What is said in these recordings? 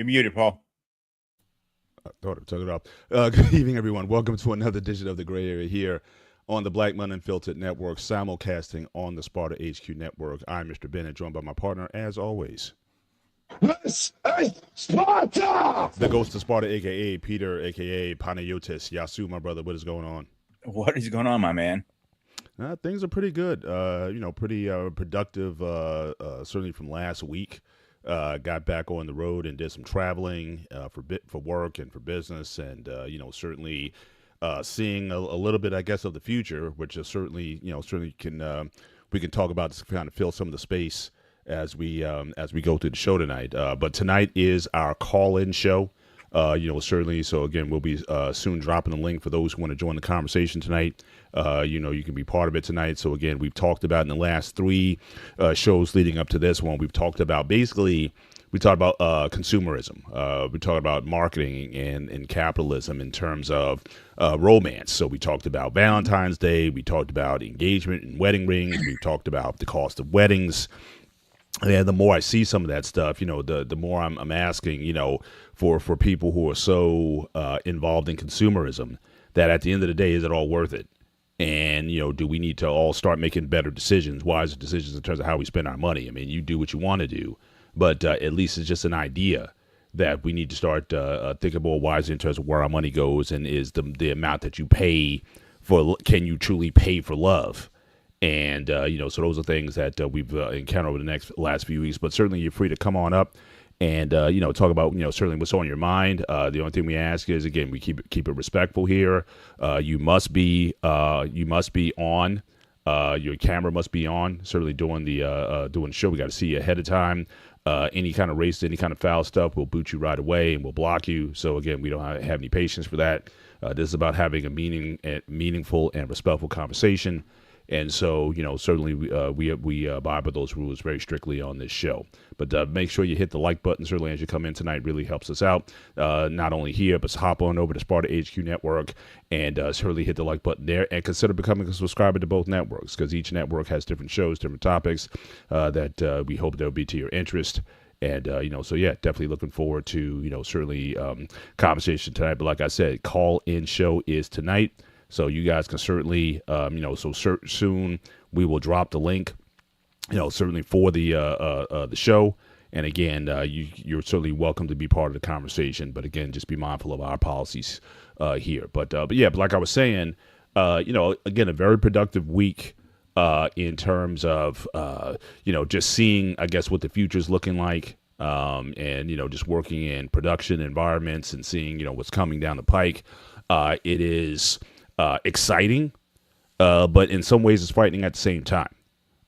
You're muted, Paul. I thought I took it off. Good evening, everyone. Welcome to another edition of the Gray Area here on the Black Men Unfiltered Network, simulcasting on the Sparta HQ Network. I'm Mr. Bennett, joined by my partner, as always, This is Sparta! the ghost of Sparta, a.k.a. Peter, a.k.a. Panayotis. Yasu, my brother, what is going on? What is going on, my man? Things are pretty good. Pretty productive, certainly from last week. Got back on the road and did some traveling for work and for business, and certainly seeing a little bit, I guess, of the future, which is certainly can we can talk about to kind of fill some of the space as we go through the show tonight. But tonight is our call-in show. Certainly. So again, we'll be soon dropping the link for those who want to join the conversation tonight. You can be part of it tonight. So again, we've talked about in the last three shows leading up to this one, we talked about consumerism. We talked about marketing and capitalism in terms of romance. So we talked about Valentine's Day. We talked about engagement and wedding rings. We talked about the cost of weddings. And the more I see some of that stuff, the more I'm asking, for people who are so involved in consumerism, that at the end of the day, is it all worth it? And, do we need to all start making better decisions, wiser decisions in terms of how we spend our money? I mean, you do what you want to do, but at least it's just an idea that we need to start thinking more wisely in terms of where our money goes, and is the amount that you pay for, can you truly pay for love? And, so those are things that we've encountered over the last few weeks. But certainly you're free to come on up and, talk about, certainly what's on your mind. The only thing we ask is, again, we keep it respectful here. You must be on. Your camera must be on. Certainly doing the show, we got to see you ahead of time. Any kind of race, any kind of foul stuff, we'll boot you right away and we'll block you. So again, we don't have any patience for that. This is about having a meaningful and respectful conversation. And so, certainly we abide by those rules very strictly on this show. But make sure you hit the like button, certainly, as you come in tonight. Really helps us out, not only here, but hop on over to Sparta HQ Network and certainly hit the like button there. And consider becoming a subscriber to both networks, because each network has different shows, different topics that we hope they'll be to your interest. And, definitely looking forward to, certainly conversation tonight. But like I said, call-in show is tonight. So you guys can certainly, soon we will drop the link, certainly for the show. And again, you're certainly welcome to be part of the conversation. But again, just be mindful of our policies here. But like I was saying, again, a very productive week in terms of, just seeing, I guess, what the future is looking like. And, just working in production environments and seeing, what's coming down the pike. It is exciting, but in some ways it's frightening at the same time.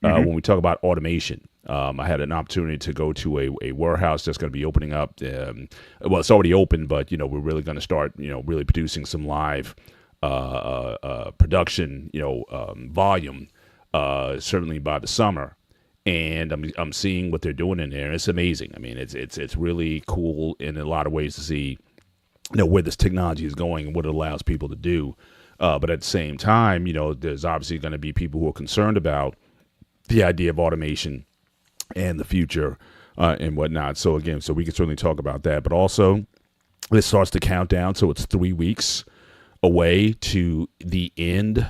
When we talk about automation, I had an opportunity to go to a warehouse that's going to be opening up. It's already open, but we're really going to start really producing some live production volume certainly by the summer. And I'm seeing what they're doing in there. It's amazing. I mean, it's really cool in a lot of ways to see where this technology is going and what it allows people to do. But at the same time, there's obviously going to be people who are concerned about the idea of automation and the future and whatnot. So again, we can certainly talk about that. But also, it starts to count down. So it's 3 weeks away to the end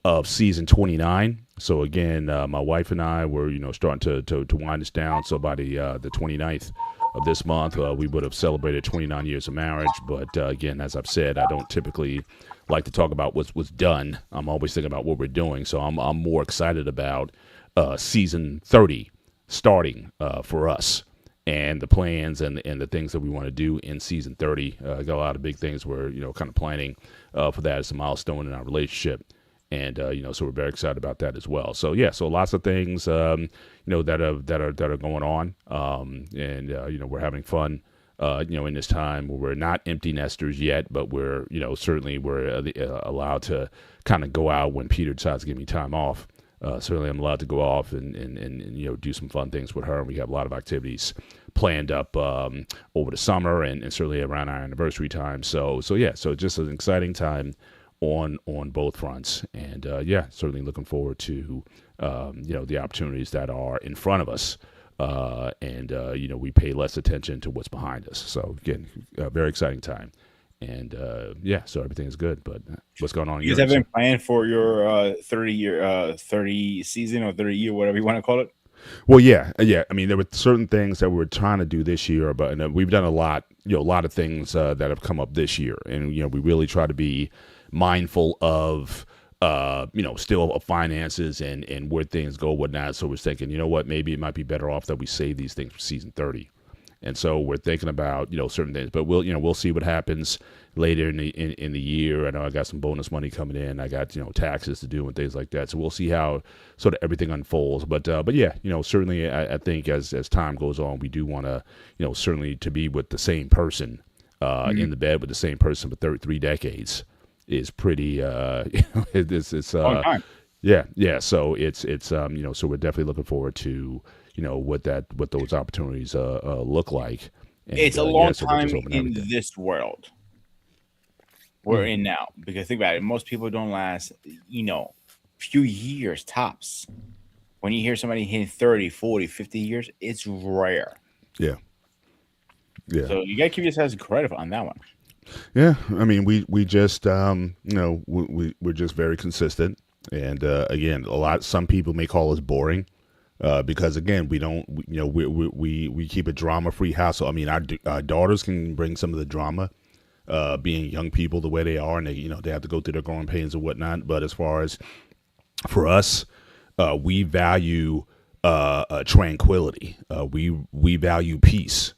of season 29. So again, my wife and I were, starting to wind this down. So by the 29th of this month, we would have celebrated 29 years of marriage. But again, as I've said, I don't typically like to talk about what's done. I'm always thinking about what we're doing. So I'm more excited about season 30 starting for us, and the plans and the things that we want to do in season 30. Got a lot of big things we're kind of planning for that. It's a milestone in our relationship. And so we're very excited about that as well. So so lots of things that are going on, and we're having fun in this time where we're not empty nesters yet, but we're certainly we're allowed to kind of go out when Peter decides to give me time off. Certainly I'm allowed to go off and do some fun things with her, and we have a lot of activities planned up over the summer and certainly around our anniversary time. So just an exciting time on both fronts, and certainly looking forward to the opportunities that are in front of us and we pay less attention to what's behind us. So again, a very exciting time, and so everything is good. But what's going on? You guys have been planning for your 30 season or 30 year, whatever you want to call it. Well, yeah. I mean, there were certain things that we were trying to do this year, but we've done a lot of things that have come up this year, and we really try to be mindful of still of finances and where things go, whatnot. So we're thinking, what, maybe it might be better off that we save these things for season 30. And so we're thinking about certain things, but we'll see what happens later in the year. I know I got some bonus money coming in. I got taxes to do and things like that. So we'll see how sort of everything unfolds. But yeah, certainly I think as time goes on, we do want to certainly to be with the same person in the bed with the same person for 33 decades is pretty it's Long time. yeah. So it's so we're definitely looking forward to what those opportunities look like. And, It's a long so we're time just open in everything. this world we're in now, because think about it. Most people don't last, few years tops. When you hear somebody hitting 30, 40, 50 years, it's rare. Yeah. So you gotta give yourselves credit on that one. Yeah, I mean, we just we're just very consistent, and again, some people may call us boring, because again, we don't we keep a drama free household. I mean, our daughters can bring some of the drama, being young people the way they are, and they have to go through their growing pains and whatnot. But as far as for us, we value tranquility. We value peace.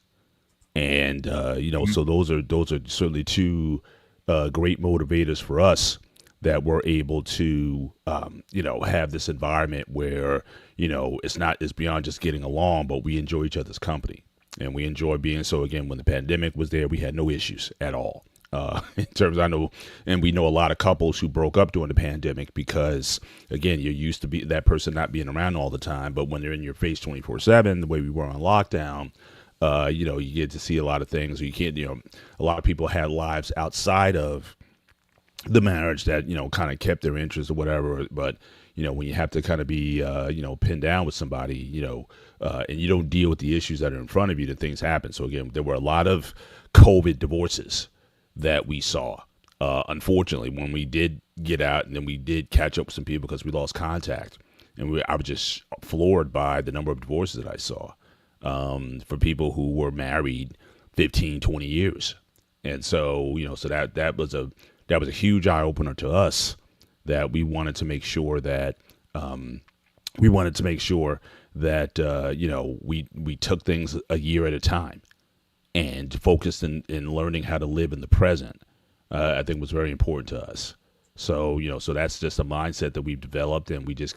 And so those are certainly two great motivators for us, that we're able to have this environment where it's beyond just getting along, but we enjoy each other's company, and we enjoy being. So again, when the pandemic was there, we had no issues at all. In terms, I know, and we know a lot of couples who broke up during the pandemic because, again, you're used to be that person not being around all the time, but when they're in your face 24/7, the way we were on lockdown. You get to see a lot of things. You can't, a lot of people had lives outside of the marriage that, kind of kept their interest or whatever. But, when you have to kind of be, pinned down with somebody, and you don't deal with the issues that are in front of you, then things happen. So again, there were a lot of COVID divorces that we saw. Unfortunately, when we did get out, and then we did catch up with some people because we lost contact. And I was just floored by the number of divorces that I saw. For people who were married 15, 20 years. And so, so that was a huge eye opener to us, that we wanted to make sure that, we took things a year at a time and focused in learning how to live in the present. I think was very important to us. So, so that's just a mindset that we've developed, and we just,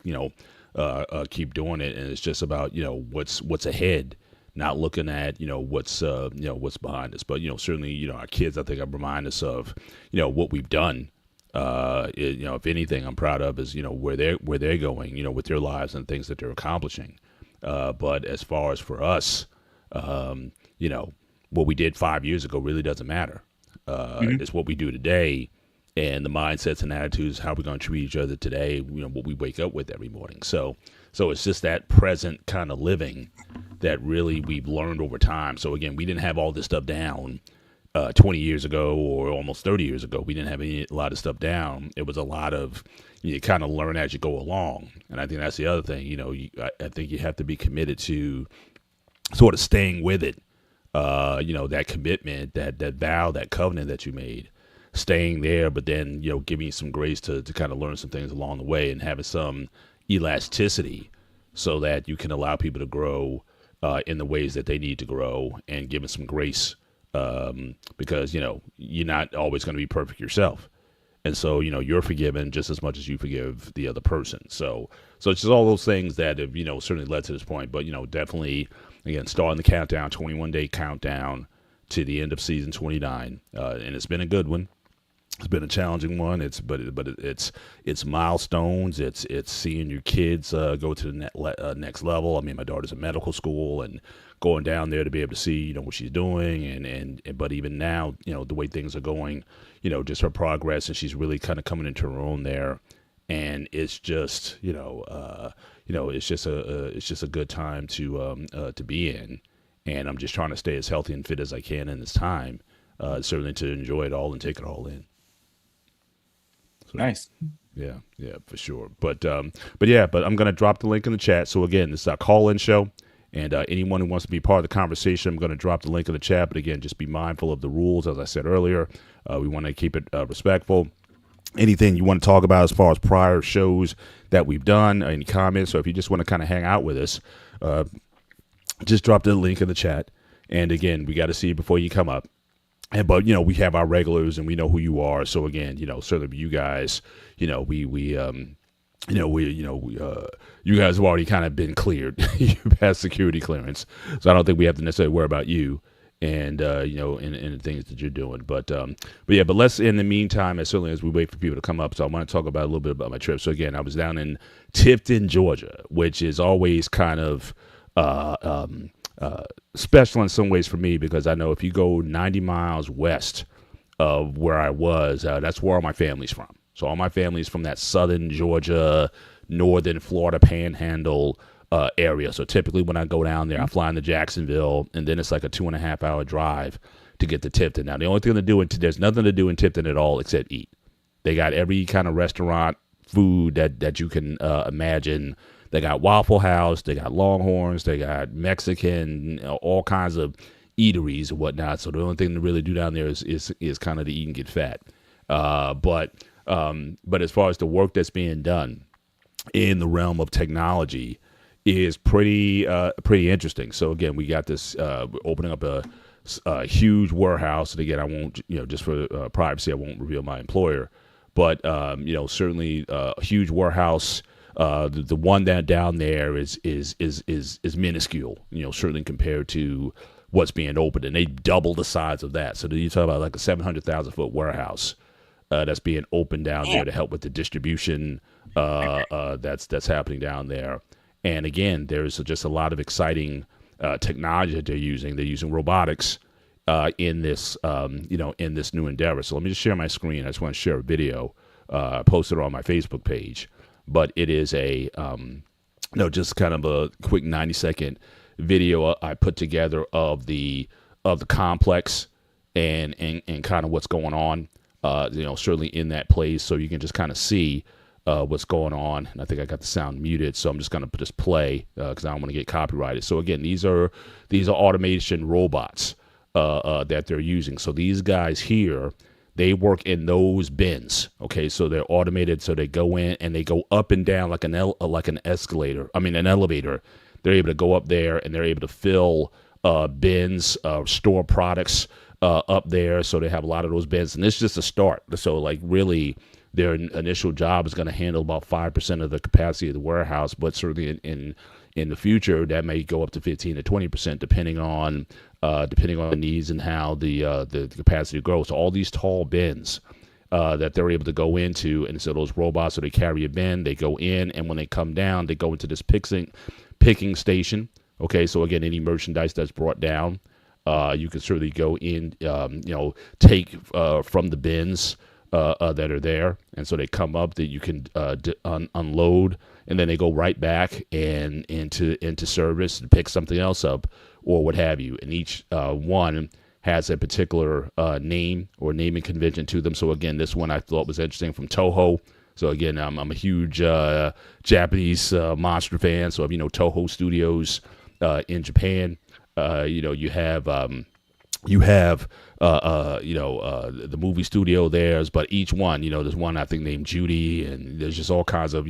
keep doing it. And it's just about, what's ahead, not looking at, what's behind us. But, certainly, our kids, I think, remind us of, what we've done. If anything, I'm proud of is, where they're going, with their lives and things that they're accomplishing. But as far as for us, what we did 5 years ago really doesn't matter. It's what we do today, and the mindsets and attitudes, how we're going to treat each other today, what we wake up with every morning. So it's just that present kind of living that really we've learned over time. So again, we didn't have all this stuff down 20 years ago or almost 30 years ago. We didn't have a lot of stuff down. It was a lot of, you kind of learn as you go along. And I think that's the other thing, I think you have to be committed to sort of staying with it. That commitment, that vow, that covenant that you made, staying there, but then, giving you some grace to kind of learn some things along the way, and having some elasticity so that you can allow people to grow in the ways that they need to grow, and giving some grace, because, you're not always going to be perfect yourself. And so, you're forgiven just as much as you forgive the other person. So it's just all those things that have, certainly led to this point. But, definitely, again, starting the countdown, 21-day countdown to the end of season 29. And it's been a good one. It's been a challenging one. It's milestones. It's seeing your kids go to the next level. I mean, my daughter's in medical school, and going down there to be able to see what she's doing, and but even now, the way things are going, just her progress, and she's really kind of coming into her own there. And it's just it's just a good time to be in, and I'm just trying to stay as healthy and fit as I can in this time, certainly to enjoy it all and take it all in. So, Nice. yeah, for sure. But I'm gonna drop the link in the chat. So again, this is our call-in show, and anyone who wants to be part of the conversation, I'm gonna drop the link in the chat. But again, just be mindful of the rules, as I said earlier. We want to keep it respectful. Anything you want to talk about as far as prior shows that we've done, any comments, or if you just want to kind of hang out with us, just drop the link in the chat. And again, we got to see you before you come up. But we have our regulars, and we know who you are. So again, certainly you guys, you guys have already kind of been cleared. You passed security clearance, so I don't think we have to necessarily worry about you and and the things that you're doing. But let's, in the meantime, as certainly as we wait for people to come up, so I want to talk about a little bit about my trip. So again, I was down in Tifton, Georgia, which is always kind of special in some ways for me, because I know if you go 90 miles west of where I was, that's where all my family's from. So all my family's from that southern Georgia, northern Florida panhandle area. So typically when I go down there, I fly into Jacksonville, and then it's like a 2.5 hour drive to get to Tifton. Now, the only thing to do there's nothing to do in Tifton at all except eat. They got every kind of restaurant food that you can imagine. They got Waffle House, they got Longhorns, they got Mexican, all kinds of eateries and whatnot. So the only thing to really do down there is kind of to eat and get fat. But as far as the work that's being done in the realm of technology is pretty interesting. So again, we got this opening up a huge warehouse, and again, I won't, just for privacy, I won't reveal my employer, but certainly a huge warehouse. The one that down there is minuscule, certainly compared to what's being opened, and they double the size of that. So you talk about like a 700,000 foot warehouse that's being opened down there to help with the distribution that's happening down there. And again, there's just a lot of exciting technology that they're using. They're using robotics in this in this new endeavor. So let me just share my screen. I just want to share a video. Posted on my Facebook page. But it is just kind of a quick 90-second video I put together of the complex and kind of what's going on, certainly in that place, so you can just kind of see what's going on. And I think I got the sound muted, so I'm just going to just play because I don't want to get copyrighted. So again, these are automation robots that they're using. So these guys here, they work in those bins. Okay, so they're automated. So they go in and they go up and down like an escalator. I mean, an elevator. They're able to go up there and they're able to fill bins, store products up there. So they have a lot of those bins, and this is just a start. So like really, their initial job is going to handle about 5% of the capacity of the warehouse, but certainly in the future, that may go up to 15 to 20%, depending on the needs and how the capacity grows. So all these tall bins that they're able to go into, and so those robots, so they carry a bin, they go in, and when they come down, they go into this picking station. Okay, so again, any merchandise that's brought down, you can certainly go in, take from the bins that are there, and so they come up that you can unload, and then they go right back and into service and pick something else up or what have you. And each one has a particular name or naming convention to them. So again, this one I thought was interesting, from Toho. So again, I'm a huge Japanese monster fan. So Toho Studios in Japan. You have the movie studio there, but each one, there's one I think named Judy, and there's just all kinds of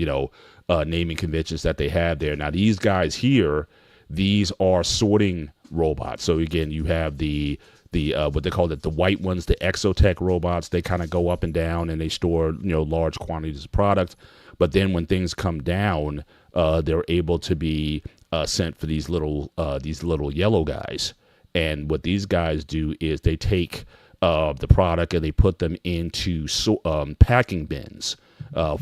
naming conventions that they have there. Now these guys here, these are sorting robots. So again, you have the what they call the white ones, the Exotech robots. They kind of go up and down and they store large quantities of product. But then when things come down, they're able to be sent for these little yellow guys. And what these guys do is they take the product and they put them into packing bins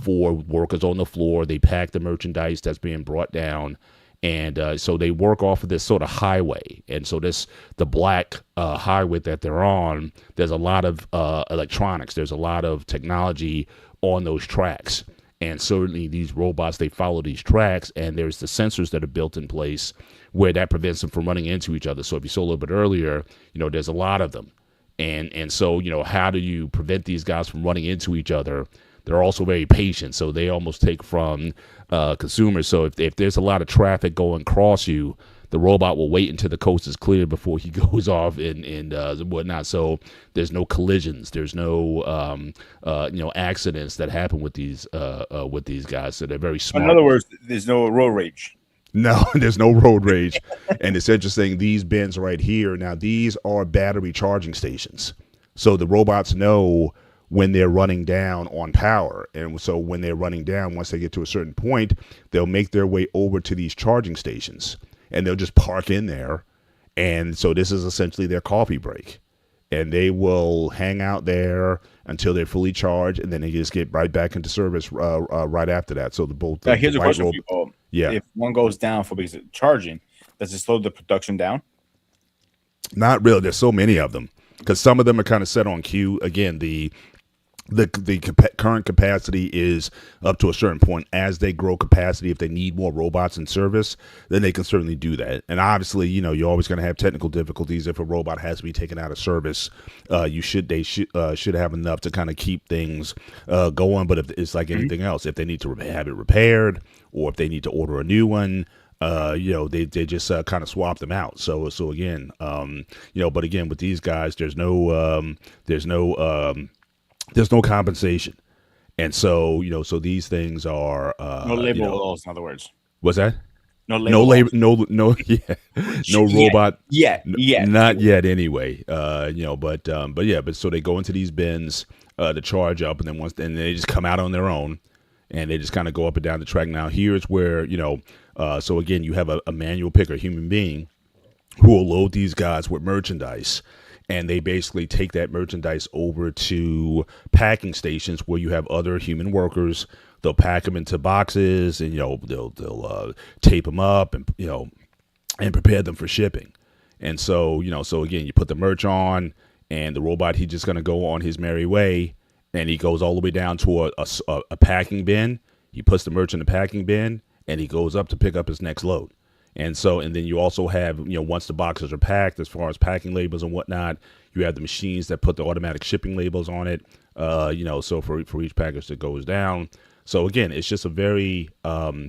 for workers on the floor. They pack the merchandise that's being brought down. And so they work off of this sort of highway. And so the black highway that they're on, there's a lot of electronics. There's a lot of technology on those tracks. And certainly these robots, they follow these tracks, and there's the sensors that are built in place where that prevents them from running into each other. So if you saw a little bit earlier, there's a lot of them. And so, how do you prevent these guys from running into each other? They're also very patient, so they almost take from consumers. So if there's a lot of traffic going across you, the robot will wait until the coast is clear before he goes off and whatnot. So there's no collisions, there's no accidents that happen with these guys. So they're very smart. In other words, there's no road rage. No, there's no road rage. And it's interesting, these bins right here, now these are battery charging stations. So the robots know when they're running down on power. And so when they're running down, once they get to a certain point, they'll make their way over to these charging stations and they'll just park in there. And so this is essentially their coffee break. And they will hang out there until they're fully charged, and then they just get right back into service right after that. So Here's a question for you. Yeah. If one goes down for because of charging, does it slow the production down? Not really. There's so many of them because some of them are kind of set on cue. Again, the current capacity is up to a certain point. As they grow capacity, if they need more robots in service, then they can certainly do that. And obviously, you're always going to have technical difficulties if a robot has to be taken out of service. They should have enough to kind of keep things going. But if it's like anything else, if they need to have it repaired or if they need to order a new one, they just kind of swap them out. So again, but again with these guys, there's no compensation. And so, so these things are no labor laws, in other words. What's that? No labor, no robot. Yeah. Not yet anyway. But so they go into these bins to charge up, and then they just come out on their own and they just kind of go up and down the track. Now here's where, so again, you have a manual picker, human being who will load these guys with merchandise. And they basically take that merchandise over to packing stations where you have other human workers. They'll pack them into boxes, and they'll tape them up, and and prepare them for shipping. And so so again, you put the merch on, and the robot, he's just gonna go on his merry way, and he goes all the way down to a packing bin. He puts the merch in the packing bin, and he goes up to pick up his next load. And then you also have, once the boxes are packed, as far as packing labels and whatnot, you have the machines that put the automatic shipping labels on it, so for each package that goes down. So again, it's just a very, very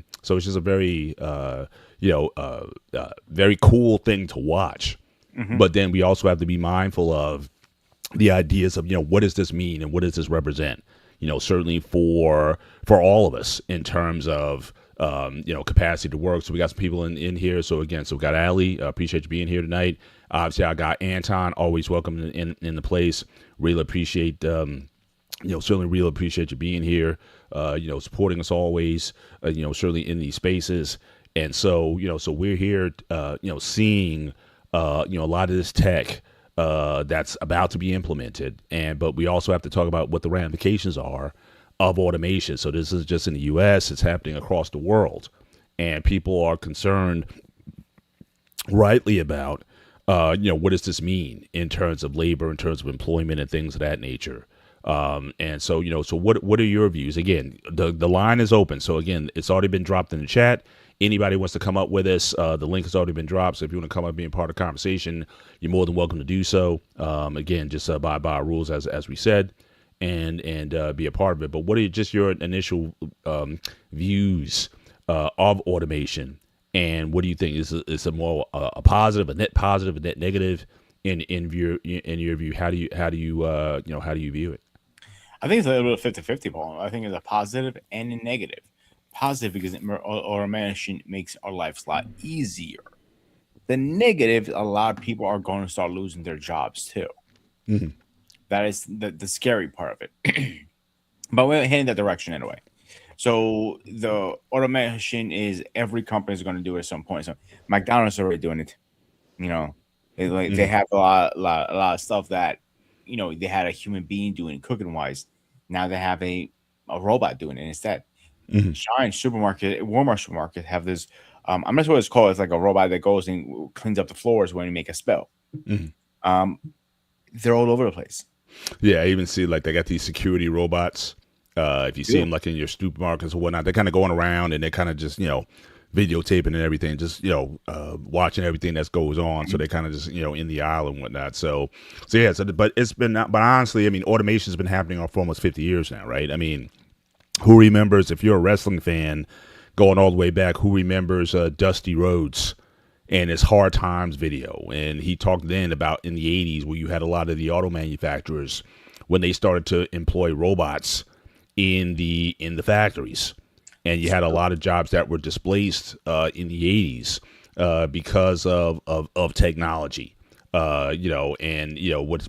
cool thing to watch. Mm-hmm. But then we also have to be mindful of the ideas of, what does this mean and what does this represent? Certainly for all of us in terms of, capacity to work. So we got some people in here. So again, we got Ali. Appreciate you being here tonight. Obviously, I got Anton. Always welcome in the place. Really appreciate, certainly really appreciate you being here. Supporting us always. Certainly in these spaces. And so, so we're here, seeing, a lot of this tech that's about to be implemented. But we also have to talk about what the ramifications are of automation. So this is just in the U.S., it's happening across the world. And people are concerned rightly about, what does this mean in terms of labor, in terms of employment and things of that nature. And so, so what are your views? Again, the line is open. So again, it's already been dropped in the chat. Anybody wants to come up with us, the link has already been dropped. So if you want to come up and be a part of the conversation, you're more than welcome to do so. Again, just abide by our rules as we said. And be a part of it. But what are just your initial views of automation, and what do you think is a more a positive, a net positive, a net negative in your view? How do you view it? I think it's a little bit 50-50, Paul. I think it's a positive and a negative. Positive because automation makes our lives a lot easier. The negative, a lot of people are going to start losing their jobs too. Mm-hmm. That is the scary part of it. But we're heading that direction anyway. So the automation is every company is going to do it at some point. So McDonald's is already doing it. They have a lot of stuff that they had a human being doing cooking wise. Now they have a robot doing it instead. Mm-hmm. Giant supermarket, Walmart supermarket have this. I'm not sure what it's called. It's like a robot that goes and cleans up the floors when you make a spill. Mm-hmm. They're all over the place. Yeah, I even see like they got these security robots If you see them like in your supermarkets or whatnot, they're kind of going around and they're kind of just, videotaping and everything, just, watching everything that goes on. So they kind of just, in the aisle and whatnot. So yeah, but but honestly, I mean, automation has been happening for almost 50 years now, right? I mean, who remembers, if you're a wrestling fan going all the way back, who remembers Dusty Rhodes and his Hard Times video? And he talked then about in the 80s where you had a lot of the auto manufacturers when they started to employ robots in the factories. And you had a lot of jobs that were displaced in the 80s because of technology, and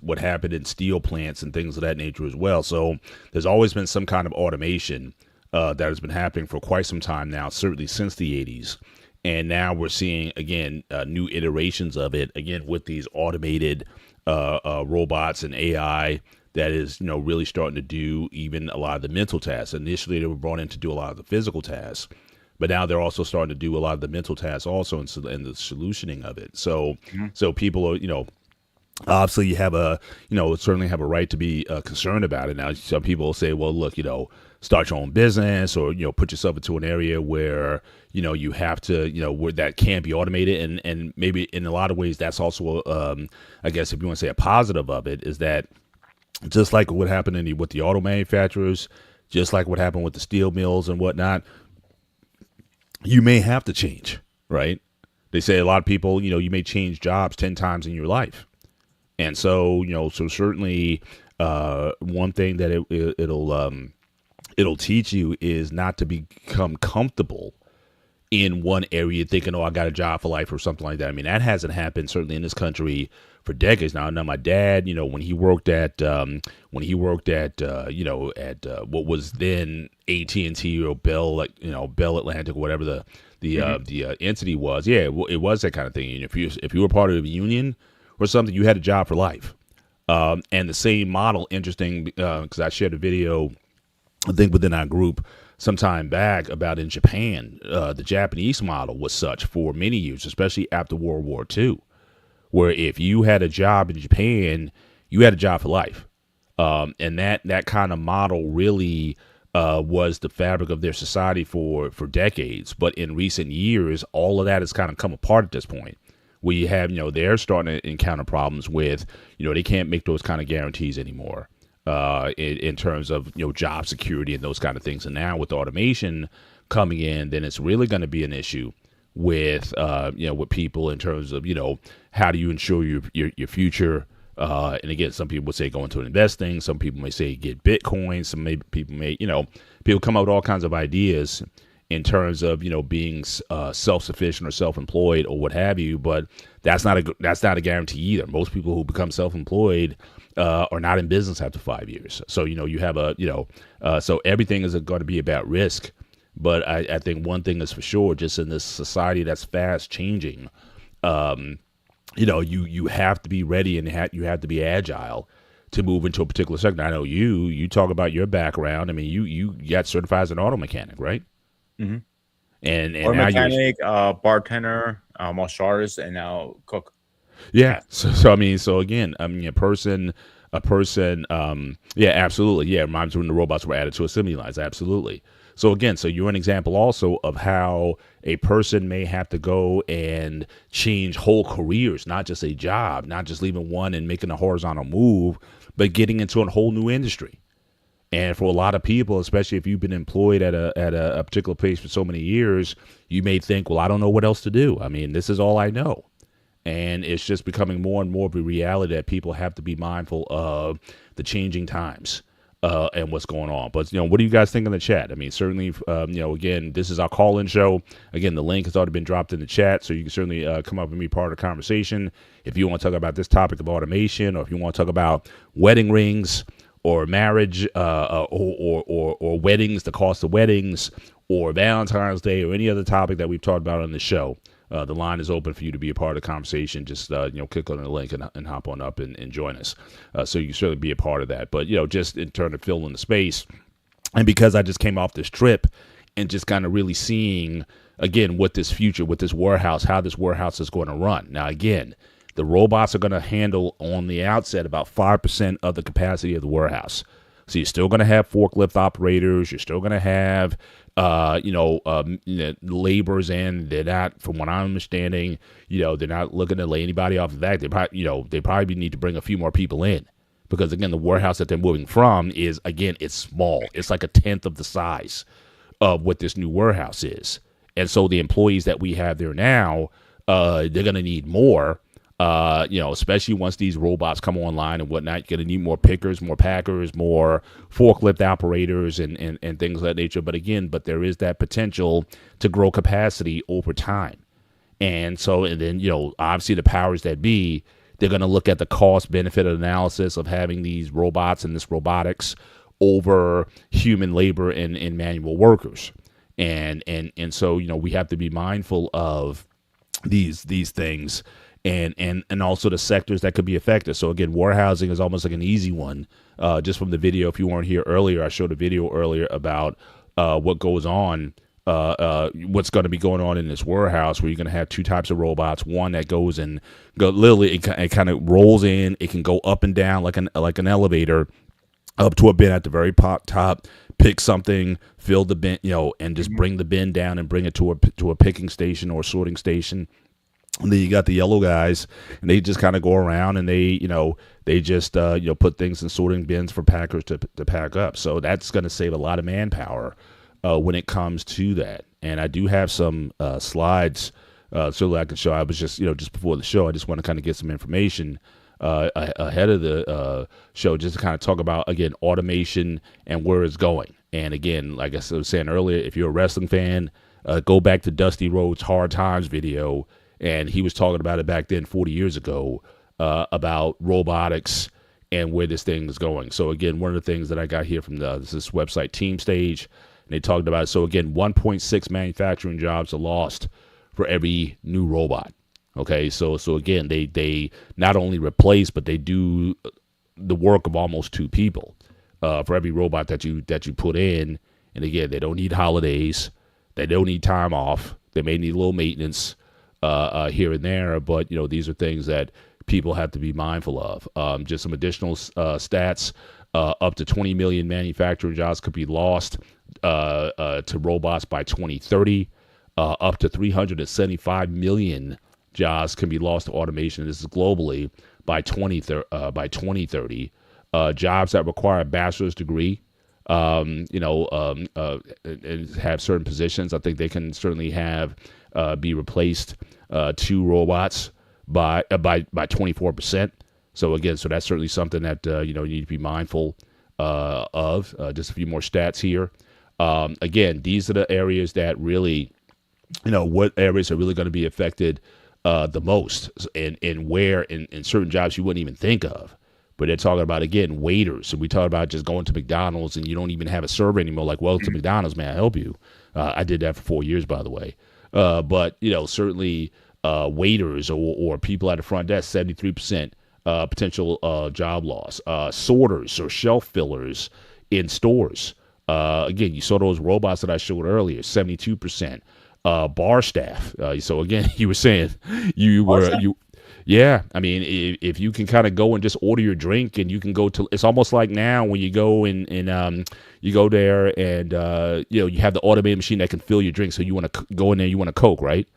what happened in steel plants and things of that nature as well. So there's always been some kind of automation that has been happening for quite some time now, certainly since the 80s. And now we're seeing, again, new iterations of it, again, with these automated robots and AI that is, really starting to do even a lot of the mental tasks. Initially, they were brought in to do a lot of the physical tasks, but now they're also starting to do a lot of the mental tasks also in the solutioning of it. So, so people are, obviously you have certainly have a right to be concerned about it. Now, some people will say, well, look, start your own business or, put yourself into an area where, you have to, where that can't be automated. And maybe in a lot of ways, that's also, I guess, if you want to say a positive of it, is that just like what happened with the auto manufacturers, just like what happened with the steel mills and whatnot, you may have to change, right? They say a lot of people, you may change jobs 10 times in your life. And so, so certainly one thing that it'll teach you is not to become comfortable in one area thinking, oh, I got a job for life or something like that. I mean, that hasn't happened certainly in this country for decades now. Now, my dad, when he worked at what was then AT&T or Bell, Bell Atlantic, whatever the entity was. Yeah, it was that kind of thing. And if you were part of a union or something, you had a job for life. And the same model, interesting, because I shared a video, I think within our group some time back, about in Japan, the Japanese model was such for many years, especially after World War II, where if you had a job in Japan, you had a job for life. And that kind of model really was the fabric of their society for decades. But in recent years, all of that has kind of come apart at this point. We have, they're starting to encounter problems with, they can't make those kind of guarantees anymore in terms of, job security and those kind of things. And now with automation coming in, then it's really going to be an issue with, with people in terms of, how do you ensure your future? And again, some people would say go into investing. Some people may say get Bitcoin. People may, people come up with all kinds of ideas in terms of, being self-sufficient or self-employed or what have you. But that's not a guarantee either. Most people who become self-employed are not in business after 5 years. So, you have so everything is going to be about risk. But I think one thing is for sure, just in this society that's fast changing, you have to be ready and you have to be agile to move into a particular sector. I know you talk about your background. I mean, you got certified as an auto mechanic, right? Mm-hmm. And auto mechanic, bartender, martial artist, and now cook. Yeah. So again, a person, yeah, absolutely. Yeah. Reminds me when the robots were added to assembly lines. Absolutely. So again, you're an example also of how a person may have to go and change whole careers, not just a job, not just leaving one and making a horizontal move, but getting into a whole new industry. And for a lot of people, especially if you've been employed at a particular place for so many years, you may think, well, I don't know what else to do. I mean, this is all I know. And it's just becoming more and more of a reality that people have to be mindful of the changing times and what's going on. But, what do you guys think in the chat? I mean, certainly, again, this is our call-in show. Again, the link has already been dropped in the chat, so you can certainly come up and be part of the conversation. If you want to talk about this topic of automation, or if you want to talk about wedding rings, or marriage, or weddings, the cost of weddings, or Valentine's Day, or any other topic that we've talked about on the show, the line is open for you to be a part of the conversation. Just click on the link and hop on up and join us. So you can certainly be a part of that. But just in terms of filling the space, and because I just came off this trip and just kind of really seeing again what this future, with this warehouse, how this warehouse is going to run. Now again, the robots are going to handle on the outset about 5% of the capacity of the warehouse. So you're still going to have forklift operators. You're still going to have, laborers in. They're not, from what I'm understanding, they're not looking to lay anybody off of that. They probably need to bring a few more people in because, again, the warehouse that they're moving from is, again, it's small. It's like a tenth of the size of what this new warehouse is. And so the employees that we have there now, they're going to need more. Especially once these robots come online and whatnot, you're going to need more pickers, more packers, more forklift operators and things of that nature. But there is that potential to grow capacity over time. And then, obviously the powers that be, they're going to look at the cost benefit analysis of having these robots and this robotics over human labor and manual workers. And so, we have to be mindful of these things. And also the sectors that could be affected. So again, warehousing is almost like an easy one. Just from the video, if you weren't here earlier, I showed a video earlier about what goes on, what's going to be going on in this warehouse, where you're going to have two types of robots. One that goes literally it kind of rolls in. It can go up and down like an elevator up to a bin at the very top. Pick something, fill the bin, and just bring the bin down and bring it to a picking station or sorting station. And then you got the yellow guys, and they just kind of go around and they just put things in sorting bins for packers to pack up. So that's going to save a lot of manpower when it comes to that. And I do have some slides so that I can show. I was just before the show, I just want to kind of get some information ahead of the show, just to kind of talk about, again, automation and where it's going. And again, like I was saying earlier, if you're a wrestling fan, go back to Dusty Rhodes' Hard Times video. And he was talking about it back then 40 years ago about robotics and where this thing is going. So, again, one of the things that I got here from this website, TeamStage, and they talked about it. So, again, 1.6 manufacturing jobs are lost for every new robot. Okay, so again, they not only replace, but they do the work of almost two people for every robot that you put in. And, again, they don't need holidays. They don't need time off. They may need a little maintenance here and there, but these are things that people have to be mindful of. Just some additional stats: up to 20 million manufacturing jobs could be lost to robots by 2030. Up to 375 million jobs can be lost to automation. This is globally by 2030. Jobs that require a bachelor's degree, and have certain positions, I think they can certainly be replaced to robots by 24%. So again, that's certainly something that you need to be mindful of. Just a few more stats here. Again, these are the areas that really, what areas are really going to be affected the most, and where in certain jobs you wouldn't even think of. But they're talking about, again, waiters. So we talk about just going to McDonald's and you don't even have a server anymore. Like, well, to McDonald's, may I help you? I did that for 4 years, by the way. But certainly waiters or people at the front desk, 73% potential job loss. Sorters or shelf fillers in stores. Again, you saw those robots that I showed earlier, 72%. Bar staff. So again, you were saying yeah. I mean, if you can kind of go and just order your drink, and you can go to, it's almost like now when you go and you go there and you have the automated machine that can fill your drink. So you want to go in there, you want a Coke, right?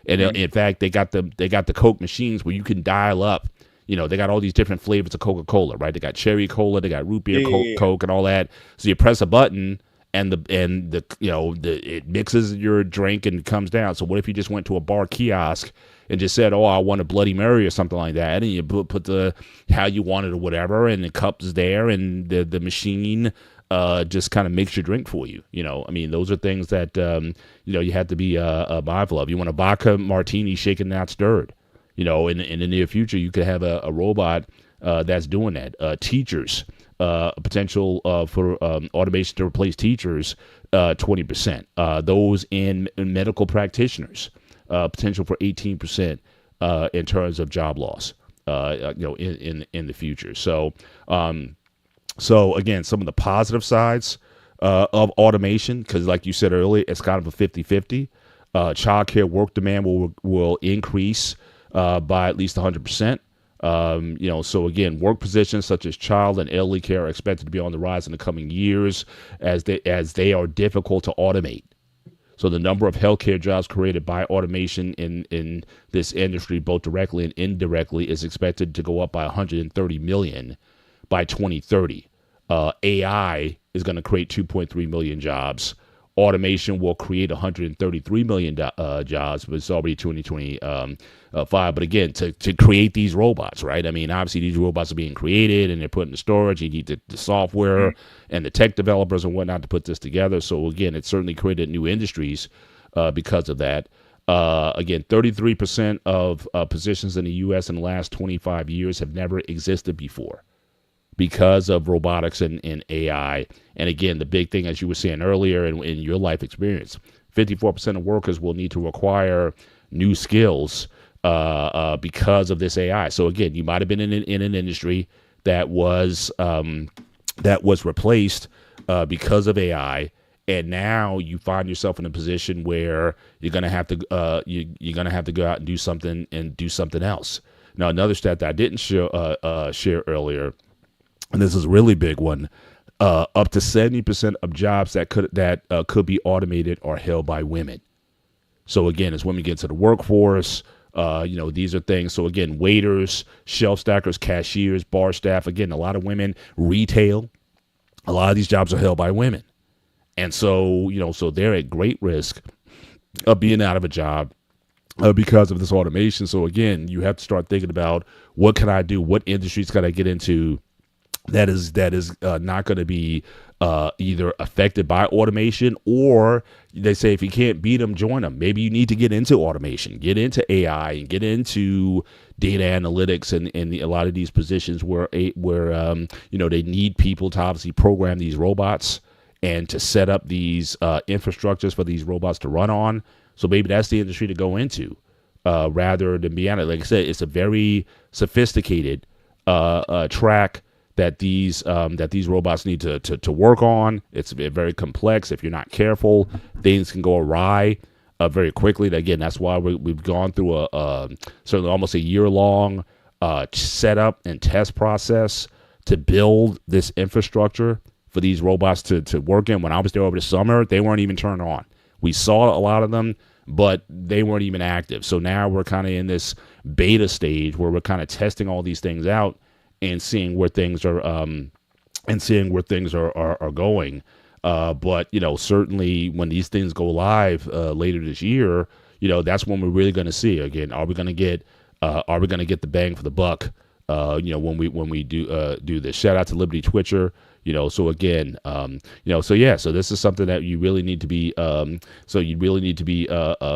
And in fact, they got the Coke machines where you can dial up. They got all these different flavors of Coca-Cola, right? They got cherry cola, they got root beer Coke, and all that. So you press a button, and it mixes your drink and comes down. So what if you just went to a bar kiosk and just said, "Oh, I want a Bloody Mary" or something like that, and you put the how you want it or whatever, and the cup's there, and the machine just kind of makes your drink for you. I mean, those are things that you have to be mindful of. You want a vodka martini shaken, not stirred. In the near future, you could have a robot that's doing that. Teachers, potential for automation to replace teachers, 20%. Those in medical practitioners, potential for 18% in terms of job loss. In the future. So again, some of the positive sides of automation, because like you said earlier, it's kind of a 50-50. Childcare work demand will increase by at least 100%. So again, work positions such as child and elderly care are expected to be on the rise in the coming years as they are difficult to automate. So the number of healthcare jobs created by automation in this industry, both directly and indirectly, is expected to go up by 130 million by 2030. AI is going to create 2.3 million jobs. Automation will create 133 million jobs, but it's already 2025. But again, to create these robots, right? I mean, obviously these robots are being created and they're put into storage. You need the software and the tech developers and whatnot to put this together. So again, it's certainly created new industries because of that. Again, 33% of positions in the U.S. in the last 25 years have never existed before, because of robotics and AI. And again, the big thing, as you were saying earlier in your life experience, 54% of workers will need to acquire new skills because of this AI. So again, you might have been in an industry that was replaced because of AI, and now you find yourself in a position where you're gonna have to you're gonna have to go out and do something else. Now, another stat that I didn't share earlier, and this is a really big one, up to 70% of jobs that could be automated are held by women. So again, as women get into the workforce, these are things. So again, waiters, shelf stackers, cashiers, bar staff. Again, a lot of women, retail. A lot of these jobs are held by women, and so so they're at great risk of being out of a job because of this automation. So again, you have to start thinking about, what can I do? What industries can I get into that is not going to be either affected by automation, or they say if you can't beat them, join them. Maybe you need to get into automation, get into AI, and get into data analytics and a lot of these positions where they need people to obviously program these robots and to set up these infrastructures for these robots to run on. So maybe that's the industry to go into rather than be on it. Like I said, it's a very sophisticated track that these robots need to work on. It's very complex. If you're not careful, things can go awry very quickly. Again, that's why we've gone through a certainly almost a year-long setup and test process to build this infrastructure for these robots to work in. When I was there over the summer, they weren't even turned on. We saw a lot of them, but they weren't even active. So now we're kind of in this beta stage where we're kind of testing all these things out and seeing where things are going. But certainly when these things go live later this year, that's when we're really going to see, again, are we going to get the bang for the buck? When we do this. Shout out to Liberty Twitcher. So again, so this is something that you really need to be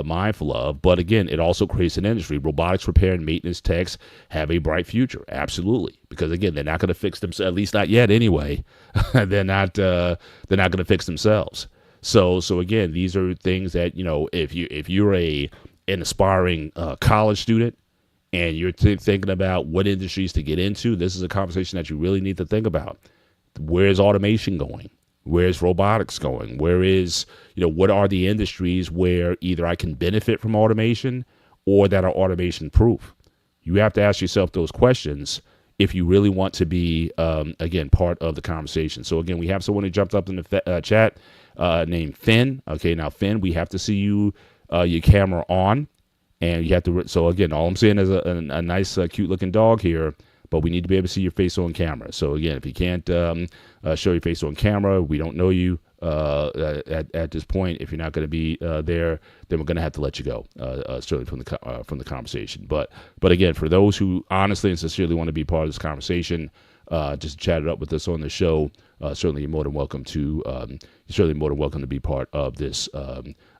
mindful of. But again, it also creates an industry. Robotics repair and maintenance techs have a bright future, absolutely, because again, they're not going to fix themselves, at least not yet anyway. They're not going to fix themselves. So again, these are things that if you're an aspiring college student and you're thinking about what industries to get into, this is a conversation that you really need to think about. Where's automation going? Where's robotics going? Where is, what are the industries where either I can benefit from automation or that are automation proof? You have to ask yourself those questions if you really want to be, again, part of the conversation. So again, we have someone who jumped up in the chat named Finn. Okay, now Finn, we have to see you, your camera on, and you have to. So again, all I'm saying is a nice, cute looking dog here. But we need to be able to see your face on camera. So again, if you can't show your face on camera, we don't know you at this point. If you're not going to be there, then we're going to have to let you go, certainly from the conversation. But again, for those who honestly and sincerely want to be part of this conversation, just chat it up with us on the show. Certainly, you're more than welcome to. Be part of this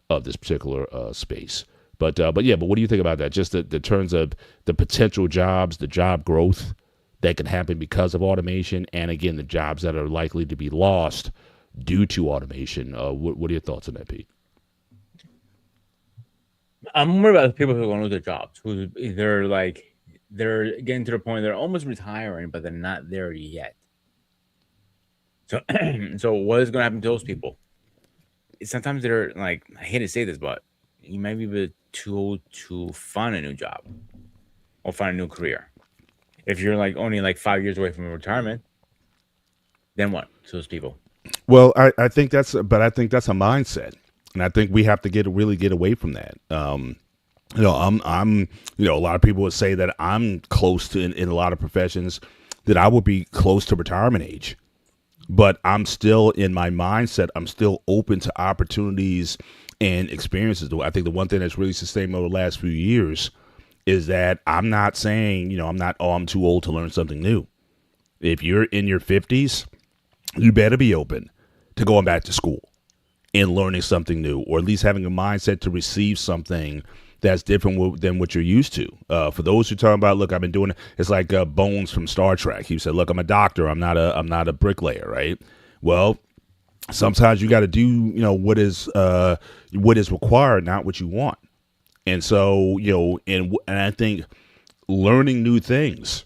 particular space. But what do you think about that? Just the terms of the potential jobs, the job growth that can happen because of automation, and again, the jobs that are likely to be lost due to automation. What are your thoughts on that, Pete? I'm worried about the people who are going to lose their jobs, who they're getting to the point they're almost retiring, but they're not there yet. So, so what is going to happen to those people? Sometimes they're like, I hate to say this, but you might be too old to find a new job or find a new career. If you're like only like 5 years away from retirement, then what to those people? Well, I think that's a mindset, and I think we have to really get away from that. I'm a lot of people would say that I'm close to in a lot of professions that I would be close to retirement age, but I'm still in my mindset. I'm still open to opportunities and experiences. I think the one thing that's really sustained me over the last few years is that I'm not saying, I'm too old to learn something new. If you're in your 50s, you better be open to going back to school and learning something new, or at least having a mindset to receive something that's different than what you're used to. For those who talk about, look, I've been doing it. It's like Bones from Star Trek. He said, look, I'm a doctor. I'm not a bricklayer, right? Well, sometimes you got to do, what is required, not what you want. And so, and I think learning new things,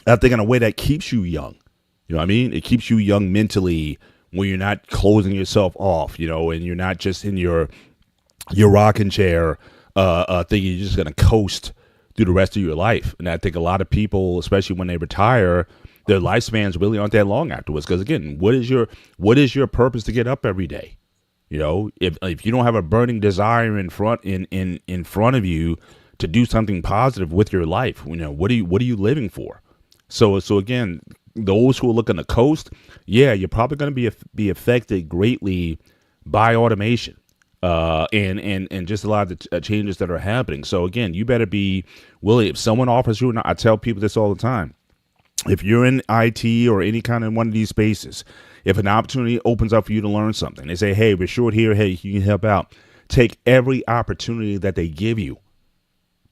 I think in a way that keeps you young. You know what I mean? It keeps you young mentally when you're not closing yourself off, and you're not just in your rocking chair thinking you're just going to coast through the rest of your life. And I think a lot of people, especially when they retire, their lifespans really aren't that long afterwards. Because again, what is your purpose to get up every day? If you don't have a burning desire in front of you to do something positive with your life, what are you living for? So again, those who are looking to coast, you're probably going to be affected greatly by automation. And just a lot of the changes that are happening. So again, you better be willing. If someone offers you, and I tell people this all the time, if you're in IT or any kind of one of these spaces, if an opportunity opens up for you to learn something, they say, hey, we're short here. Hey, you can help out. Take every opportunity that they give you,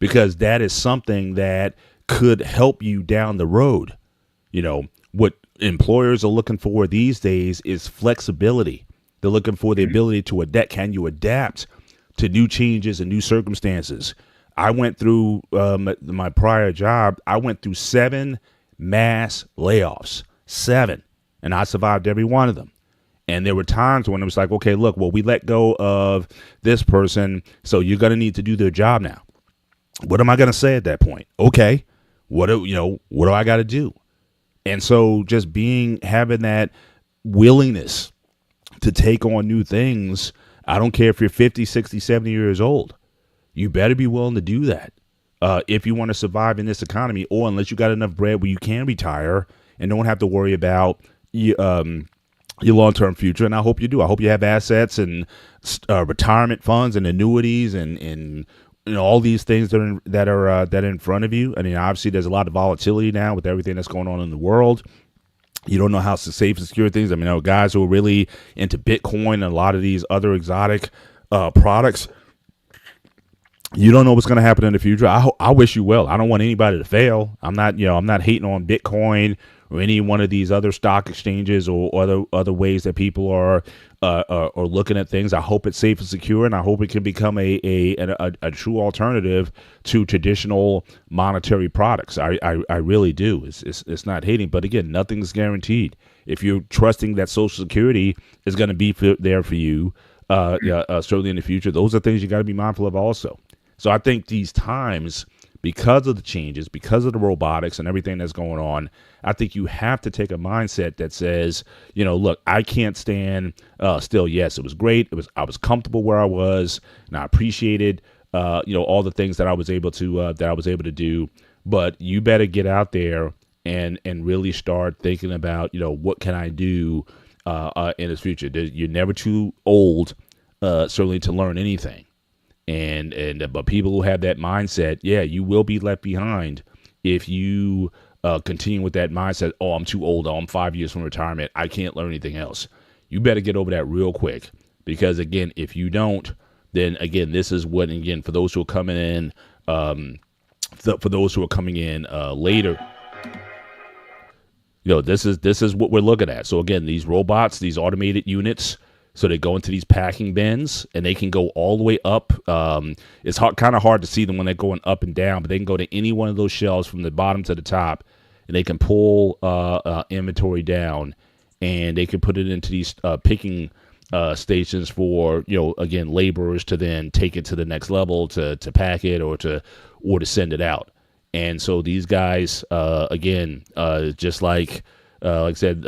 because that is something that could help you down the road. What employers are looking for these days is flexibility. They're looking for the ability to adapt. Can you adapt to new changes and new circumstances? I went through my prior job. I went through 7 mass layoffs, 7, and I survived every one of them. And there were times when it was like, okay, look, well, we let go of this person, so you're going to need to do their job now. What am I going to say at that point? Okay, what do I got to do? And so just having that willingness to take on new things. I don't care if you're 50, 60, 70 years old. You better be willing to do that if you want to survive in this economy, or unless you got enough bread where you can retire and don't have to worry about your long-term future. And I hope you do. I hope you have assets and retirement funds and annuities and all these things that are in front of you. I mean, obviously, there's a lot of volatility now with everything that's going on in the world. You don't know how to safe and secure things. I mean, guys who are really into Bitcoin and a lot of these other exotic products, you don't know what's going to happen in the future. I wish you well. I don't want anybody to fail. I'm not hating on Bitcoin or any one of these other stock exchanges or other ways that people are looking at things. I hope it's safe and secure, and I hope it can become a true alternative to traditional monetary products. I really do. It's not hating, but again, nothing's guaranteed. If you're trusting that Social Security is going to be there for you, certainly in the future, those are things you got to be mindful of also. So I think these times, because of the changes, because of the robotics and everything that's going on, I think you have to take a mindset that says, look, I can't stand still. Yes, it was great. I was comfortable where I was, and I appreciated all the things that I was able to do. But you better get out there and really start thinking about what can I do in the future. You're never too old, certainly, to learn anything. But people who have that mindset, you will be left behind if you continue with that mindset. Oh, I'm too old. Oh, I'm 5 years from retirement. I can't learn anything else. You better get over that real quick, because again, if you don't, then again, this is what, again, for those who are coming in, later, this is what we're looking at. So again, these robots, these automated units. So they go into these packing bins, and they can go all the way up. It's kind of hard to see them when they're going up and down, but they can go to any one of those shelves from the bottom to the top, and they can pull inventory down, and they can put it into these picking stations for, again, laborers to then take it to the next level to pack it or to send it out. And so these guys, again, just like I said,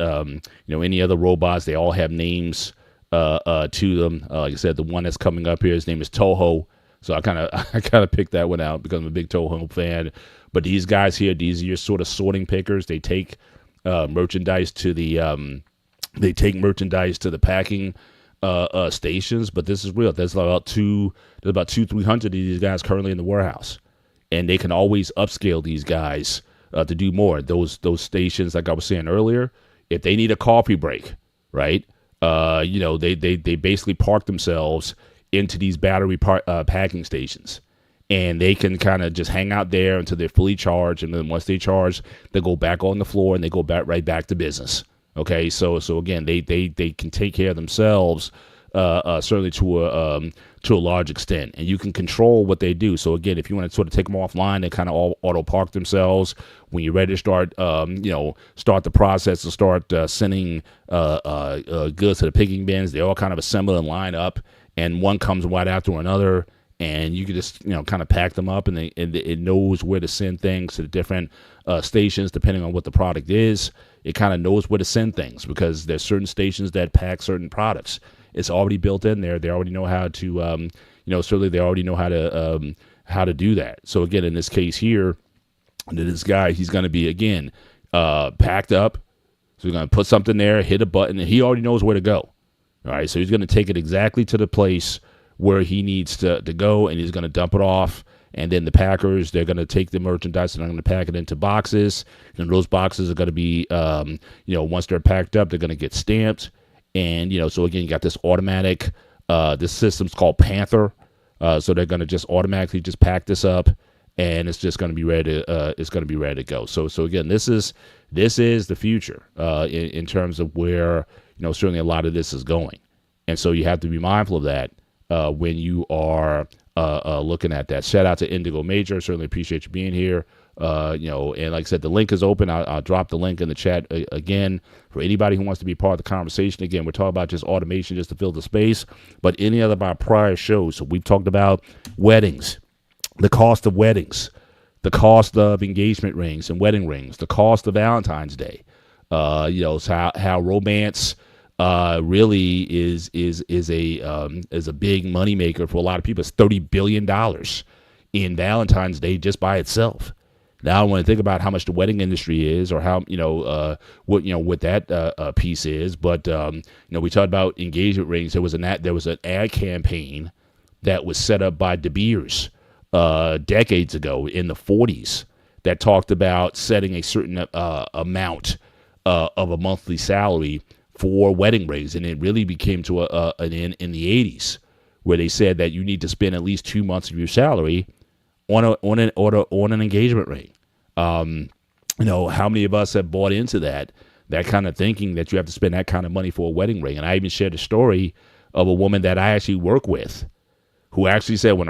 any other robots, they all have names to them. Like I said, the one that's coming up here, his name is Toho. So I kind of picked that one out because I'm a big Toho fan. But these guys here, these are your sort of sorting pickers. They take merchandise to the packing stations. But this is real. There's about 300 of these guys currently in the warehouse, and they can always upscale these guys to do more. Those stations, like I was saying earlier, if they need a coffee break, right? They basically park themselves into these battery packing stations, and they can kind of just hang out there until they're fully charged, and then once they charge, they go back on the floor and they go right back to business. Okay, so again, they can take care of themselves, certainly to a large extent, and you can control what they do. So again, if you want to sort of take them offline, they kind of all auto park themselves. When you're ready to start, start the process and start sending goods to the picking bins, they all kind of assemble and line up, and one comes right after another, and you can just kind of pack them up, and it knows where to send things to the different stations depending on what the product is. It kind of knows where to send things because there's certain stations that pack certain products. It's already built in there. They already know how to, certainly they already know how to do that. So again, in this case here, this guy, he's going to be again packed up. So he's going to put something there, hit a button, and he already knows where to go. All right, so he's going to take it exactly to the place where he needs to go, and he's going to dump it off. And then the packers, they're going to take the merchandise and they're going to pack it into boxes. And those boxes are going to be, once they're packed up, they're going to get stamped. And, so again, you got this automatic, this system's called Panther. So they're going to just automatically just pack this up, and it's just going to be ready to, go. So again, this is the future, in terms of where, certainly a lot of this is going. And so you have to be mindful of that, when you are, looking at that. Shout out to Indigo Major. Certainly appreciate you being here. And like I said, the link is open. I'll drop the link in the chat again for anybody who wants to be part of the conversation. Again, we're talking about just automation just to fill the space, but any other of our prior shows. So we've talked about weddings, the cost of weddings, the cost of engagement rings and wedding rings, the cost of Valentine's Day, so how romance really is a big moneymaker for a lot of people. It's $30 billion in Valentine's Day just by itself. Now I want to think about how much the wedding industry is, or how what that piece is. But we talked about engagement rings. There was an ad campaign that was set up by De Beers decades ago in the 40s that talked about setting a certain amount of a monthly salary for wedding rings, and it really became to an end in the 80s, where they said that you need to spend at least 2 months of your salary on an engagement ring. How many of us have bought into that kind of thinking that you have to spend that kind of money for a wedding ring? And I even shared a story of a woman that I actually work with, who actually said when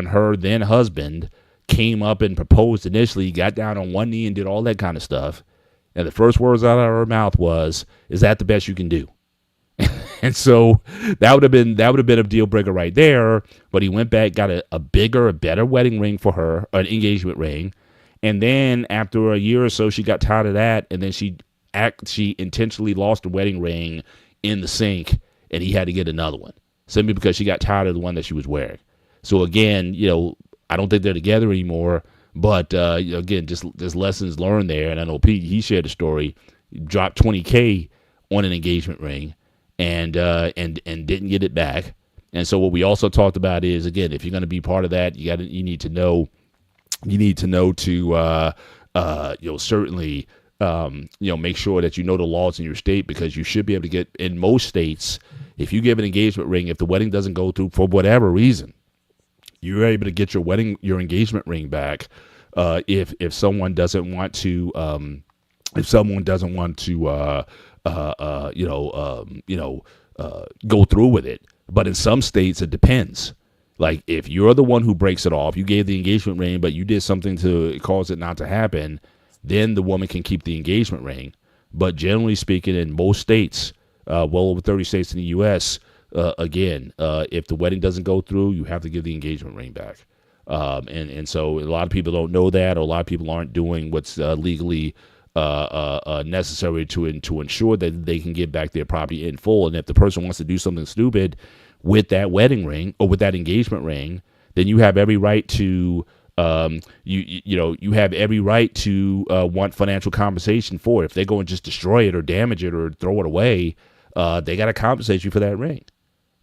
her then husband came up and proposed initially, got down on one knee and did all that kind of stuff, and the first words out of her mouth was, "Is that the best you can do?" And so that would have been a deal breaker right there. But he went back, got a bigger, a better wedding ring for her, an engagement ring. And then after a year or so, she got tired of that. And then she intentionally lost the wedding ring in the sink, and he had to get another one simply because she got tired of the one that she was wearing. So again, I don't think they're together anymore. But again, just lessons learned there. And I know Pete, he shared a story, dropped $20K on an engagement ring, and didn't get it back. And so what we also talked about is, again, if you're going to be part of that, you need to know to certainly make sure that you know the laws in your state, because you should be able to get, in most states, if you give an engagement ring, if the wedding doesn't go through for whatever reason, you're able to get your engagement ring back if someone doesn't want to go through with it. But in some states, it depends. Like if you're the one who breaks it off, you gave the engagement ring, but you did something to cause it not to happen, then the woman can keep the engagement ring. But generally speaking, in most states, well over 30 states in the U.S., if the wedding doesn't go through, you have to give the engagement ring back. And so a lot of people don't know that, or a lot of people aren't doing what's legally necessary to ensure that they can get back their property in full. And if the person wants to do something stupid with that wedding ring or with that engagement ring, then you have every right to you have every right to want financial compensation for it. If they go and just destroy it or damage it or throw it away, they got to compensate you for that ring.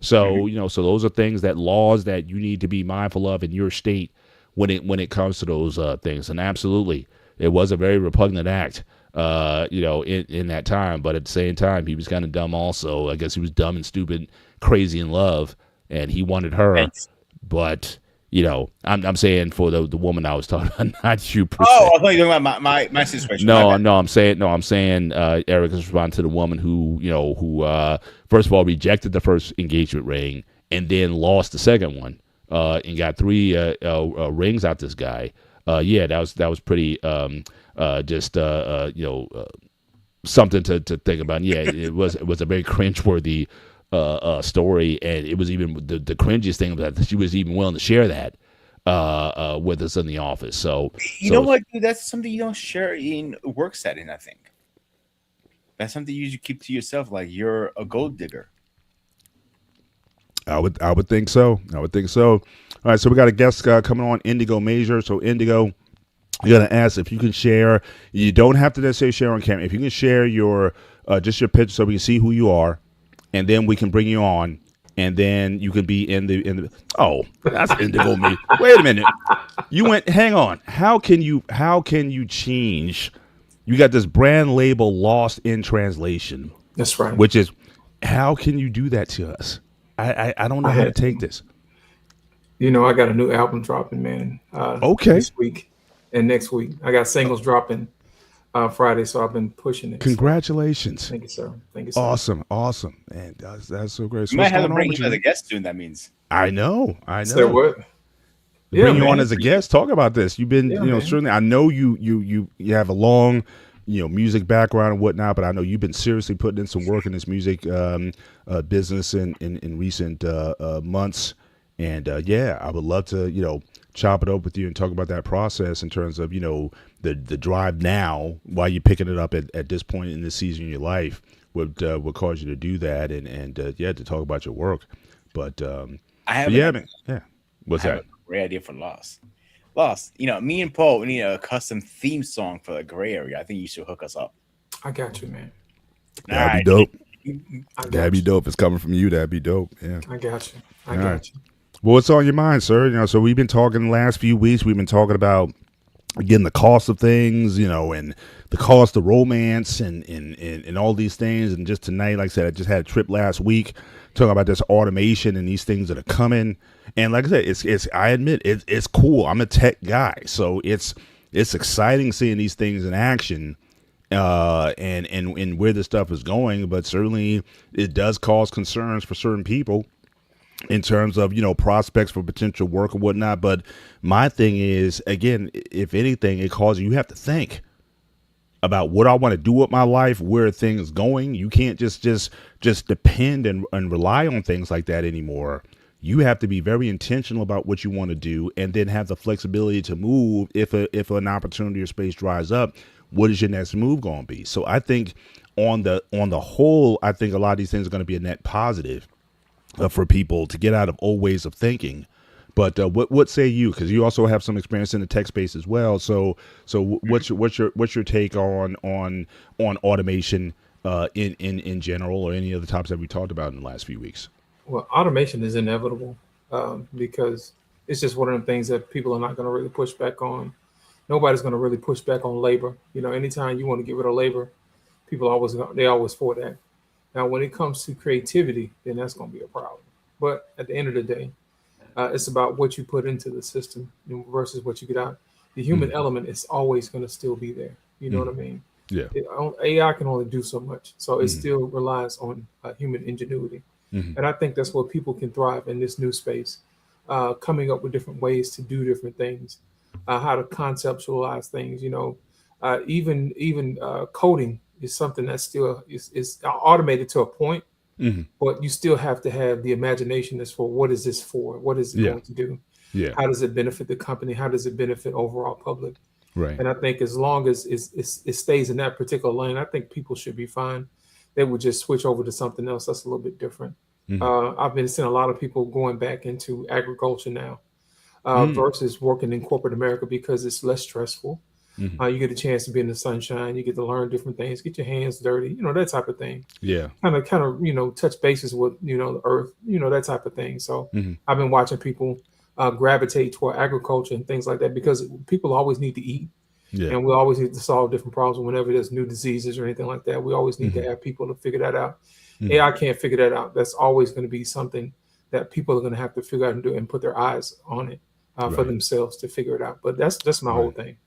So so those are things, that laws that you need to be mindful of in your state when it comes to those things. And absolutely, it was a very repugnant act, in that time. But at the same time, he was kind of dumb also. I guess he was dumb and stupid, crazy in love, and he wanted her. Thanks. But I'm saying for the woman I was talking about, not you per Oh, se. I thought you were talking about my situation. No, My bad. I'm saying Eric is responding to the woman who first of all rejected the first engagement ring and then lost the second one, and got 3 rings out this guy. That was pretty something to think about. And yeah, it was a very cringeworthy story, and it was even the cringiest thing was that she was even willing to share that with us in the office. So You know what, dude? That's something you don't share in a work setting, I think. That's something you keep to yourself, like you're a gold digger. I would think so. All right, so we got a guest coming on, Indigo Major. So Indigo, you're gonna ask if you can share. You don't have to necessarily share on camera. If you can share your just your picture so we can see who you are, and then we can bring you on, and then you can be in the. Oh, that's Indigo Major. Wait a minute. You went. Hang on. How can you change? You got this brand label Lost in Translation. That's right. Which is, how can you do that to us? I don't know how to take this. I got a new album dropping, man. Okay. This week and next week. I got singles dropping Friday, so I've been pushing it. Congratulations. Thank you, sir. Thank you, sir. Awesome. And that's so great. So You might what's have to going on bring with him you? as a guest soon. That means. I know. So what? Bring you man. on as a guest. Talk about this. You've been, Yeah, man. certainly. I know you have a long, music background and whatnot, but I know you've been seriously putting in some work in this music business in recent months. And I would love to, chop it up with you and talk about that process in terms of, the drive now while you're picking it up at this point in this season in your life would cause you to do that and to talk about your work. But I have man. What's I have that? a great idea for Lost. Lost. Me and Paul, we need a custom theme song for the gray area. I think you should hook us up. I got you, man. That'd be dope. I got That'd be you. dope. If it's coming from you, that'd be dope. Yeah. I got you. I All got right. you. Well, what's on your mind, sir? So we've been talking the last few weeks. We've been talking about, again, the cost of things, and the cost of romance and all these things. And just tonight, like I said, I just had a trip last week talking about this automation and these things that are coming. And like I said, it's I admit it's cool. I'm a tech guy, so it's exciting seeing these things in action. And where this stuff is going, but certainly it does cause concerns for certain people in terms of, prospects for potential work or whatnot. But my thing is, again, if anything, it causes you have to think about what I want to do with my life, where things going. You can't just depend and rely on things like that anymore. You have to be very intentional about what you want to do, and then have the flexibility to move if an opportunity or space dries up. What is your next move going to be? So I think on the whole, I think a lot of these things are going to be a net positive for people to get out of old ways of thinking. But what say you? Because you also have some experience in the tech space as well. So what's your take on automation in general, or any other topics that we talked about in the last few weeks? Well, automation is inevitable because it's just one of the things that people are not going to really push back on. Nobody's going to really push back on labor. Anytime you want to get rid of labor, people always for that. Now, when it comes to creativity, then that's going to be a problem. But at the end of the day, it's about what you put into the system versus what you get out. The human element is always going to still be there. You know what I mean? Yeah. AI can only do so much, so it still relies on human ingenuity. And I think that's where people can thrive in this new space, coming up with different ways to do different things, how to conceptualize things. Even coding is something that still is automated to a point, but you still have to have the imagination as for what is this for? What is it going to do? Yeah. How does it benefit the company? How does it benefit overall public? Right. And I think as long as it stays in that particular lane, I think people should be fine. They would just switch over to something else that's a little bit different. I've been seeing a lot of people going back into agriculture now versus working in corporate America because it's less stressful. You get a chance to be in the sunshine. You get to learn different things, get your hands dirty, that type of thing. Yeah. Kind of, touch bases with, the earth, that type of thing. So I've been watching people gravitate toward agriculture and things like that because people always need to eat. Yeah. And we always need to solve different problems whenever there's new diseases or anything like that. We always need to have people to figure that out. AI can't figure that out. That's always going to be something that people are going to have to figure out and do and put their eyes on it for themselves to figure it out. But that's my whole thing.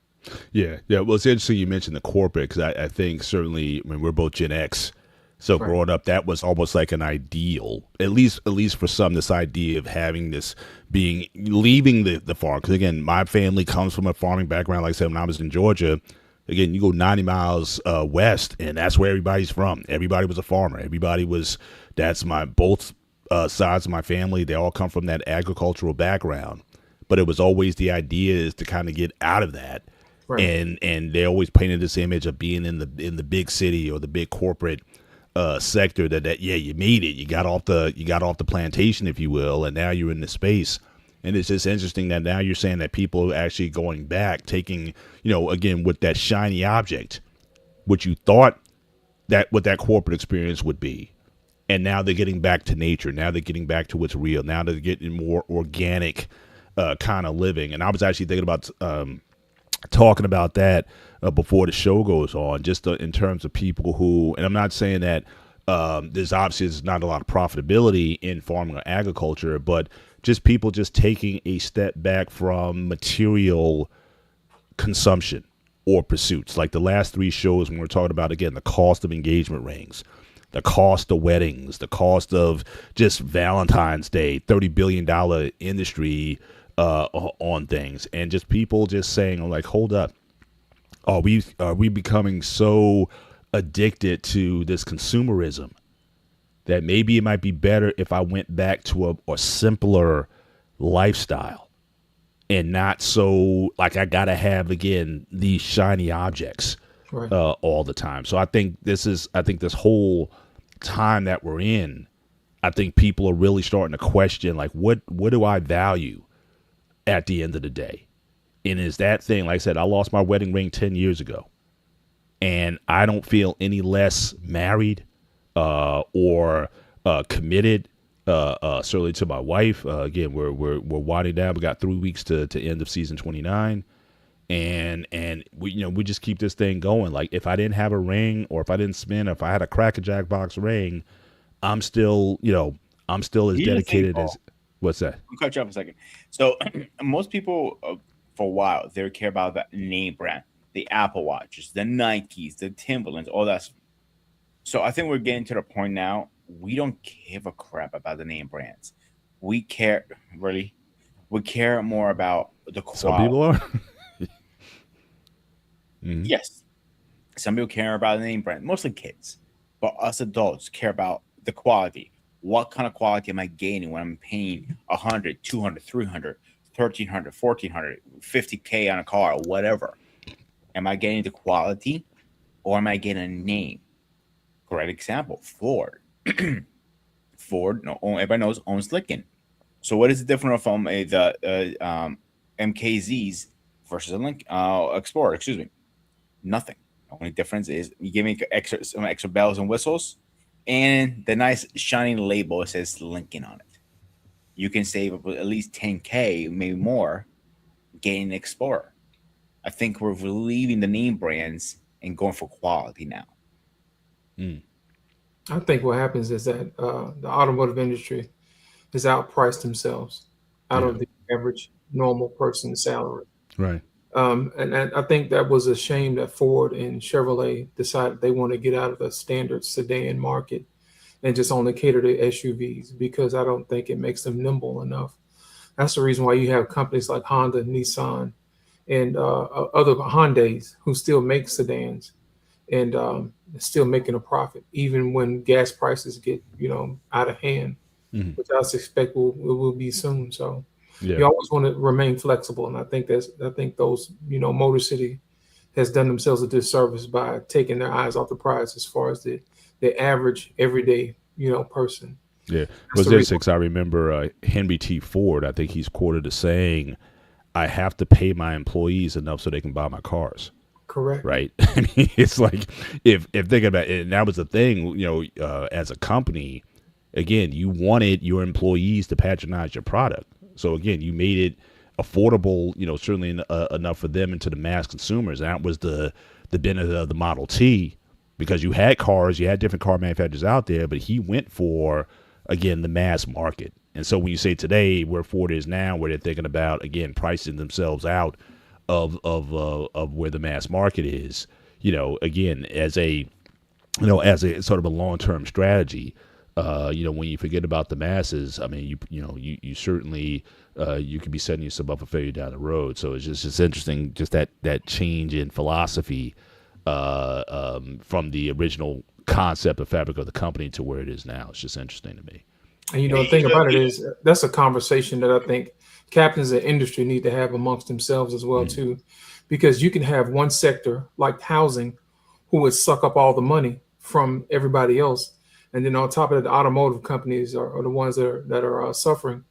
Yeah. Yeah. Well, it's interesting you mentioned the corporate because I think certainly, we're both Gen X. So growing up, that was almost like an ideal, at least for some, this idea of having this leaving the farm. Because again, my family comes from a farming background. Like I said, when I was in Georgia, again, you go 90 miles west and that's where everybody's from. Everybody was a farmer. That's both sides of my family. They all come from that agricultural background. But it was always the idea is to kind of get out of that. Right. And they always painted this image of being in the big city or the big corporate sector that you made it. You got off the plantation, if you will, and now you're in the space. And it's just interesting that now you're saying that people are actually going back, taking, again, with that shiny object, what you thought what that corporate experience would be. And now they're getting back to nature. Now they're getting back to what's real. Now they're getting more organic kind of living. And I was actually thinking about talking about that before the show goes on, just in terms of people who, and I'm not saying that there's obviously not a lot of profitability in farming or agriculture, but just people just taking a step back from material consumption or pursuits. Like the last 3 shows when we're talking about, again, the cost of engagement rings, the cost of weddings, the cost of just Valentine's Day, $30 billion industry on things, and just people just saying, like, hold up, are we becoming so addicted to this consumerism that maybe it might be better if I went back to a simpler lifestyle and not so like I gotta have again these shiny objects all the time. So I think this whole time that we're in, I think people are really starting to question, like, what do I value at the end of the day? And is that thing, like I said, I lost my wedding ring 10 years ago and I don't feel any less married or committed certainly to my wife. Again, we're winding down. We got 3 weeks to end of season 29. And we just keep this thing going. Like if I didn't have a ring or if I didn't spin, if I had a Cracker Jack box ring, I'm still as dedicated as. What's that? I'll cut you off a second. So most people, for a while, they care about that name brand, the Apple Watches, the Nikes, the Timberlands, all that. So I think we're getting to the point now. We don't give a crap about the name brands. We care more about the quality. Some people are. Yes. Some people care about the name brand, mostly kids. But us adults care about the quality. What kind of quality am I gaining when I'm paying 100, 200, 300, 1,300, 1,400, 50K on a car or whatever? Am I getting the quality or am I getting a name? Great example, Ford. Ford, everybody knows, owns Lincoln. So what is the difference from the MKZs versus a Explorer? Excuse me, nothing. The only difference is you give me some extra bells and whistles, and the nice shiny label that says Lincoln on it. You can save at least 10K, maybe more, getting an Explorer. I think we're leaving the name brands and going for quality now. I think what happens is that the automotive industry has outpriced themselves out of the average normal person's salary. Right. And I think that was a shame that Ford and Chevrolet decided they want to get out of the standard sedan market and just only cater to SUVs, because I don't think it makes them nimble enough. That's the reason why you have companies like Honda, Nissan, and other Hyundais who still make sedans and still making a profit, even when gas prices get out of hand, which I suspect will be soon. So Yeah. You always want to remain flexible, and I think those Motor City has done themselves a disservice by taking their eyes off the prize as far as the average everyday person. Yeah. That's the reason. Logistics, I remember Henry T. Ford, I think he's quoted as saying, I have to pay my employees enough so they can buy my cars. Correct. Right. I mean, it's like if thinking about it, and that was the thing, as a company, again, you wanted your employees to patronize your product. So again, you made it affordable, certainly enough for them and to the mass consumers. And that was the benefit of the Model T, because you had cars, you had different car manufacturers out there, but he went for, again, the mass market. And so when you say today where Ford is now, where they're thinking about, again, pricing themselves out of where the mass market is, again, as a sort of a long-term strategy, when you forget about the masses, I mean, you certainly, you could be setting yourself up for failure down the road. So it's interesting, just that change in philosophy, from the original concept of fabric of the company to where it is now. It's just interesting to me. And the thing about it is that's a conversation that I think captains of industry need to have amongst themselves as well too, because you can have one sector like housing who would suck up all the money from everybody else, and then on top of it, the automotive companies are the ones that are suffering,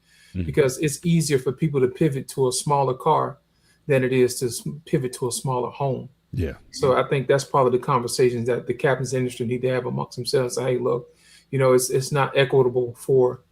because it's easier for people to pivot to a smaller car than it is to pivot to a smaller home. Yeah. So I think that's part of the conversations that the captains industry need to have amongst themselves. Say, hey, look, it's not equitable for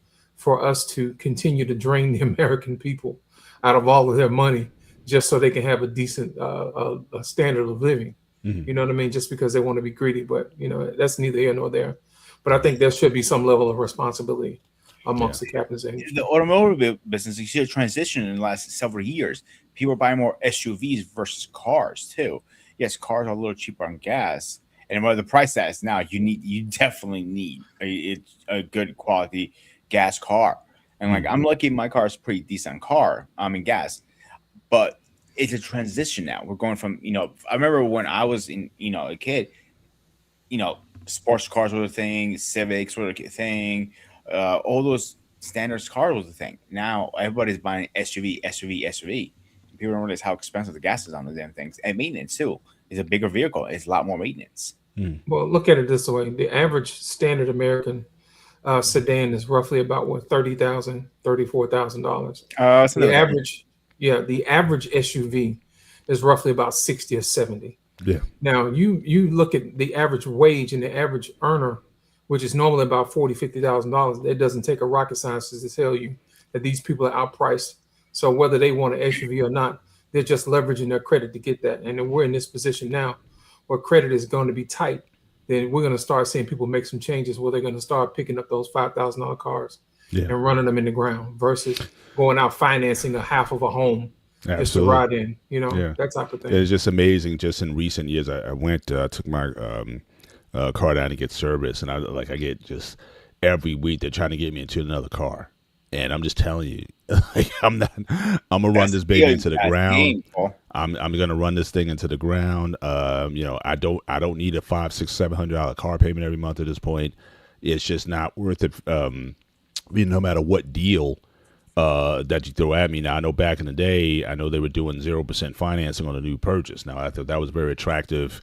us to continue to drain the American people out of all of their money just so they can have a decent a standard of living. You know what I mean? Just because they want to be greedy, but that's neither here nor there. But I think there should be some level of responsibility amongst the captains industry. The automobile business, you see a transition in the last several years. People are buying more SUVs versus cars too. Yes, cars are a little cheaper on gas, and where the price that is now, you definitely need a good quality gas car. And like, I'm lucky my car is a pretty decent car. I'm in gas, but it's a transition now. We're going from, I remember when I was a kid, sports cars were the thing, Civics were the thing, all those standards cars was the thing. Now everybody's buying SUV. People don't realize how expensive the gas is on the damn things, and maintenance too. It's a bigger vehicle. It's a lot more maintenance. Well, look at it this way: the average standard American sedan is roughly about $30,000, $34,000. The average SUV is roughly about 60 or 70. Yeah. Now you look at the average wage and the average earner, which is normally about $40,000-$50,000. It doesn't take a rocket scientist to tell you that these people are outpriced. So whether they want an SUV or not, they're just leveraging their credit to get that. And then we're in this position now where credit is going to be tight. Then we're going to start seeing people make some changes where they're going to start picking up those $5,000 cars and running them in the ground versus going out financing a half of a home just to ride in, that type of thing. It's just amazing. Just in recent years, I went, took my car down to get service, and I get just every week they're trying to get me into another car. And I'm just telling you, I'm gonna run this baby into the ground. I'm gonna run this thing into the ground. I don't need a $500-$700 car payment every month at this point. It's just not worth it. No matter what deal that you throw at me. Now I know back in the day, I know they were doing 0% financing on a new purchase. Now I thought that was very attractive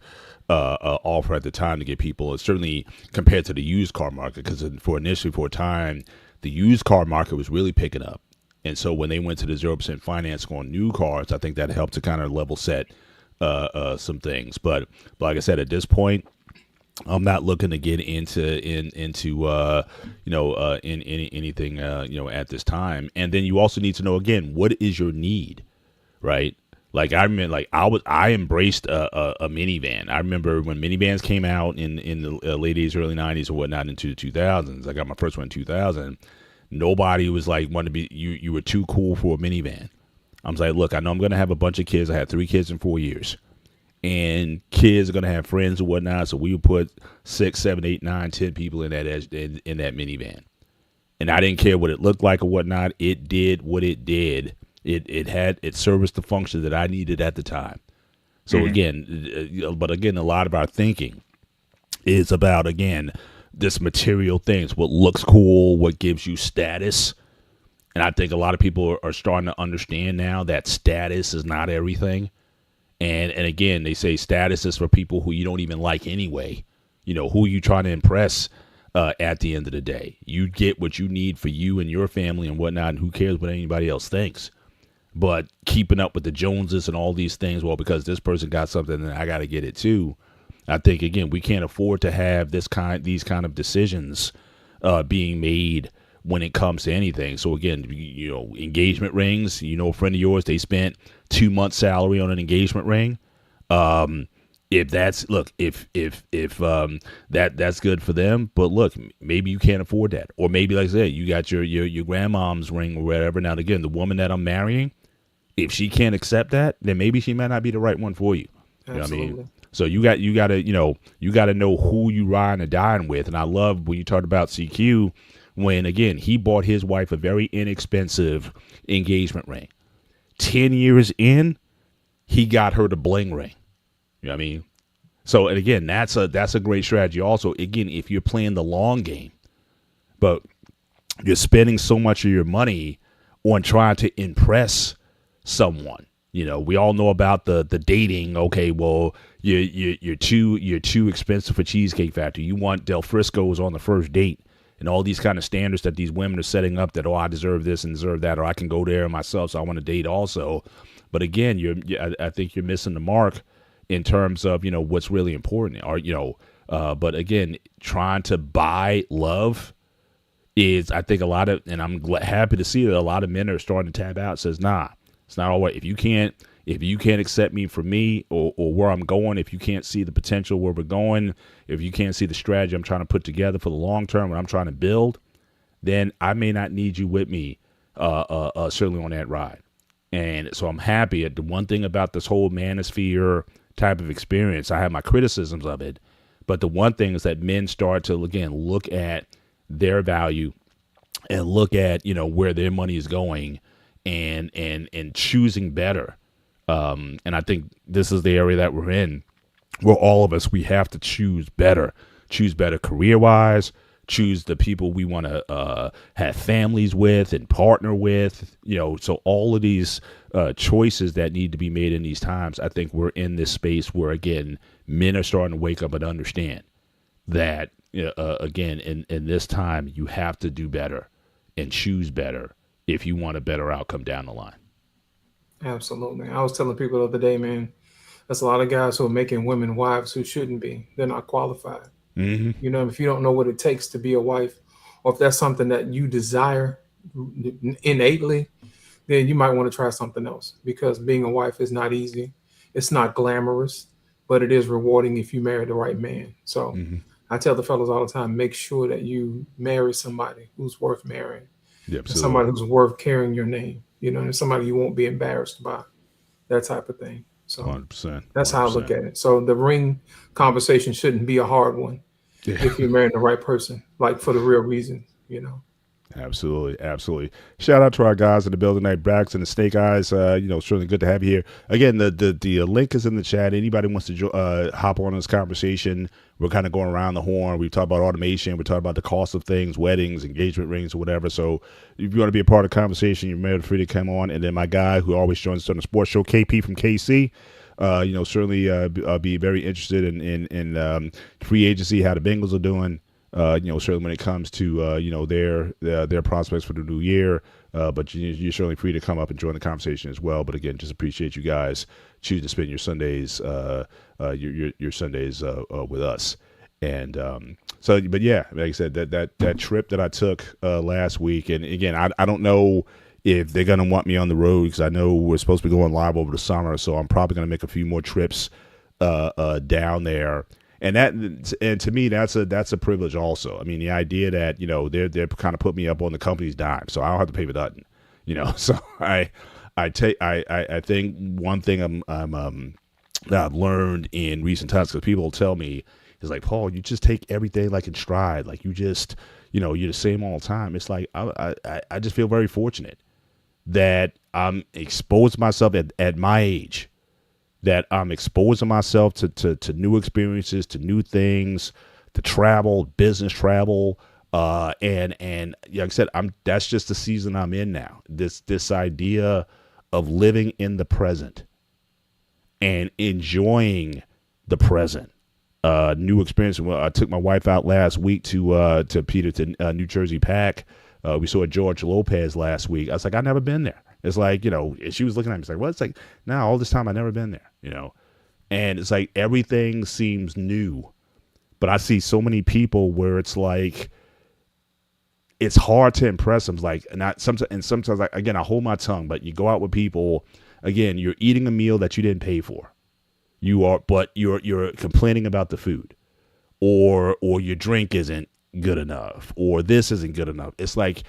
offer at the time to get people, certainly compared to the used car market, because for a time, the used car market was really picking up. And so when they went to the 0% financing on new cars, I think that helped to kind of level set some things. But like I said, at this point, I'm not looking to get into anything at this time. And then you also need to know, again, what is your need, right? Like I remember, I embraced a minivan. I remember when minivans came out in the late 80s, early 90s, or whatnot into the 2000s. I got my first one in 2000. Nobody was like, wanted to be, you were too cool for a minivan. I was like, look, I know I'm going to have a bunch of kids. I had 3 kids in 4 years. And kids are going to have friends and whatnot. So we would put 6, 7, 8, 9, 10 people in that minivan. And I didn't care what it looked like or whatnot. It did what it did. It serviced the function that I needed at the time. So again, a lot of our thinking is about, again, this material things, what looks cool, what gives you status, And I think a lot of people are starting to understand now that status is not everything. And again, they say status is for people who you don't even like anyway. You know, who you trying to impress at the end of the day. You get what you need for you and your family and whatnot, and who cares what anybody else thinks. But keeping up with the Joneses and all these things, well, because this person got something, then I got to get it too. I think, again, we can't afford to have these kind of decisions being made when it comes to anything. So again, you know, engagement rings, you know, a friend of yours, they spent 2 months salary on an engagement ring. If that's, look, if that's good for them, but look, maybe you can't afford that. Or maybe, like I said, you got your grandmom's ring or whatever. Now, again, the woman that I'm marrying, if she can't accept that, then maybe she might not be the right one for you. You know what I mean? So you got to know who you ride and dine with. And I love when you talked about CQ, when, again, he bought his wife a very inexpensive engagement ring. 10 years in, he got her the bling ring. You know what I mean? So, and again, that's a great strategy. Also, again, if you're playing the long game, but you're spending so much of your money on trying to impress someone. You know, we all know about the dating. Okay, well, you're too expensive for Cheesecake Factory. You want Del Frisco's on the first date, and all these kind of standards that these women are setting up, that, oh, I deserve this and deserve that, or I can go there myself, so I want to date also. But again, I think you're missing the mark in terms of, you know, what's really important. Or, you know, but again, trying to buy love is, I think, a lot of, and I'm happy to see that a lot of men are starting to tap out. Says, nah, it's not all right. If you can't accept me for me or where I'm going, if you can't see the potential where we're going, if you can't see the strategy I'm trying to put together for the long term, what I'm trying to build, then I may not need you with me, certainly on that ride. And so I'm happy at the one thing about this whole manosphere type of experience. I have my criticisms of it, but the one thing is that men start to, again, look at their value and look at, you know, where their money is going and choosing better. And I think this is the area that we're in, where all of us, we have to choose better career wise, choose the people we want to have families with and partner with, you know. So all of these choices that need to be made in these times, I think we're in this space where, again, men are starting to wake up and understand that, again, in this time, you have to do better and choose better if you want a better outcome down the line. Absolutely. I was telling people the other day, man, there's a lot of guys who are making women wives who shouldn't be. They're not qualified. Mm-hmm. You know, if you don't know what it takes to be a wife, or if that's something that you desire innately, then you might want to try something else, because being a wife is not easy. It's not glamorous, but it is rewarding if you marry the right man. So I tell the fellas all the time, make sure that you marry somebody who's worth marrying. Yep, somebody who's worth carrying your name, you know, and somebody you won't be embarrassed by, that type of thing. So 100%. That's how I look at it. So the ring conversation shouldn't be a hard one if you're marrying the right person, like for the real reason, you know. Absolutely. Shout out to our guys in the building tonight, Braxton and Snake Eyes. You know, certainly good to have you here. Again, the link is in the chat. Anybody wants to hop on this conversation, we're kind of going around the horn. We talk about automation. We talk about the cost of things, weddings, engagement rings, or whatever. So if you want to be a part of the conversation, you're free to come on. And then my guy who always joins us on the sports show, KP from KC. You know, certainly be very interested in free agency, how the Bengals are doing. You know, certainly when it comes to, you know, their prospects for the new year. But you're certainly free to come up and join the conversation as well. But again, just appreciate you guys choosing to spend your Sundays, your Sundays with us. And so, but yeah, like I said, that trip that I took last week, and again, I don't know if they're gonna want me on the road, because I know we're supposed to be going live over the summer, so I'm probably gonna make a few more trips down there. And to me, that's a privilege also. I mean, the idea that, you know, they're kind of put me up on the company's dime, so I don't have to pay for nothing, you know. So I think one thing that I've learned in recent times, because people tell me, is like, Paul, you just take everything like in stride, like you just, you know, you're the same all the time. It's like I just feel very fortunate that I'm exposed myself at my age, that I'm exposing myself to new experiences, to new things, to travel, business travel, And like I said, that's just the season I'm in now. This idea of living in the present and enjoying the present. New experience. Well, I took my wife out last week to Peterton, New Jersey Pack. We saw George Lopez last week. I was like, I've never been there. It's like, she was looking at me. It's like, what? It's like, now all this time I've never been there, and it's like everything seems new. But I see so many people where it's like, it's hard to impress them. It's like, sometimes like, again, I hold my tongue, but you go out with people, again, you're eating a meal that you didn't pay for. But you're complaining about the food, or your drink isn't good enough, or this isn't good enough. It's like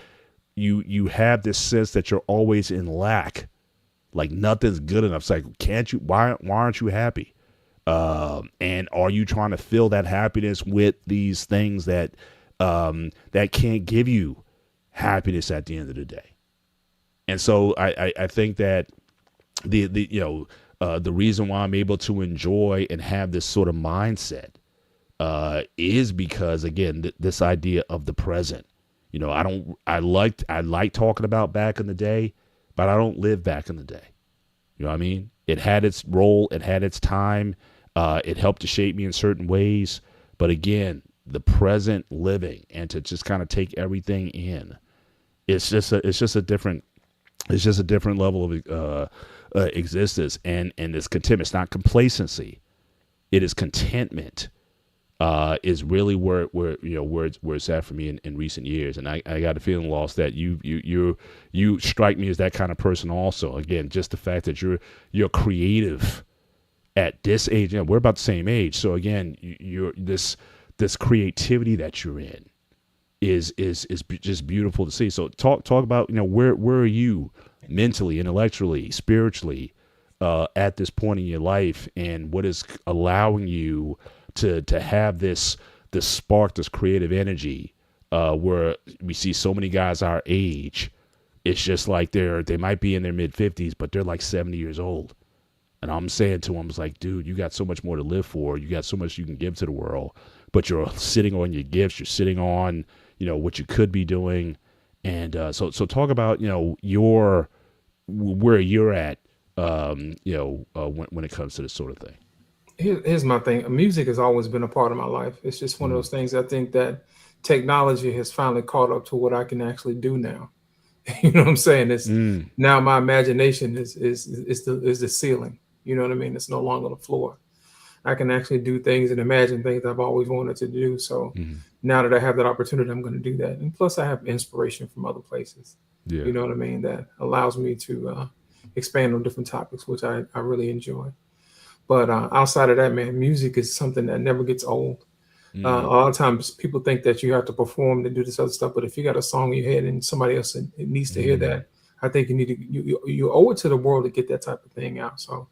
you have this sense that you're always in lack, like nothing's good enough. It's like, why aren't you happy? And are you trying to fill that happiness with these things that can't give you happiness at the end of the day? And so I think that the reason why I'm able to enjoy and have this sort of mindset is because, again, this idea of the present. I like talking about back in the day, but I don't live back in the day. You know what I mean? It had its role, it had its time, it helped to shape me in certain ways. But again, the present living and to just kind of take everything in, it's just a different level of existence, and it's contentment. It's not complacency. It is contentment. Is really where it's at for me in recent years, and I got a feeling, Lost, that you strike me as that kind of person also. Again, just the fact that you're creative at this age. We're about the same age, so again, you're this creativity that you're in is just beautiful to see. So talk about where are you mentally, intellectually, spiritually at this point in your life, and what is allowing you to have this spark, this creative energy, where we see so many guys our age. It's just like they might be in their mid-50s, but they're like 70 years old. And I'm saying to them, it's like, dude, you got so much more to live for. You got so much you can give to the world, but you're sitting on your gifts. You're sitting on, what you could be doing. And so talk about, where you're at, when it comes to this sort of thing. Here's my thing. Music has always been a part of my life. It's just one of those things. I think that technology has finally caught up to what I can actually do now. You know what I'm saying? It's now my imagination is the ceiling. You know what I mean? It's no longer the floor. I can actually do things and imagine things I've always wanted to do. So now that I have that opportunity, I'm going to do that. And plus, I have inspiration from other places. Yeah. You know what I mean? That allows me to expand on different topics, which I really enjoy. But outside of that, man, music is something that never gets old. A lot of times people think that you have to perform to do this other stuff. But if you got a song in your head and somebody else needs to hear that, I think you owe it to the world to get that type of thing out. So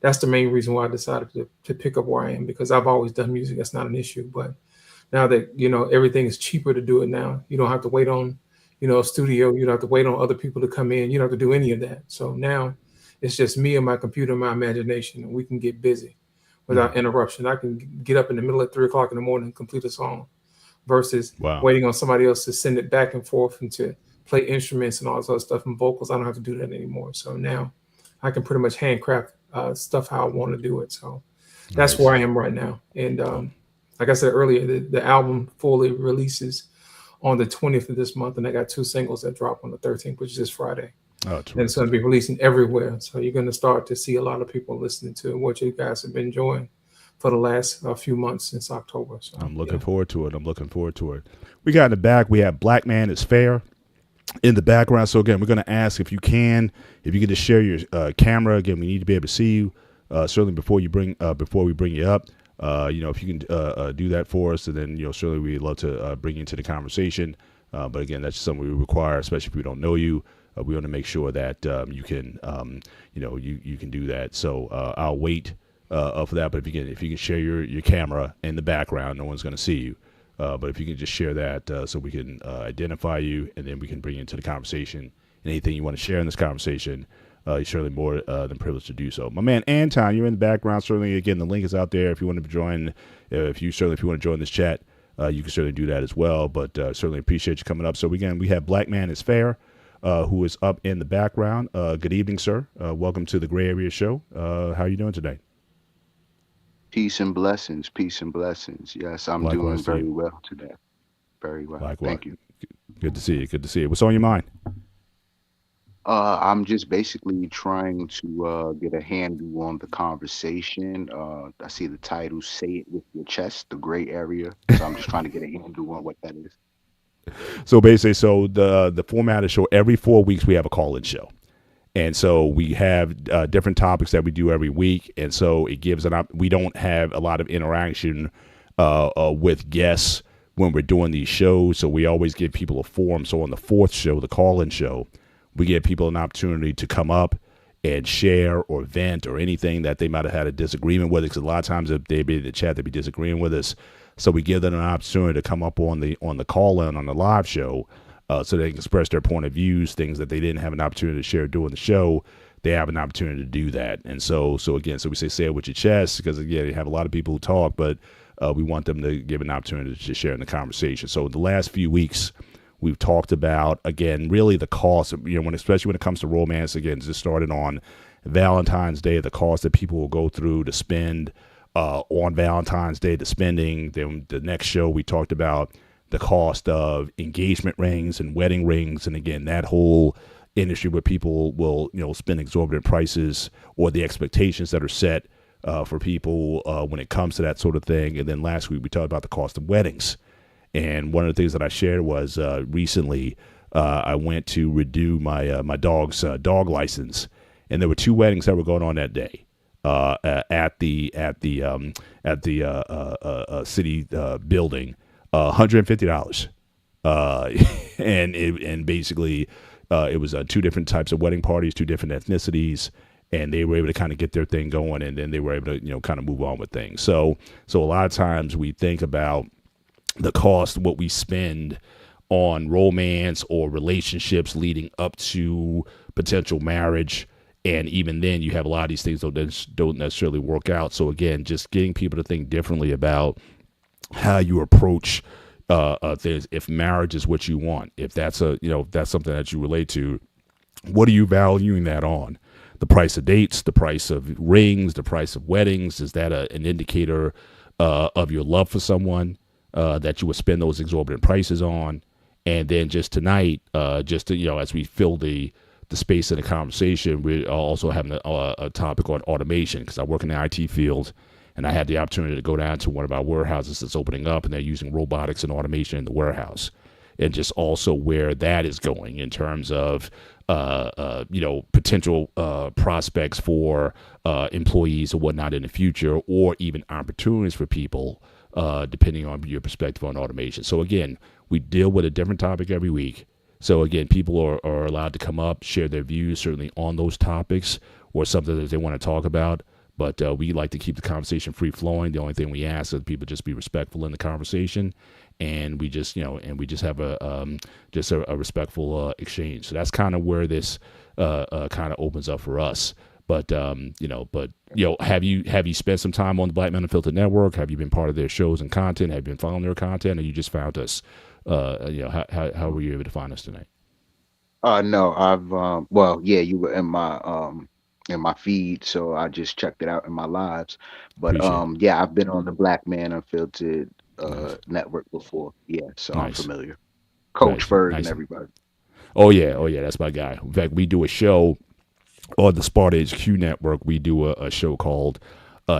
that's the main reason why I decided to pick up where I am, because I've always done music. That's not an issue. But now that, everything is cheaper to do it now, you don't have to wait on, a studio. You don't have to wait on other people to come in. You don't have to do any of that. So now it's just me and my computer and my imagination, and we can get busy without interruption. I can get up in the middle at 3:00 in the morning and complete a song versus waiting on somebody else to send it back and forth and to play instruments and all this other stuff and vocals. I don't have to do that anymore. So now I can pretty much handcraft stuff how I want to do it. So that's where I am right now. And like I said earlier, the album fully releases on the 20th of this month, and I got 2 singles that drop on the 13th, which is this Friday. Oh, and it's going to be releasing everywhere. So you're going to start to see a lot of people listening to what you guys have been enjoying for the last few months since October. So I'm looking forward to it. We got in the back, we have Black Man is Fair in the background. So again, we're going to ask if you can just share your camera. Again, we need to be able to see you certainly before we bring you up. If you can do that for us, and then certainly we'd love to bring you into the conversation. But again, that's something we require, especially if we don't know you. We want to make sure that you can you can do that. So I'll wait for that. But if you can share your camera in the background, no one's going to see you. But if you can just share that so we can identify you, and then we can bring you into the conversation. And anything you want to share in this conversation, you're certainly more than privileged to do so. My man Anton, you're in the background. Certainly, again, the link is out there if you want to join. If you want to join this chat, you can certainly do that as well. But certainly appreciate you coming up. So again, we have Black Man is Fair, who is up in the background. Good evening, sir. Welcome to the Gray Area Show. How are you doing today? Peace and blessings. Peace and blessings. Yes, I'm doing Likewise to very you. well today. Very well. Likewise. Thank you. Good to see you. Good to see you. What's on your mind? I'm just basically trying to get a handle on the conversation. I see the title, Say It With Your Chest, the gray area. So I'm just trying to get a handle on what that is. So basically, so the format of the show, every 4 weeks we have a call-in show. And so we have different topics that we do every week. And so it gives we don't have a lot of interaction with guests when we're doing these shows. So we always give people a forum. So on the fourth show, the call-in show, we give people an opportunity to come up and share or vent or anything that they might have had a disagreement with. Because a lot of times if they'd be in the chat, they'd be disagreeing with us. So we give them an opportunity to come up on the call-in on the live show, so they can express their point of views, things that they didn't have an opportunity to share during the show. They have an opportunity to do that. And so again, so we say it with your chest, because again, you have a lot of people who talk, but we want them to give an opportunity to share in the conversation. So the last few weeks, we've talked about, again, really the cost, especially when it comes to romance. Again, just started on Valentine's Day, the cost that people will go through to spend on Valentine's Day, the spending. Then the next show, we talked about the cost of engagement rings and wedding rings. And again, that whole industry where people will, spend exorbitant prices, or the expectations that are set for people when it comes to that sort of thing. And then last week, we talked about the cost of weddings. And one of the things that I shared was recently I went to renew my dog's dog license, and there were 2 weddings that were going on that day at the city building. $150, and basically it was 2 different types of wedding parties, 2 different ethnicities, and they were able to kind of get their thing going, and then they were able to kind of move on with things. So a lot of times we think about the cost, what we spend on romance or relationships leading up to potential marriage. And even then, you have a lot of these things that don't necessarily work out. So again, just getting people to think differently about how you approach things. If marriage is what you want, if that's if that's something that you relate to, what are you valuing that on? The price of dates, the price of rings, the price of weddings. Is that an indicator of your love for someone that you would spend those exorbitant prices on? And then just tonight, as we fill the space in the conversation, we're also having a topic on automation, because I work in the IT field. And I had the opportunity to go down to one of our warehouses that's opening up, and they're using robotics and automation in the warehouse, and just also where that is going in terms of, potential prospects for employees or whatnot in the future, or even opportunities for people, depending on your perspective on automation. So again, we deal with a different topic every week. So again, people are allowed to come up, share their views, certainly on those topics or something that they want to talk about. But we like to keep the conversation free flowing. The only thing we ask is people just be respectful in the conversation, and we just have a respectful exchange. So that's kind of where this kind of opens up for us. But have you spent some time on the Black Men Unfiltered Network? Have you been part of their shows and content? Have you been following their content, or you just found us? How were you able to find us tonight? No, I've you were in my feed, so I just checked it out in my lives. But Appreciate it. I've been on the Black Man Unfiltered Nice. network before. Yeah, so I'm Nice. familiar. Coach Nice. Bird Nice. and everybody. Oh yeah, that's my guy. In fact, we do a show on the Sparta HQ network. We do a show called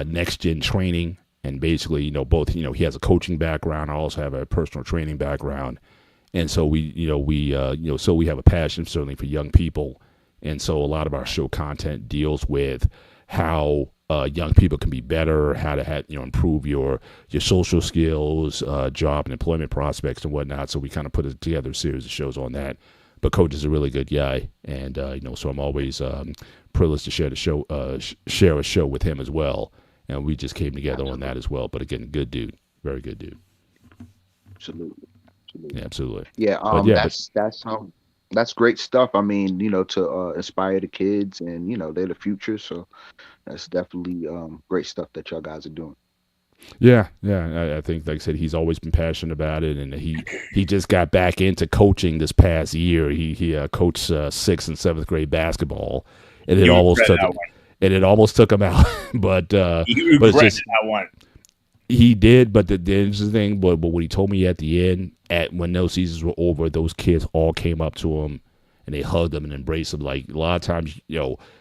Next Gen Training, and basically, both, he has a coaching background. I also have a personal training background, and so we have a passion certainly for young people, and so a lot of our show content deals with how young people can be better, how to improve your social skills, job and employment prospects and whatnot. So we kind of put together a series of shows on that. But Coach is a really good guy, and so I'm always privileged to share a show with him as well. And we just came together on that as well. But again, good dude, very good dude. Absolutely. Yeah, absolutely. Yeah, that's great stuff. I mean, to inspire the kids, and they're the future. So that's definitely great stuff that y'all guys are doing. Yeah, yeah. I think, like I said, he's always been passionate about it, and he just got back into coaching this past year. He coached 6th and 7th grade basketball, and You regret that one. it almost took him out. but You but it's regret just that one. he did. But the interesting thing, but what he told me at the end, when those seasons were over, those kids all came up to him and they hugged him and embraced him. Like a lot of times,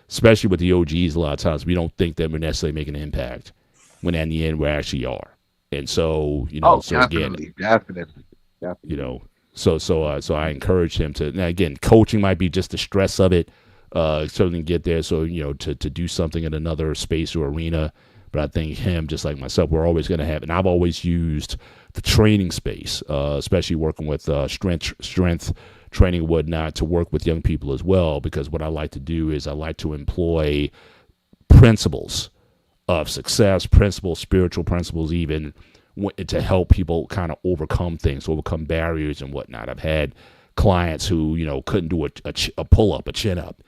especially with the OGs, a lot of times we don't think that we're necessarily making an impact, when in the end we actually are. And so, Oh, so again, definitely. so I encouraged him to. Now again, coaching might be just the stress of it, certainly get there. So to do something in another space or arena. But I think him, just like myself, we're always going to have, and I've always used the training space, especially working with strength training and whatnot, to work with young people as well. Because what I like to do is I like to employ principles of success, spiritual principles, even to help people kind of overcome things, overcome barriers and whatnot. I've had clients who, couldn't do a pull up, a chin up.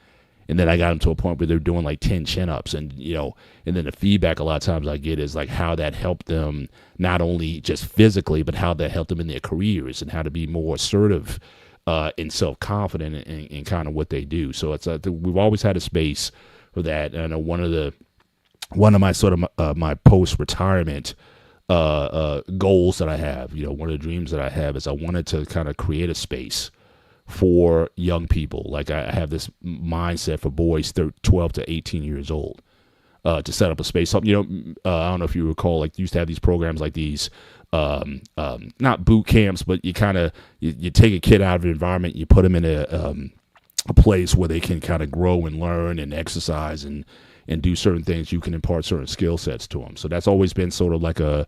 And then I got them to a point where they're doing like 10 chin ups. And, and then the feedback a lot of times I get is like how that helped them, not only just physically, but how that helped them in their careers and how to be more assertive and self-confident in kind of what they do. So we've always had a space for that. And I know one of my sort of my post-retirement goals that I have, one of the dreams that I have is I wanted to kind of create a space for young people. Like I have this mindset for boys 12 to 18 years old, to set up a space. I don't know if you recall, like you used to have these programs like these, not boot camps, but you kind of, you take a kid out of an environment, you put them in a place where they can kind of grow and learn and exercise and do certain things. You can impart certain skill sets to them. So that's always been sort of like a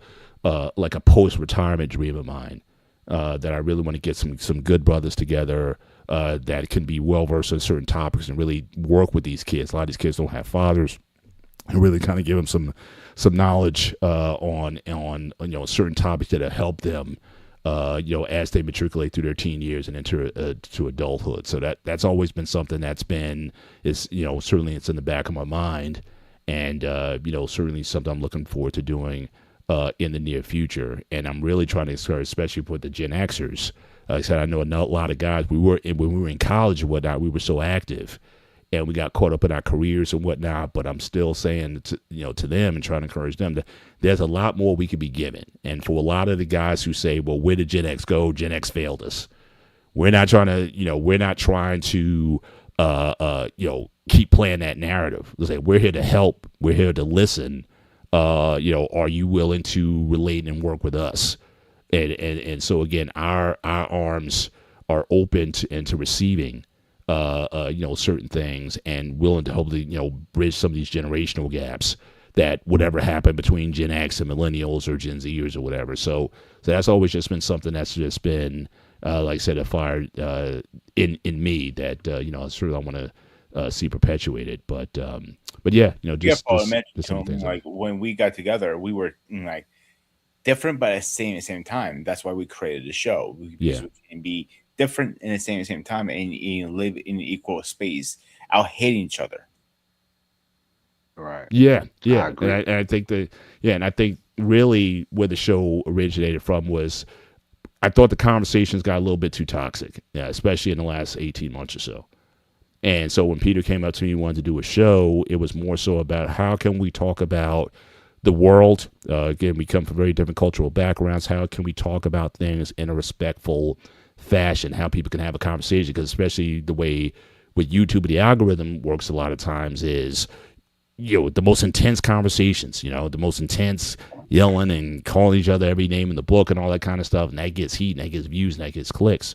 post-retirement dream of mine, that I really want to get some good brothers together that can be well-versed in certain topics and really work with these kids. A lot of these kids don't have fathers, and really kind of give them some knowledge on certain topics that help them as they matriculate through their teen years and enter to adulthood. So that's always been something that's been certainly it's in the back of my mind, and certainly something I'm looking forward to doing in the near future. And I'm really trying to encourage, especially with the Gen Xers. Like I said, I know a lot of guys. When we were in college and whatnot, we were so active, and we got caught up in our careers and whatnot. But I'm still saying to them and trying to encourage them that there's a lot more we could be given. And for a lot of the guys who say, "Well, where did Gen X go? Gen X failed us." We're not trying to keep playing that narrative. We're here to help. We're here to listen. Are you willing to relate and work with us? And so again, our arms are open to receiving certain things, and willing to hopefully bridge some of these generational gaps that whatever happened between Gen X and millennials or Gen Zers or whatever. So that's always just been something that's just been like I said, a fire in me that certainly I want to see perpetuated. But yeah, just like when we got together, we were like different, but at the same time. That's why we created the show. We can be different in the same time, and live in an equal space, out hating each other. Right. Yeah. I agree. And I think and I think really where the show originated from was, I thought the conversations got a little bit too toxic, especially in the last 18 months or so. And so when Peter came up to me and wanted to do a show, it was more so about how can we talk about the world. Again, we come from very different cultural backgrounds. How can we talk about things in a respectful fashion? How people can have a conversation, because especially the way with YouTube, the algorithm works a lot of times is, the most intense conversations, the most intense yelling and calling each other every name in the book and all that kind of stuff. And that gets heat, and that gets views, and that gets clicks.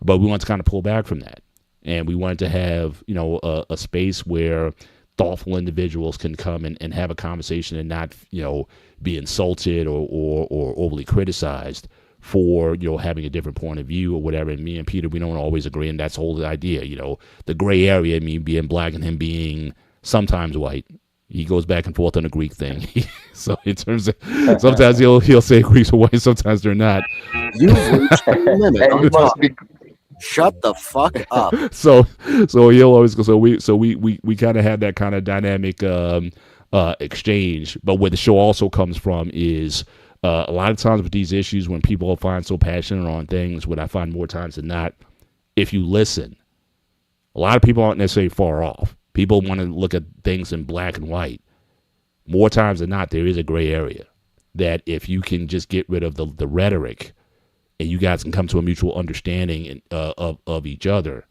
But we want to kind of pull back from that. And we wanted to have, a space where thoughtful individuals can come and have a conversation and not, be insulted or overly criticized for, having a different point of view or whatever. And me and Peter, we don't always agree. And that's the whole idea, the gray area, me being black and him being sometimes white. He goes back and forth on the Greek thing. So in terms of, sometimes he'll say Greeks are white, sometimes they're not. You must be Shut the fuck up. So he'll always go. So we kind of had that kind of dynamic exchange. But where the show also comes from is a lot of times with these issues, when people find so passionate on things, what I find more times than not, if you listen, a lot of people aren't necessarily far off. People want to look at things in black and white. More times than not, there is a gray area that if you can just get rid of the rhetoric and you guys can come to a mutual understanding of each other,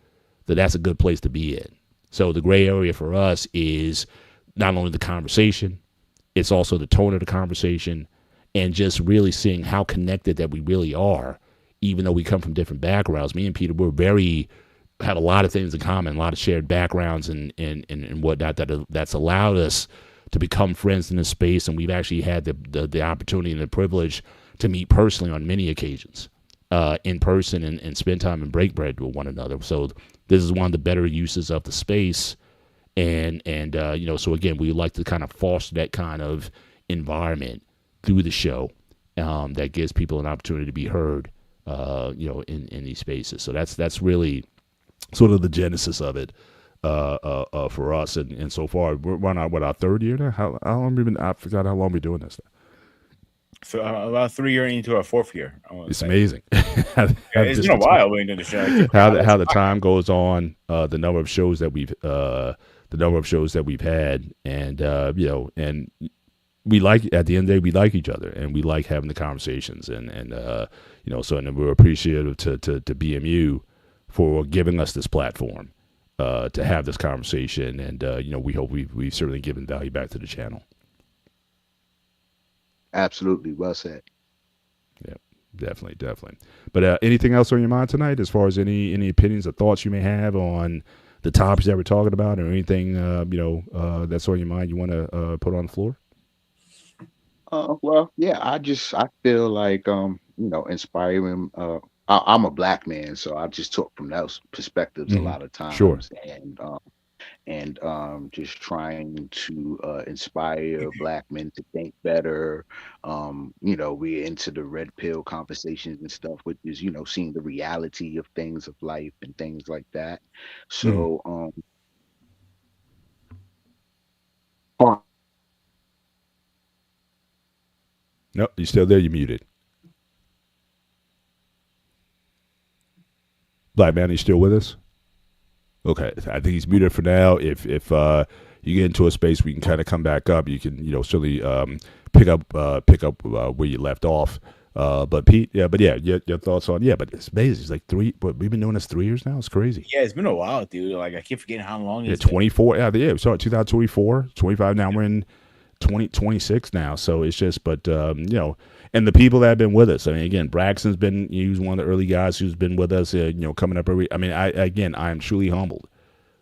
that's a good place to be in. So the gray area for us is not only the conversation, it's also the tone of the conversation and just really seeing how connected that we really are, even though we come from different backgrounds. Me and Peter, had a lot of things in common, a lot of shared backgrounds and whatnot that's allowed us to become friends in this space. And we've actually had the opportunity and the privilege to meet personally on many occasions. In person and spend time and break bread with one another. So this is one of the better uses of the space. And so again, we like to kind of foster that kind of environment through the show that gives people an opportunity to be heard, in these spaces. So that's really sort of the genesis of it for us. And so far, we're on our third year now. How long have we been? I forgot how long we're doing this now. So about 3 years into our 4th year. It's amazing. It's been a while we've been doing the show. How the time goes on, the number of shows that we've had, and and we like, at the end of the day, we like each other and we like having the conversations, and we're appreciative to BMU for giving us this platform to have this conversation, and we hope we've certainly given value back to the channel. Absolutely, well said. Yeah, definitely. But anything else on your mind tonight, as far as any opinions or thoughts you may have on the topics that we're talking about, or anything that's on your mind you want to put on the floor? Well, yeah, I feel like inspiring. I'm a black man, so I just talk from those perspectives a lot of times. Sure. And just trying to inspire black men to think better. We're into the red pill conversations and stuff, which is, seeing the reality of things, of life and things like that. So, No, you still there? You muted. Black man, are you still with us? Okay, I think he's muted for now. If you get into a space we can kind of come back up, you can certainly pick up where you left off. But Pete, your thoughts on but it's amazing. It's like but we've been doing this 3 years now. It's crazy. Yeah, it's been a while, dude. Like I keep forgetting how long it's 24. We started 2024, 25. Now we're in 2026 now. So it's just, but and the people that have been with us. I mean, again, Braxton's been, he's one of the early guys who's been with us, coming up every, I am truly humbled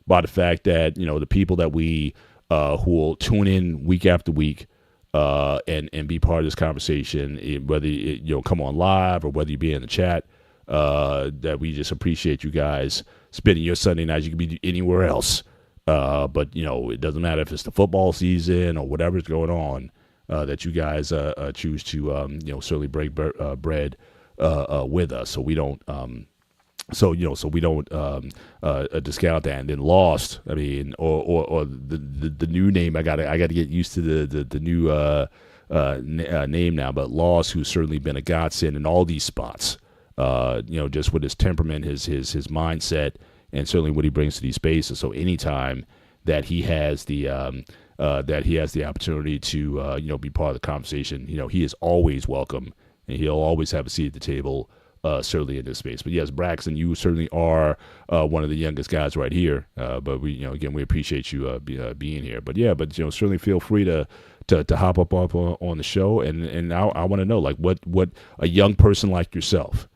by the fact that, the people that we, who will tune in week after week, and be part of this conversation, whether you come on live or whether you be in the chat, that we just appreciate you guys spending your Sunday nights. You could be anywhere else. But it doesn't matter if it's the football season or whatever's going on, that you guys choose to certainly break bread with us, so we don't discount that. And then Lost, I mean, or the new name, I gotta get used to the new name now, but Lost, who's certainly been a godsend in all these spots, just with his temperament, his mindset, and certainly what he brings to these spaces. So anytime that he has the opportunity to be part of the conversation, he is always welcome, and he'll always have a seat at the table, certainly in this space. But yes, Braxton, you certainly are one of the youngest guys right here. But we, again, we appreciate you being here. But certainly feel free to hop up on the show, and I want to know, like, what a young person like yourself,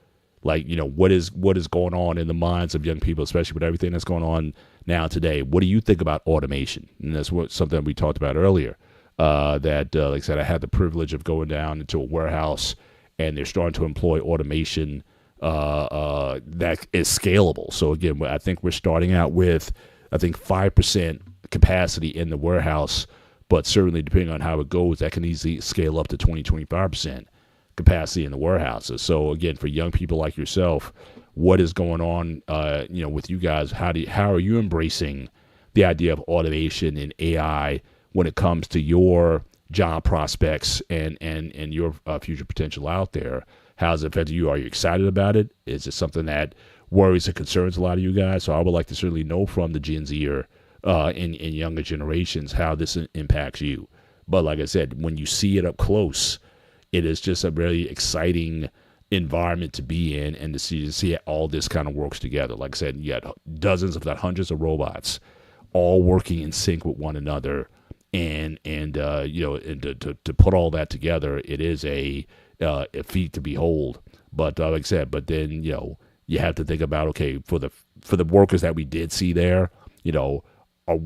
like, what is going on in the minds of young people, especially with everything that's going on now today. What do you think about automation? And that's something we talked about earlier, that, like I said, I had the privilege of going down into a warehouse, and they're starting to employ automation that is scalable. So again, I think we're starting out with, 5% capacity in the warehouse, but certainly depending on how it goes, that can easily scale up to 20, 25% capacity in the warehouses. So again, for young people like yourself, what is going on, with you guys. How are you embracing the idea of automation and AI when it comes to your job prospects and your future potential out there? How's it affected you? Are you excited about it? Is it something that worries and concerns a lot of you guys? So I would like to certainly know from the Gen Zer in younger generations how this impacts you. But like I said, when you see it up close, it is just a very exciting environment to be in, and to see all this kind of works together. Like I said, you got dozens, if not hundreds, of robots all working in sync with one another, and to put all that together, it is a feat to behold. But like I said, but then you have to think about, okay, for the workers that we did see there,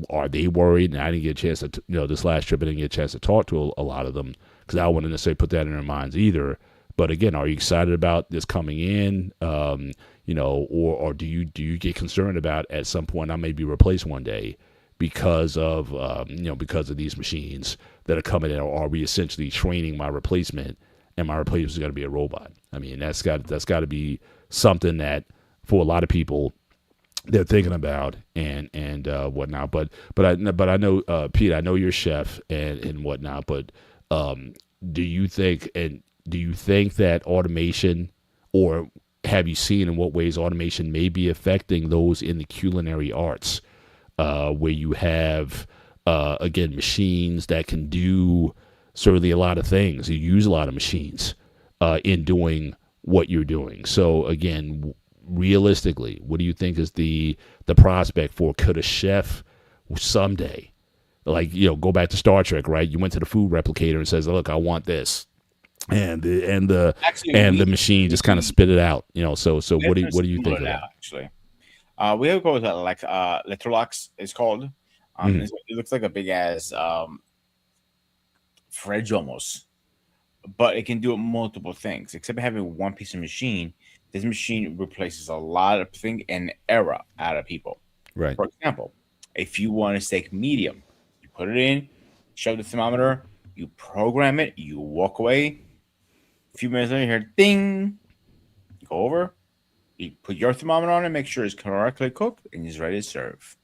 are they worried? And I didn't get a chance to, this last trip, I didn't get a chance to talk to a lot of them, because I don't want to necessarily put that in their minds either. But again, are you excited about this coming in? Or do you get concerned about at some point I may be replaced one day because of these machines that are coming in, or are we essentially training my replacement, and my replacement is going to be a robot? I mean, that's got to be something that for a lot of people they're thinking about and whatnot. But I know, Pete, I know you're a chef and whatnot. But do you think that automation, or have you seen in what ways automation may be affecting those in the culinary arts, where you have again machines that can do certainly a lot of things? You use a lot of machines in doing what you're doing. So again, realistically, what do you think is the prospect for, could a chef someday, go back to Star Trek, right? You went to the food replicator and says, look, I want this, and the machine just kind of spit it out, So what do you think of that? Actually, we have called like Electrolux is called. It looks like a big ass fridge almost, but it can do multiple things. Except having one piece of machine, this machine replaces a lot of thing and error out of people. Right. For example, if you want a steak medium, you put it in, shove the thermometer, you program it, you walk away. A few minutes later, you hear ding. You go over, you put your thermometer on it, make sure it's correctly cooked, and it's ready to serve.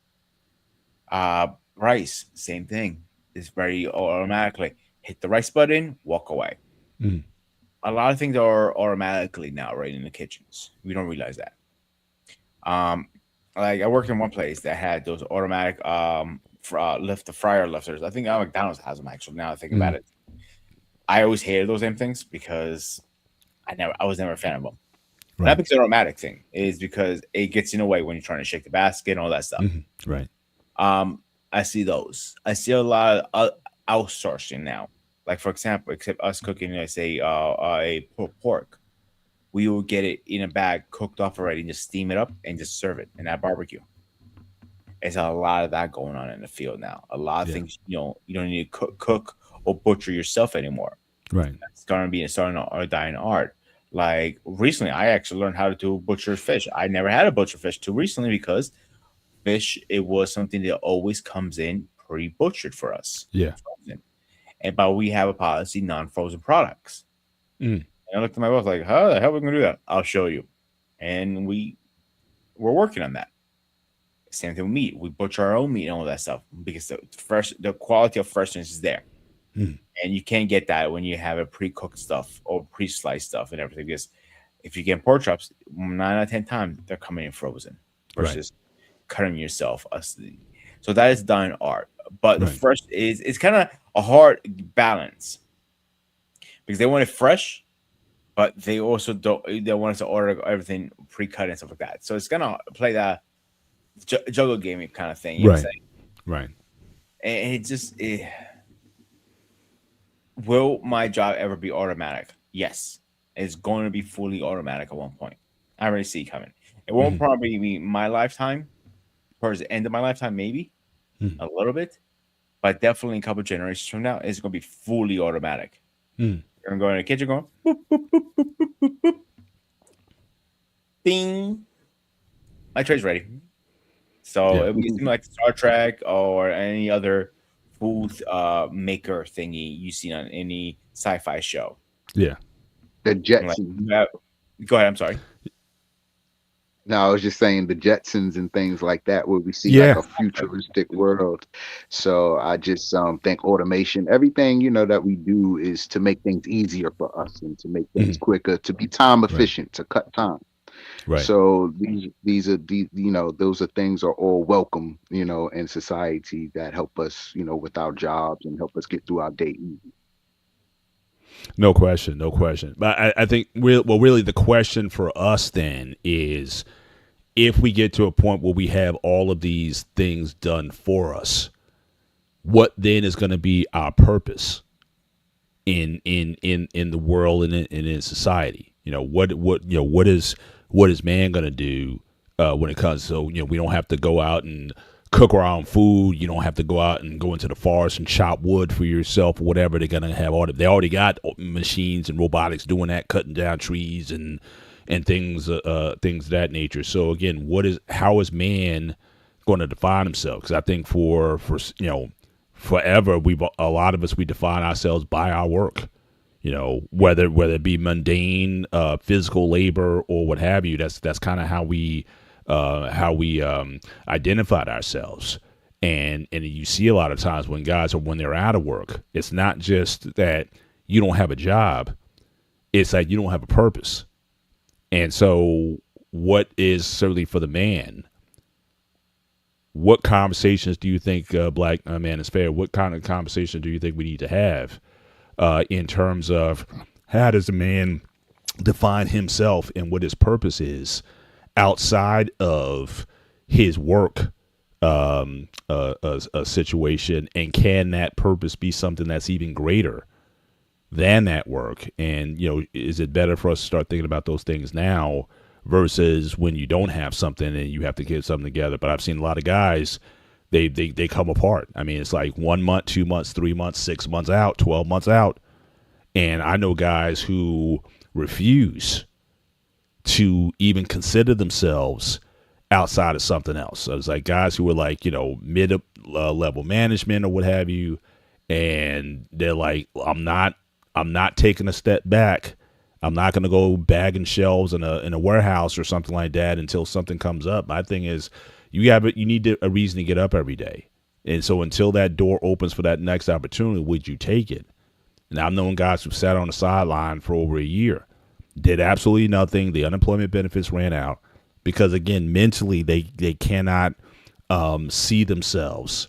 Rice, same thing. It's very automatically. Hit the rice button, walk away. Mm. A lot of things are automatically now right in the kitchens. We don't realize that. Like I worked in one place that had those automatic fryer lifters. I think McDonald's has them actually. Now I think about it, I always hated those damn things because I was never a fan of them. Right. Not because the automatic thing is because it gets in the way when you're trying to shake the basket and all that stuff. Mm-hmm. Right. I see those. I see a lot of outsourcing now. Like for example, except us cooking, let's say a pork, we will get it in a bag, cooked off already, and just steam it up and just serve it in that barbecue. There's a lot of that going on in the field now. A lot of things, you don't need to cook or butcher yourself anymore. Right. It's going to be starting a dying art. Like recently, I actually learned how to butcher fish. I never had a butcher fish till recently because fish, it was something that always comes in pre-butchered for us. Yeah. But we have a policy, non-frozen products. And I looked at my boss like, how the hell are we going to do that? I'll show you. And we're working on that. Same thing with meat. We butcher our own meat and all that stuff because the quality of freshness is there. And you can't get that when you have a pre-cooked stuff or pre-sliced stuff and everything. Because if you get pork chops, 9 out of 10 times they're coming in frozen versus cutting yourself. So that is done art. But the first it's kind of a hard balance because they want it fresh, but they also they want us to order everything pre-cut and stuff like that. So it's gonna play that juggle gaming kind of thing. Right. And it just will my job ever be automatic? Yes, it's going to be fully automatic at one point. I already see it coming. It won't probably be my lifetime, towards the end of my lifetime, maybe a little bit, but definitely a couple of generations from now, it's going to be fully automatic. You're going to go in the kitchen, going boop, boop, boop, boop, boop, boop, boop. Ding. My tray's ready. So it would seem like Star Trek or any other food maker thingy you see on any sci-fi show. Yeah. The Jetsons. Go ahead. I'm sorry. No, I was just saying the Jetsons and things like that, where we see like Yeah. a futuristic world. So I just think automation, everything that we do is to make things easier for us and to make things Mhm. quicker, to be time Right. efficient, to cut time. Right. So these are those are things are all welcome, in society that help us, with our jobs and help us get through our day easy. No question. No question. But I think really the question for us then is, if we get to a point where we have all of these things done for us, what then is going to be our purpose in the world and in society? What is man going to do when it comes? So we don't have to go out and cook our own food. You don't have to go out and go into the forest and chop wood for yourself or whatever. They're going to have they already got machines and robotics doing that, cutting down trees and things of that nature. So again, how is man going to define himself? Because I think for forever a lot of us, we define ourselves by our work. Whether it be mundane physical labor or what have you. That's kind of how we identified ourselves. And you see a lot of times when they're out of work, it's not just that you don't have a job, it's like you don't have a purpose. And so what is certainly for the man, what conversations do you think Black Man is Fair, what kind of conversation do you think we need to have in terms of how does a man define himself and what his purpose is outside of his work a situation, and can that purpose be something that's even greater than that work? And is it better for us to start thinking about those things now versus when you don't have something and you have to get something together? But I've seen a lot of guys, they come apart. I mean, it's like 1 month, 2 months, 3 months, 6 months out, 12 months out. And I know guys who refuse to even consider themselves outside of something else. So it's like guys who are like, mid level management or what have you. And they're like, I'm not taking a step back. I'm not going to go bagging shelves in a warehouse or something like that until something comes up. My thing is, you need a reason to get up every day. And so until that door opens for that next opportunity, would you take it? And I've known guys who sat on the sideline for over a year, did absolutely nothing. The unemployment benefits ran out because, again, mentally they cannot see themselves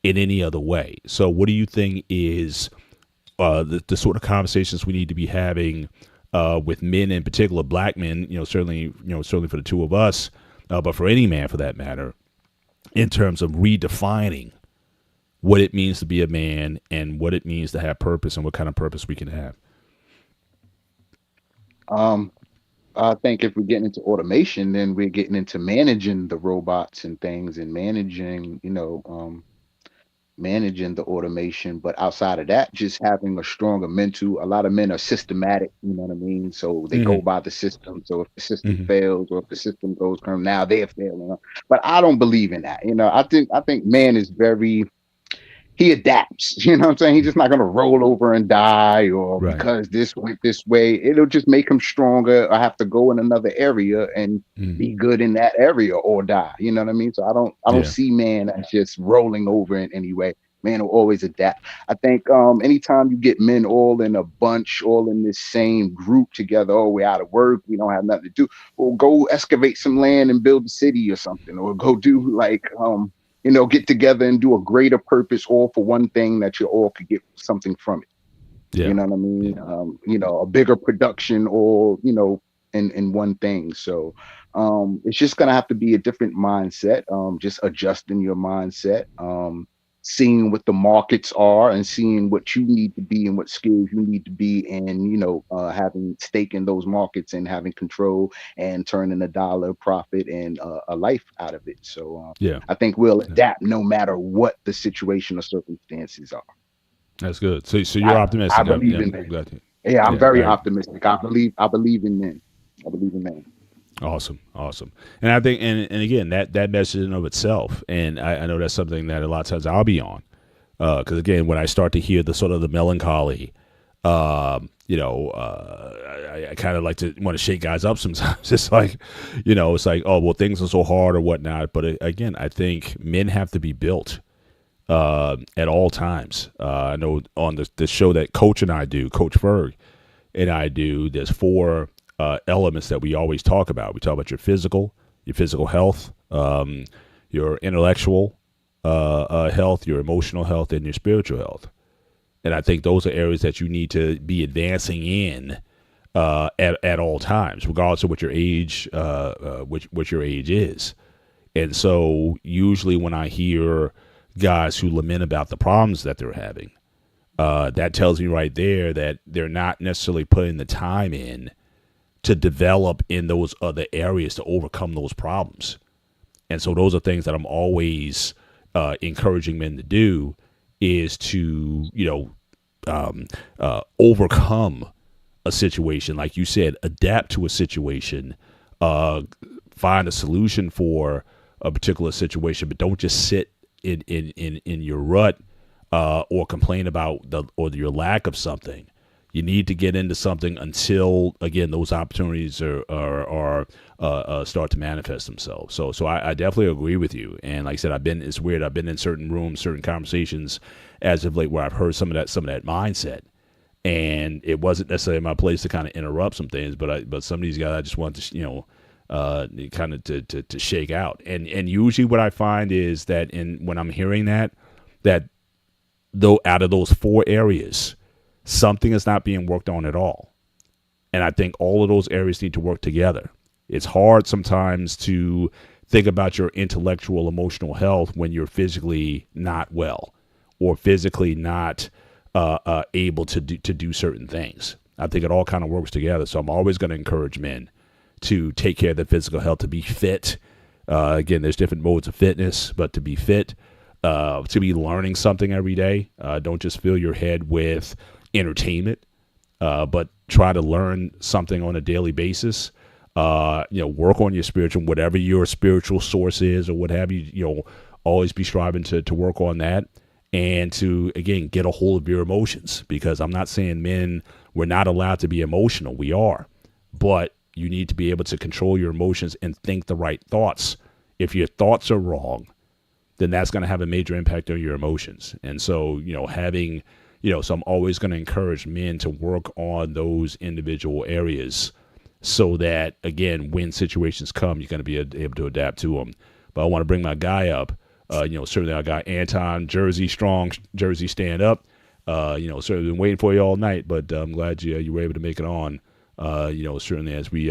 in any other way. So what do you think is the sort of conversations we need to be having with men, in particular Black men, certainly for the two of us, but for any man for that matter, in terms of redefining what it means to be a man and what it means to have purpose and what kind of purpose we can have? I think if we're getting into automation, then we're getting into managing the robots and things and managing the automation. But outside of that, just having a stronger mental. A lot of men are systematic, you know what I mean? So they go by the system. So if the system fails or if the system goes from now they're failing. But I don't believe in that. I think man is he adapts, you know what I'm saying? He's just not going to roll over and die or Right. because this went this way. It'll just make him stronger. I have to go in another area and be good in that area or die. You know what I mean? So I don't see man as just rolling over in any way. Man will always adapt. I think anytime you get men all in a bunch, all in this same group together, we're out of work, we don't have nothing to do. Well, go excavate some land and build a city or something, or go do like get together and do a greater purpose, all for one thing that you all could get something from it. Yeah. You know what I mean? Yeah. A bigger production or, in one thing. So it's just going to have to be a different mindset, just adjusting your mindset, seeing what the markets are and seeing what you need to be and what skills you need to be and, having stake in those markets and having control and turning a dollar profit and a life out of it. So I think we'll adapt no matter what the situation or circumstances are. That's good. So you're optimistic. I believe in that. Yeah, I'm very optimistic. I believe in men. I believe in men. Awesome. And I think, and again, that message in of itself, and I know that's something that a lot of times I'll be on, because again, when I start to hear the sort of the melancholy I kind of like to want to shake guys up sometimes. It's like, it's like, oh, well, things are so hard or whatnot. But again, I think men have to be built at all times. I know on the show that Coach and I do, Coach Ferg and I do, there's 4 elements that we always talk about. We talk about your physical health, your intellectual health, your emotional health, and your spiritual health. And I think those are areas that you need to be advancing in at all times, regardless of what your age, what your age is. And so, usually, when I hear guys who lament about the problems that they're having, that tells me right there that they're not necessarily putting the time in to develop in those other areas to overcome those problems. And so, those are things that I'm always encouraging men to do, is to overcome a situation, like you said, adapt to a situation, find a solution for a particular situation, but don't just sit in your rut or complain about your lack of something. You need to get into something until, again, those opportunities are start to manifest themselves. So I definitely agree with you. And like I said, it's weird. I've been in certain rooms, certain conversations as of late where I've heard some of that mindset, and it wasn't necessarily my place to kind of interrupt some things, but some of these guys I just want to kind of to shake out. And usually what I find is that when I'm hearing that though out of those 4 areas, something is not being worked on at all. And I think all of those areas need to work together. It's hard sometimes to think about your intellectual, emotional health when you're physically not well or physically not able to do certain things. I think it all kind of works together. So I'm always going to encourage men to take care of their physical health, to be fit. Again, there's different modes of fitness, but to be fit, to be learning something every day. Don't just fill your head with entertainment, but try to learn something on a daily basis. Work on your spiritual, whatever your spiritual source is or what have you, always be striving to work on that, and to, again, get a hold of your emotions, because I'm not saying men, we're not allowed to be emotional. We are, but you need to be able to control your emotions and think the right thoughts. If your thoughts are wrong, then that's going to have a major impact on your emotions. And so, so I'm always going to encourage men to work on those individual areas so that, again, when situations come, you're going to be able to adapt to them. But I want to bring my guy up. Certainly our guy Anton, Jersey Strong, Jersey Stand Up. Certainly been waiting for you all night, but I'm glad you were able to make it on. Certainly as we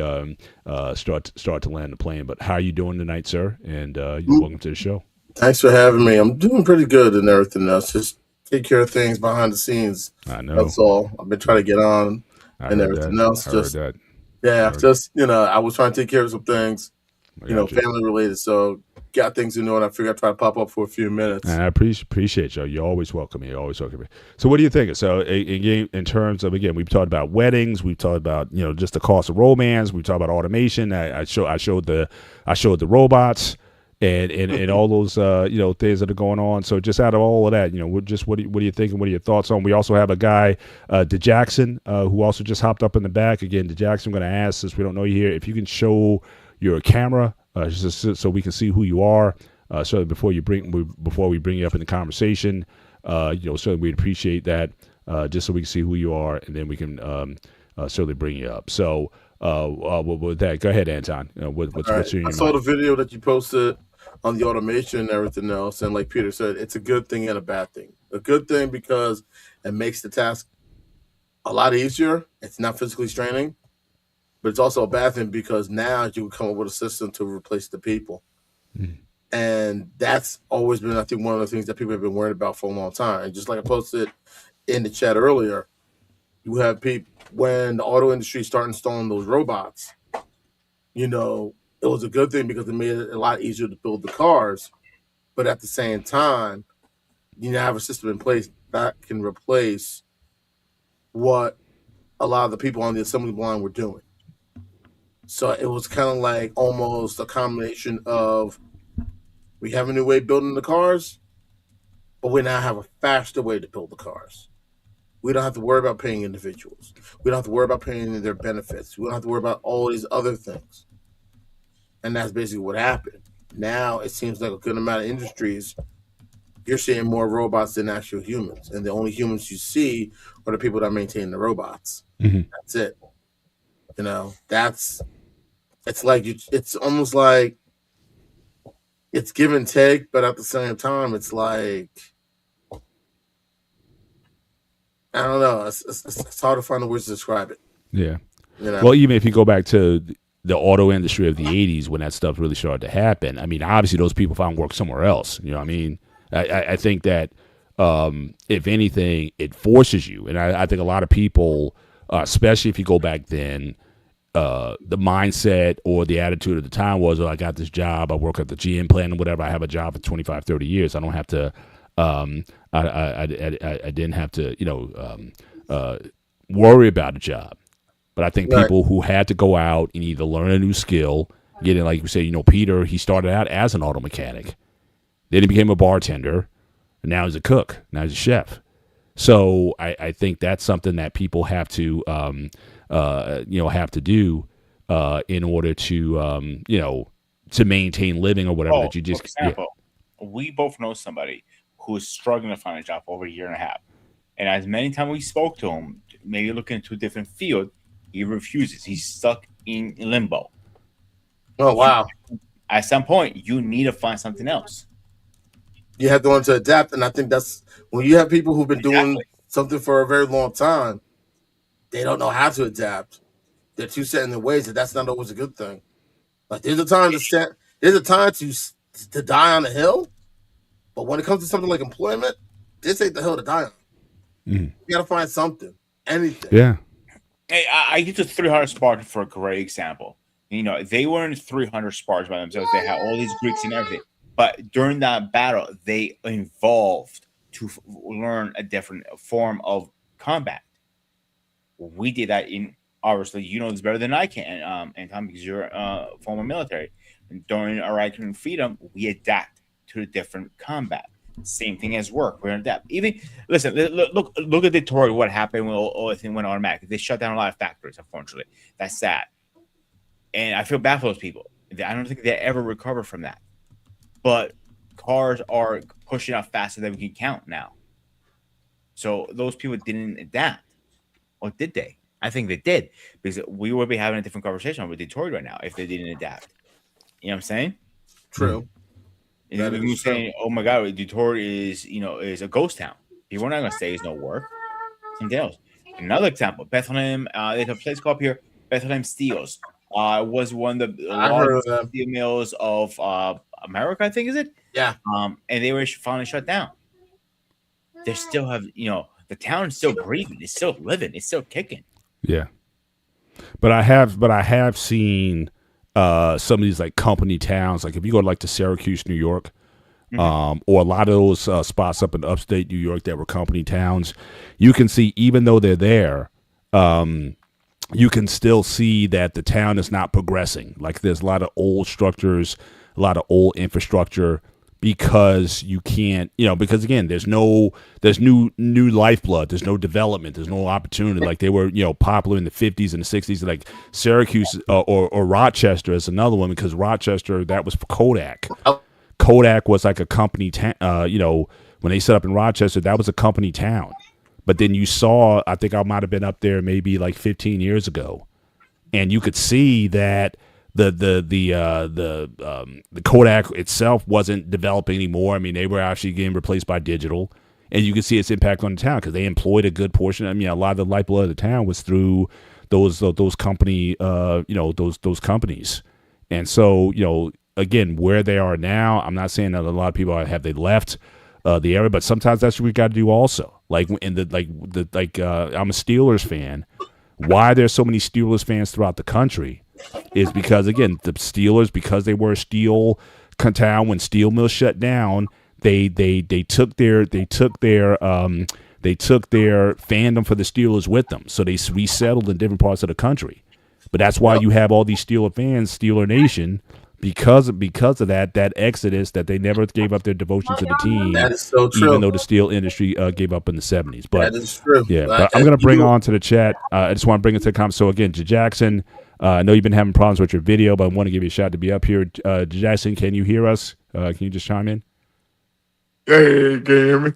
start to land the plane. But how are you doing tonight, sir? And welcome to the show. Thanks for having me. I'm doing pretty good and everything else. Just take care of things behind the scenes. I know. That's all. I've been trying to get on and everything else. I was trying to take care of some things, family related. So got things to know, and I figured I'd try to pop up for a few minutes. And I appreciate you. You're always welcome here. Always welcome here. So what do you think? So in terms of, again, we've talked about weddings. We've talked about, just the cost of romance. We've talked about automation. I showed the robots and all those things that are going on. So just out of all of that, what do you think, and what are your thoughts on? We also have a guy, DeJackson, who also just hopped up in the back. Again, DeJackson, I'm going to ask, since we don't know you here, if you can show your camera just so we can see who you are. So before we bring you up in the conversation, certainly we'd appreciate that, just so we can see who you are, and then we can certainly bring you up. So with that, go ahead, Anton. What's your I saw the video that you posted on the automation and everything else, and like Peter said, it's a good thing and a bad thing. A good thing because it makes the task a lot easier. It's not physically straining. But it's also a bad thing because now you can come up with a system to replace the people. Mm. And that's always been, I think, one of the things that people have been worried about for a long time. And just like I posted in the chat earlier, you have people, when the auto industry started installing those robots, it was a good thing because it made it a lot easier to build the cars. But at the same time, you now have a system in place that can replace what a lot of the people on the assembly line were doing. So it was kind of like almost a combination of, we have a new way of building the cars, but we now have a faster way to build the cars. We don't have to worry about paying individuals. We don't have to worry about paying their benefits. We don't have to worry about all these other things. And that's basically what happened. Now it seems like a good amount of industries, you're seeing more robots than actual humans. And the only humans you see are the people that maintain the robots. Mhm. That's it. It's almost like it's give and take, but at the same time, it's like, I don't know. It's hard to find the words to describe it. Yeah. You know? Well, even if you go back to the auto industry of the 80s when that stuff really started to happen, I mean, obviously those people found work somewhere else. You know what I mean? I think that if anything, it forces you. And I think a lot of people, especially if you go back then, the mindset or the attitude at the time was, oh, I got this job. I work at the GM plant and whatever. I have a job for 25, 30 years. I don't have to, I didn't have to, worry about a job. But I think Right. people who had to go out and either learn a new skill, get in, like you say, Peter, he started out as an auto mechanic. Then he became a bartender, and now he's a cook. Now he's a chef. So I think that's something that people have to, have to do in order to, to maintain living or whatever that you just. For example, we both know somebody who is struggling to find a job for over a year and a half. And as many times we spoke to him, maybe looking into a different field, he refuses. He's stuck in limbo. Oh, wow. At some point, you need to find something else. You have to learn to adapt. And I think that's when you have people who've been doing Exactly. something for a very long time, they don't know how to adapt. They're too set in their ways, and that's not always a good thing. Like there's a time to die on a hill, but when it comes to something like employment, this ain't the hill to die on. Mhm. You gotta find something, anything. Yeah. Hey, I use the 300 Spartan for a great example. They weren't 300 Spartans by themselves. They had all these Greeks and everything. But during that battle, they evolved to learn a different form of combat. We did that obviously, you know this better than I can, Anton, because you're former military. And during our right to freedom, we adapt to the different combat. Same thing as work. We're adapt. Even listen, look at Detroit. What happened when all the thing went automatic? They shut down a lot of factories. Unfortunately, that's sad, and I feel bad for those people. I don't think they ever recover from that. But cars are pushing out faster than we can count now. So those people didn't adapt, or did they? I think they did, because we would be having a different conversation with Detroit right now if they didn't adapt. You know what I'm saying? True. And That you're is saying, "Oh my God, Detroit is a ghost town." People are not gonna say there's no work. Something else. Another example: Bethlehem. There's a place called here, Bethlehem Steels. Was one of the I heard of largest them. steel mills of America, I think, is it? Yeah. And they were finally shut down. They still have, the town is still breathing. It's still living. It's still kicking. Yeah. But I have seen some of these like company towns, like if you go to like to Syracuse, New York, or a lot of those spots up in upstate New York that were company towns, you can see, even though they're there, you can still see that the town is not progressing. Like there's a lot of old structures, a lot of old infrastructure, because you can't, because again, there's new lifeblood, there's no development, there's no opportunity. Like they were, popular in the 50s and the 60s, like Syracuse or Rochester is another one, because Rochester, that was for Kodak. Kodak was like a company, when they set up in Rochester, that was a company town. But then you saw, I think I might have been up there maybe like 15 years ago, and you could see that the Kodak itself wasn't developing anymore. I mean, they were actually getting replaced by digital, and you could see its impact on the town because they employed a good portion. I mean, a lot of the lifeblood of the town was through those company, those companies. And so, again, where they are now, I'm not saying that a lot of people have they left the area, but sometimes that's what we got to do also. Like I'm a Steelers fan. Why there's so many Steelers fans throughout the country is because, again, the Steelers, because they were a steel town, when steel mills shut down, they took their fandom for the Steelers with them. So they resettled in different parts of the country. But that's why you have all these Steeler fans, Steeler Nation, because of that exodus, that they never gave up their devotion to the team, That is so true. even though the steel industry gave up in the 70s. But that is true. yeah, but I'm going to bring on to the chat. I just want to bring it to the comments. So again, Jackson, I know you've been having problems with your video, but I want to give you a shot to be up here. Jackson, can you hear us? Can you just chime in? Hey, can you hear me?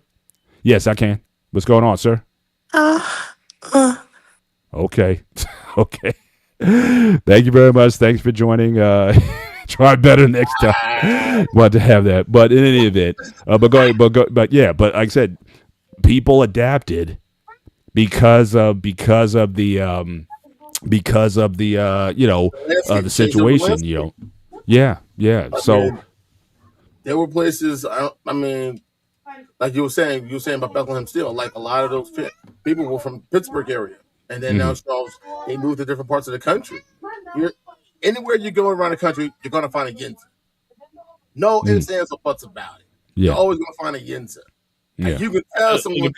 Yes, I can. What's going on, sir? Okay. Okay. Thank you very much. Thanks for joining. Try better next time. Want to have that, but in any event, but like I said, people adapted because of the the situation. Yeah. So there were places. I mean, like you were saying about Bethlehem Steel. Like a lot of those people were from Pittsburgh area, and then now Charles, they moved to different parts of the country. Anywhere you go around the country, you're gonna find a Yinza. No ifs, ands, or buts about it. Yeah. You're always gonna find a Yinza. Yeah. And you can tell someone.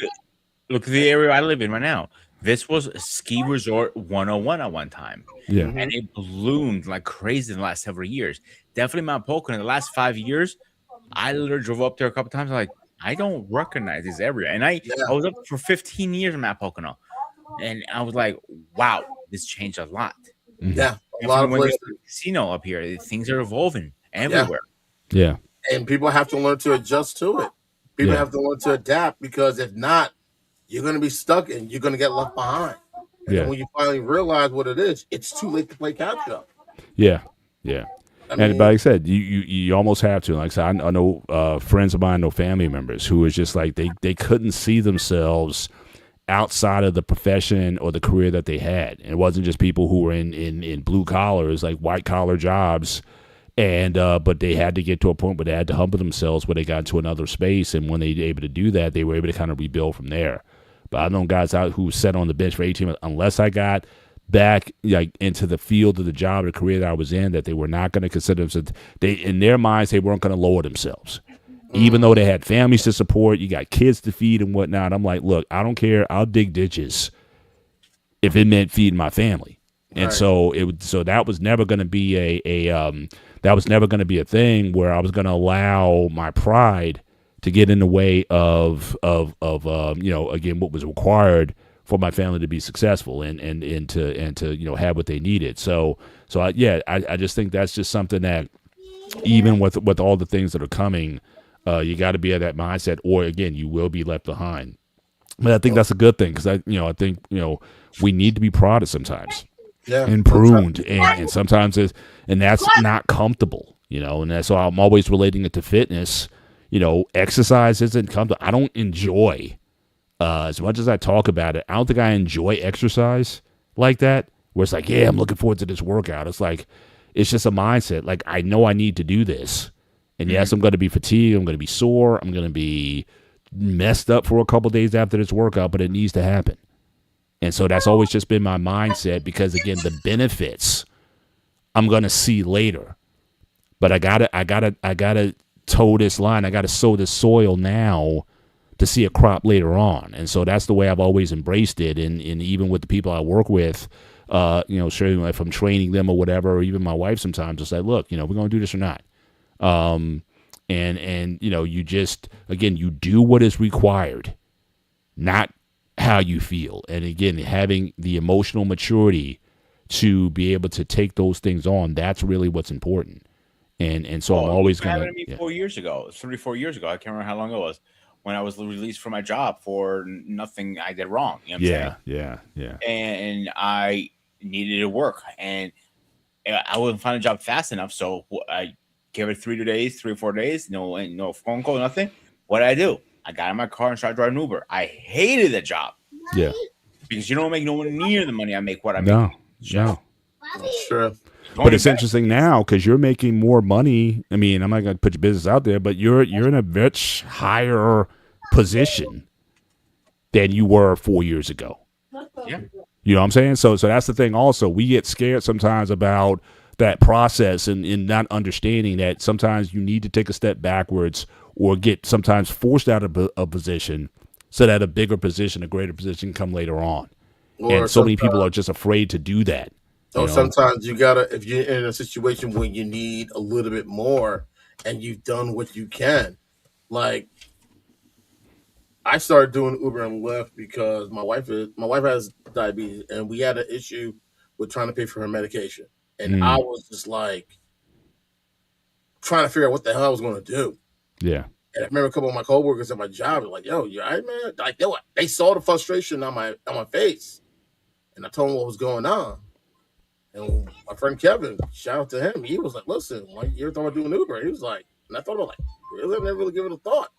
Look at the area I live in right now. This was a ski resort 101 at one time. Yeah. And it bloomed like crazy in the last several years. Definitely Mount Pocono in the last 5 years. I literally drove up there a couple times. Like, I don't recognize this area. And I was up for 15 years in Mount Pocono. And I was like, wow, this changed a lot. Yeah. A lot of places. Casino up here, things are evolving everywhere. Yeah. And people have to learn to adjust to it. People have to learn to adapt, because if not, you're going to be stuck and you're going to get left behind. And when you finally realize what it is, it's too late to play catch up. Yeah. And like I said, you almost have to. Like I said, I know friends of mine, know family members who is just like they couldn't see themselves outside of the profession or the career that they had. And it wasn't just people who were in blue collars, like white collar jobs, and but they had to get to a point where they had to humble themselves, where they got into another space, and when they were able to do that, they were able to kind of rebuild from there. But I know guys out who sat on the bench for 18 months, unless I got back like into the field of the job or the career that I was in, that they were not going to consider themselves. They, in their minds, they weren't going to lower themselves. Even though they had families to support, you got kids to feed and whatnot. I'm like, look, I don't care. I'll dig ditches if it meant feeding my family. And so that was never going to be a thing where I was going to allow my pride to get in the way of again, what was required for my family to be successful and to have what they needed. So I just think that's just something that, even with all the things that are coming, you got to be at that mindset, or again, you will be left behind. But I think that's a good thing, because I think we need to be prodded sometimes, and pruned, and sometimes that's not comfortable, and that's why I'm always relating it to fitness. Exercise isn't comfortable. I don't enjoy, as much as I talk about it, I don't think I enjoy exercise like that, where it's like, yeah, I'm looking forward to this workout. It's like, it's just a mindset. Like, I know I need to do this. And yes, I'm going to be fatigued. I'm going to be sore. I'm going to be messed up for a couple days after this workout, but it needs to happen. And so that's always just been my mindset, because again, the benefits I'm going to see later, but I gotta toe this line. I got to sow this soil now to see a crop later on. And so that's the way I've always embraced it. And even with the people I work with, sure, if I'm training them or whatever, or even my wife sometimes, it's like, look, we're going to do this or not. You just, again, you do what is required, not how you feel. And again, having the emotional maturity to be able to take those things on, that's really what's important. And so I'm always going to. Yeah. 4 years ago, 3 or 4 years ago, I can't remember how long it was, when I was released from my job for nothing I did wrong. You know what I'm saying? Yeah. And I needed to work, and I wouldn't find a job fast enough, so I gave it 3 or 4 days, no phone call, nothing. What did I do? I got in my car and started driving Uber. I hated the job. Yeah. Because you don't make nowhere near the money I make. What I make. No. That's true. But it's interesting now, because you're making more money. I mean, I'm not going to put your business out there, but you're in a much higher position than you were 4 years ago. Yeah. You know what I'm saying? So that's the thing also. We get scared sometimes about that process and not understanding that sometimes you need to take a step backwards, or get sometimes forced out of a position so that a bigger position, a greater position, come later on. And so many people are just afraid to do that. So You know? sometimes you gotta, if you're in a situation where you need a little bit more, and you've done what you can. Like I started doing Uber and Lyft because my wife has diabetes, and we had an issue with trying to pay for her medication, and I Mm, was just like trying to figure out what the hell I was going to do. yeah. And I remember a couple of my coworkers at my job were like, "Yo, you all right, man?" Like they saw the frustration on my face, and I told them what was going on. And my friend Kevin, shout out to him, he was like, "Listen, like, you ever thought about doing Uber?" He was like, and I thought about like, really, I never really give it a thought.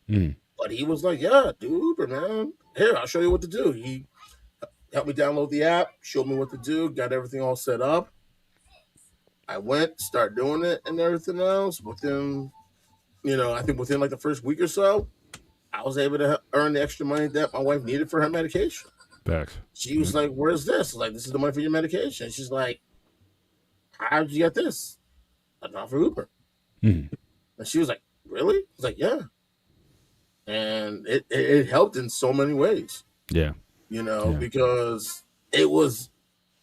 Mm, But he was like, "Yeah, do Uber, man. Here, I'll show you what to do." He helped me download the app, showed me what to do, got everything all set up. I went, started doing it and everything else. Within, I think within like the first week or so, I was able to earn the extra money that my wife needed for her medication. facts. She was like, "Where's this?" I was like, "This is the money for your medication." She's like, "How did you get this?" I got for Uber. Mm, And she was like, "Really?" I was like, "Yeah." And it helped in so many ways, yeah. Yeah. because it was,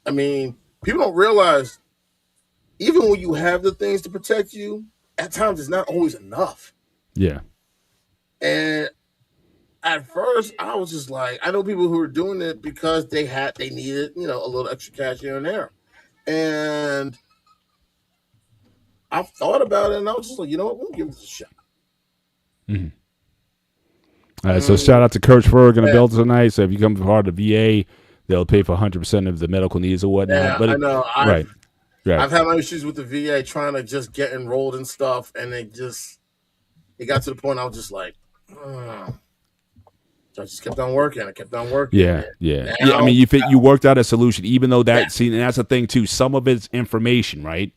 I mean, people don't realize even when you have the things to protect you, at times it's not always enough. Yeah. And at first, I was just like, I know people who are doing it because they needed, a little extra cash here and there. And I thought about it and I was just like, you know what, we'll give this a shot. Mm. All right, so shout out to Kirchberg and the Yeah. Belt tonight. So if you come part of the VA, they'll pay for 100% of the medical needs or whatnot. Yeah, But I know. right. I've had my issues with the VA trying to just get enrolled and stuff, and it got to the point I was just like, so I just kept on working. I kept on working. Yeah, yeah. Now, I mean, you worked out a solution, even though that, see, and that's the thing too. Some of it's information, right?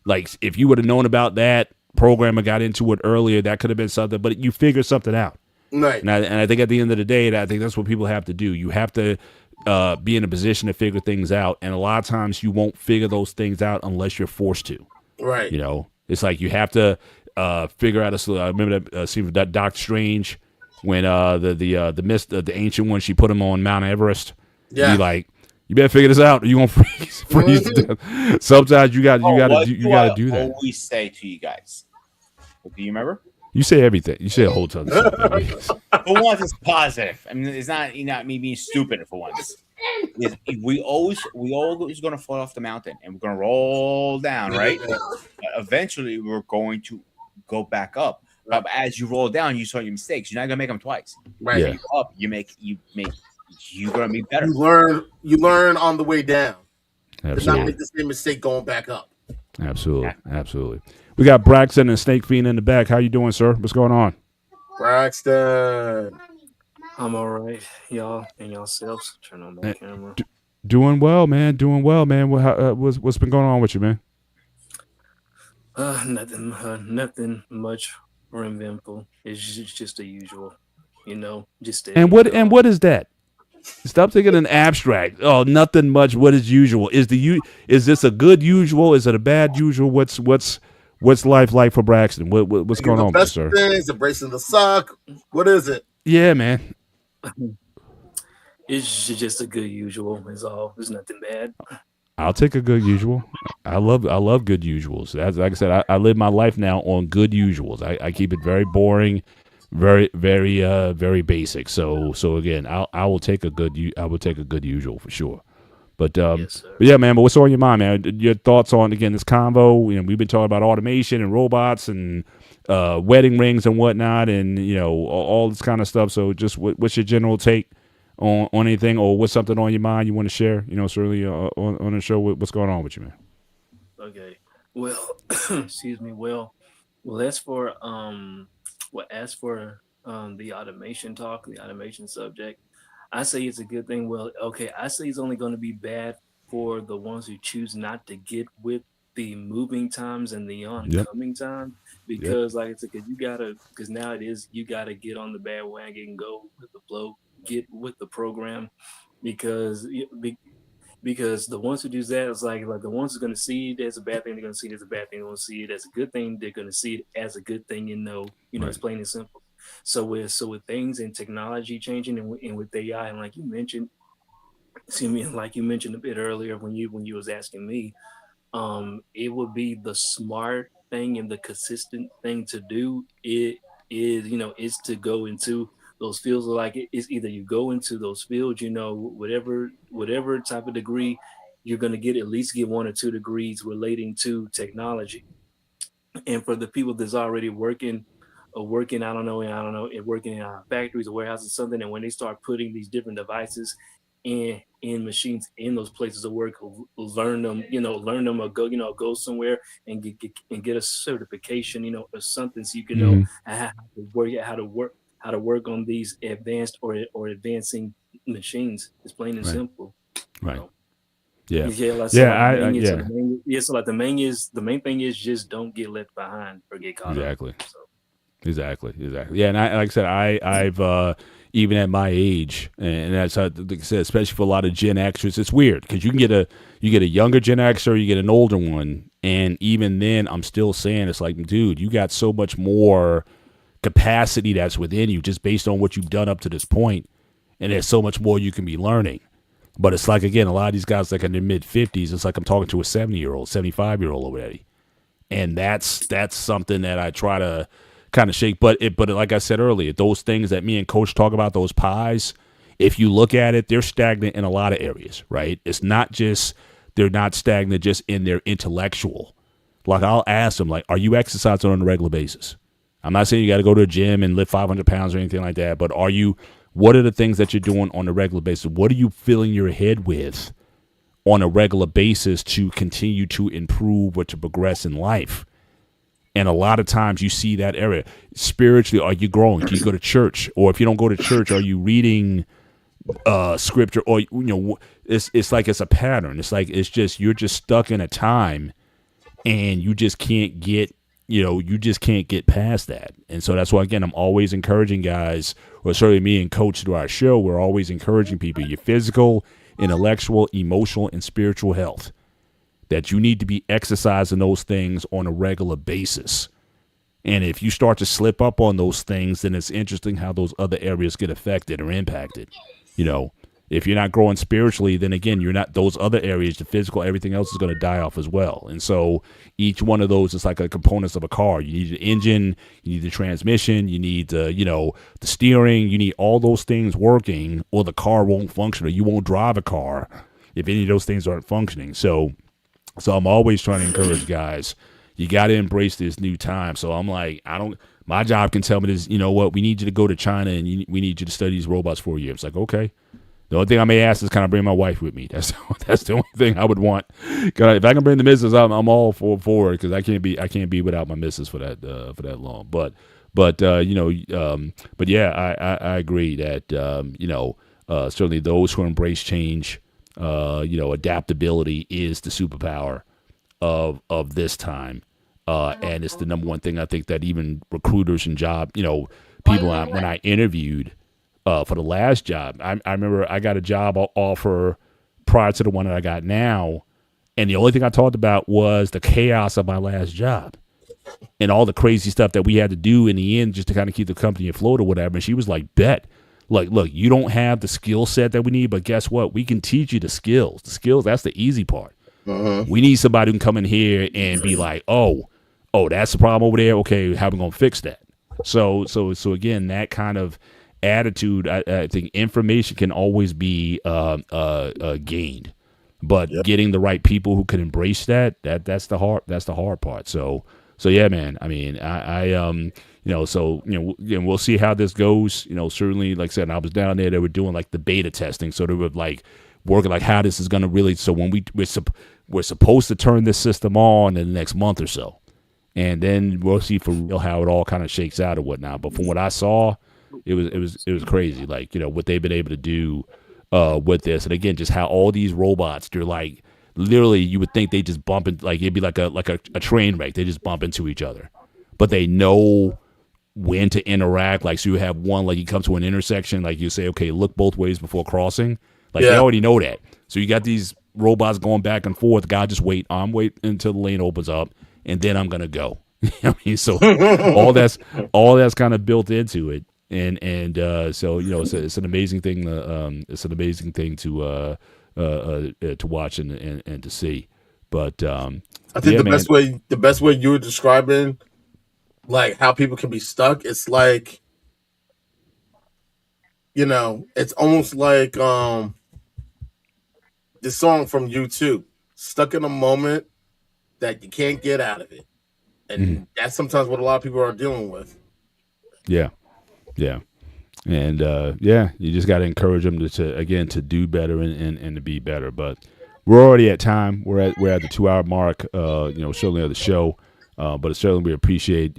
Like if you would have known about that program and got into it earlier, that could have been something. But you figure something out, right? And I think at the end of the day, I think that's what people have to do. You have to be in a position to figure things out, and a lot of times you won't figure those things out unless you're forced to. Right. It's like you have to figure out a solution. I remember that scene with that Doctor Strange when the ancient one, she put him on Mount Everest. Yeah. Be like, you better figure this out, or you gonna freeze to death. Sometimes you got to do that. Always say to you guys. Do you remember? You say everything. You say a whole ton of stuff. For once, it's positive. I mean, it's not me being stupid. For once, we always going to fall off the mountain and we're going to roll down, right? Eventually, we're going to go back up. But as you roll down, you saw your mistakes. You're not going to make them twice. Right. Yeah. You go up, you're going to be better. You learn on the way down. Absolutely. To not make the same mistake going back up. Absolutely. We got Braxton and Snake Fiend in the back. How you doing, sir? What's going on? Braxton. I'm all right, y'all, and yourselves. Turn on my camera. Doing well, man. What's been going on with you, man? Nothing much or eventful. It's just the usual, Just and what is that? Stop thinking in abstract. Oh, nothing much. What is usual? Is this a good usual? Is it a bad usual? What's life like for Braxton? What's going on, sir? Things, embracing the suck. What is it? Yeah, man. It's just a good usual. Is all. There's nothing bad. I'll take a good usual. I love good usuals. That's, like I said, I live my life now on good usuals. I keep it very boring, very very basic. So again, I will take a good usual for sure. But Yes, but yeah, man. But what's on your mind, man? Your thoughts on again this convo? We've been talking about automation and robots and wedding rings and whatnot, and all this kind of stuff. So just what's your general take on anything, or what's something on your mind you want to share? Certainly on the show. What's going on with you, man? Okay. Well, excuse me. Well, as for the automation talk, the automation subject, I say it's a good thing. Well, okay, I say it's only going to be bad for the ones who choose not to get with the moving times and the oncoming time, because like I said, because now you gotta get on the bandwagon, go with the flow, get with the program, because the ones who do that, it's like the ones who are going to see it as a bad thing, they're going to see it as a bad thing. They're going to see it as a good thing. They're going to see it as a good thing. Right. It's plain and simple. So with things and technology changing and with AI, and like you mentioned, excuse me, like you mentioned a bit earlier when you was asking me, it would be the smart thing and the consistent thing to do. It is, is to go into those fields. Like it's either you go into those fields, whatever type of degree you're going to get, at least get 1 or 2 degrees relating to technology. And for the people that's already working, working in factories or warehouses or something, and when they start putting these different devices in machines in those places of work, learn them, or go somewhere and get a certification, or something, so you can know Hmm. how to work on these advanced or advancing machines. It's plain and Right. simple. Right. So, Yeah. yeah, like so Yeah. like the main is so Yeah. the main yeah, so like the main thing is just don't get left behind or get caught up. Exactly. So Exactly. Yeah, and like I said, I've even at my age, and that's like I said, especially for a lot of Gen Xers, it's weird because you get a younger Gen Xer, you get an older one, and even then, I'm still saying it's like, dude, you got so much more capacity that's within you just based on what you've done up to this point, and there's so much more you can be learning. But it's like again, a lot of these guys like in their mid-50s, it's like I'm talking to a 70-year-old, 75-year-old already, and that's something that I try to kind of shake. But like I said earlier, those things that me and Coach talk about, those pies, if you look at it, they're stagnant in a lot of areas, right? It's not just they're not stagnant just in their intellectual. Like I'll ask them, like, are you exercising on a regular basis? I'm not saying you got to go to a gym and lift 500 pounds or anything like that, but are you? What are the things that you're doing on a regular basis? What are you filling your head with on a regular basis to continue to improve or to progress in life? And a lot of times you see that area. Spiritually, are you growing? Do you go to church? Or if you don't go to church, are you reading scripture? Or it's like it's a pattern. It's like it's just you're just stuck in a time and you just can't get past that. And so that's why again I'm always encouraging guys, or certainly me and Coach through our show, we're always encouraging people, your physical, intellectual, emotional, and spiritual health, that you need to be exercising those things on a regular basis. And if you start to slip up on those things, then it's interesting how those other areas get affected or impacted. If you're not growing spiritually, then again, you're not, those other areas, the physical, everything else is going to die off as well. And so each one of those is like a components of a car. You need the engine, you need the transmission, you need the steering, you need all those things working, or the car won't function, or you won't drive a car if any of those things aren't functioning. So I'm always trying to encourage guys, you got to embrace this new time. So I'm like, my job can tell me this, we need you to go to China and we need you to study these robots for a year. It's like, okay. The only thing I may ask is, can I bring my wife with me? That's the only thing I would want. If I can bring the missus, I'm all for it, because I can't be without my missus for that long. But yeah, I agree that certainly those who embrace change, adaptability is the superpower of this time, and it's the number one thing I think that even recruiters and people when I interviewed. For the last job, I remember I got a job offer prior to the one that I got now, and the only thing I talked about was the chaos of my last job and all the crazy stuff that we had to do in the end just to kind of keep the company afloat or whatever. And she was like, bet, like, look, you don't have the skill set that we need, but guess what? We can teach you the skills. The skills, that's the easy part. We need somebody who can come in here and be like, oh, that's the problem over there. Okay, how are we going to fix that? So again, that kind of attitude, I think information can always be gained, but getting the right people who can embrace that's the hard part. So yeah, man. I mean, we'll see how this goes. Certainly, like I said, I was down there. They were doing like the beta testing, so they were like working like how this is going to really. So when we're supposed to turn this system on in the next month or so, and then we'll see for real how it all kind of shakes out or whatnot. But from what I saw, it was crazy, like what they've been able to do with this, and again, just how all these robots, they're like literally, you would think they just bump into, like it'd be like a train wreck. They just bump into each other, but they know when to interact. Like, so you have one, like you come to an intersection, like you say, okay, look both ways before crossing. Like they already know that. So you got these robots going back and forth. God, just wait. I'm waiting until the lane opens up, and then I'm gonna go. I mean, so all that's kind of built into it. and so it's an amazing thing. It's an amazing thing to watch and to see. But I think yeah, the best way you were describing like how people can be stuck, it's like, it's almost like this song from U2, stuck in a moment that you can't get out of it. And that's sometimes what a lot of people are dealing with. Yeah. And you just got to encourage them to do better and to be better. But we're already at time. We're at the 2-hour mark. Certainly of the show. But certainly we appreciate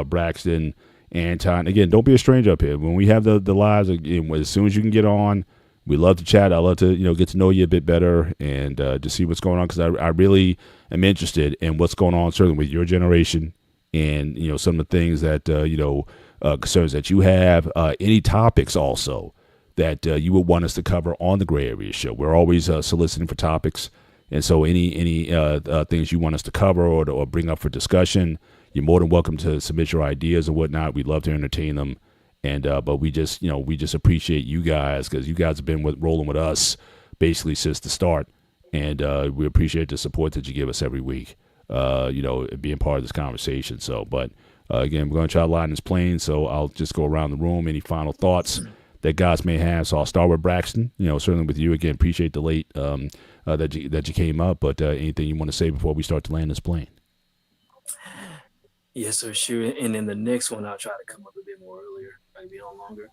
Braxton, Anton. Again, don't be a stranger up here. When we have the lives, again, as soon as you can get on, we love to chat. I love to get to know you a bit better and to see what's going on, because I really am interested in what's going on, certainly with your generation and some of the things that concerns that you have, any topics also that you would want us to cover on the Gray Area Show. We're always soliciting for topics, and so any things you want us to cover or bring up for discussion, you're more than welcome to submit your ideas and whatnot. We'd love to entertain them, and but we just appreciate you guys, because you guys have been rolling with us basically since the start, and we appreciate the support that you give us every week. Being part of this conversation. So, but again, we're going to try to line this plane. So I'll just go around the room. Any final thoughts that guys may have? So I'll start with Braxton. Certainly with you again. Appreciate the late that you came up. But anything you want to say before we start to land this plane? Yes, sir. Sure. And then the next one, I'll try to come up a bit more earlier, maybe on longer.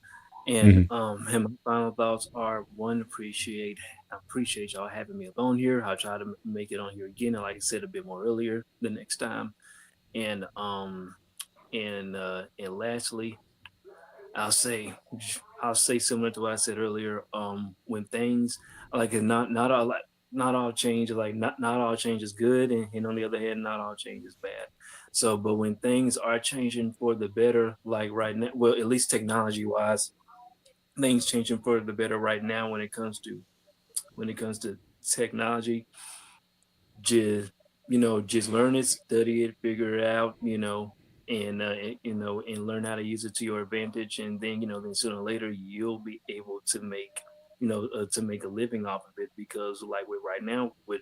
And and my final thoughts are: one, I appreciate y'all having me up on here. I'll try to make it on here again, and like I said a bit more earlier the next time. And lastly, I'll say similar to what I said earlier. When things like not all change, like not all change is good, and on the other hand, not all change is bad. So, but when things are changing for the better, like right now, well, at least technology wise, things changing for the better right now when it comes to technology. Just just learn it, study it, figure it out, and learn how to use it to your advantage, and then then sooner or later you'll be able to make to make a living off of it, because like with right now with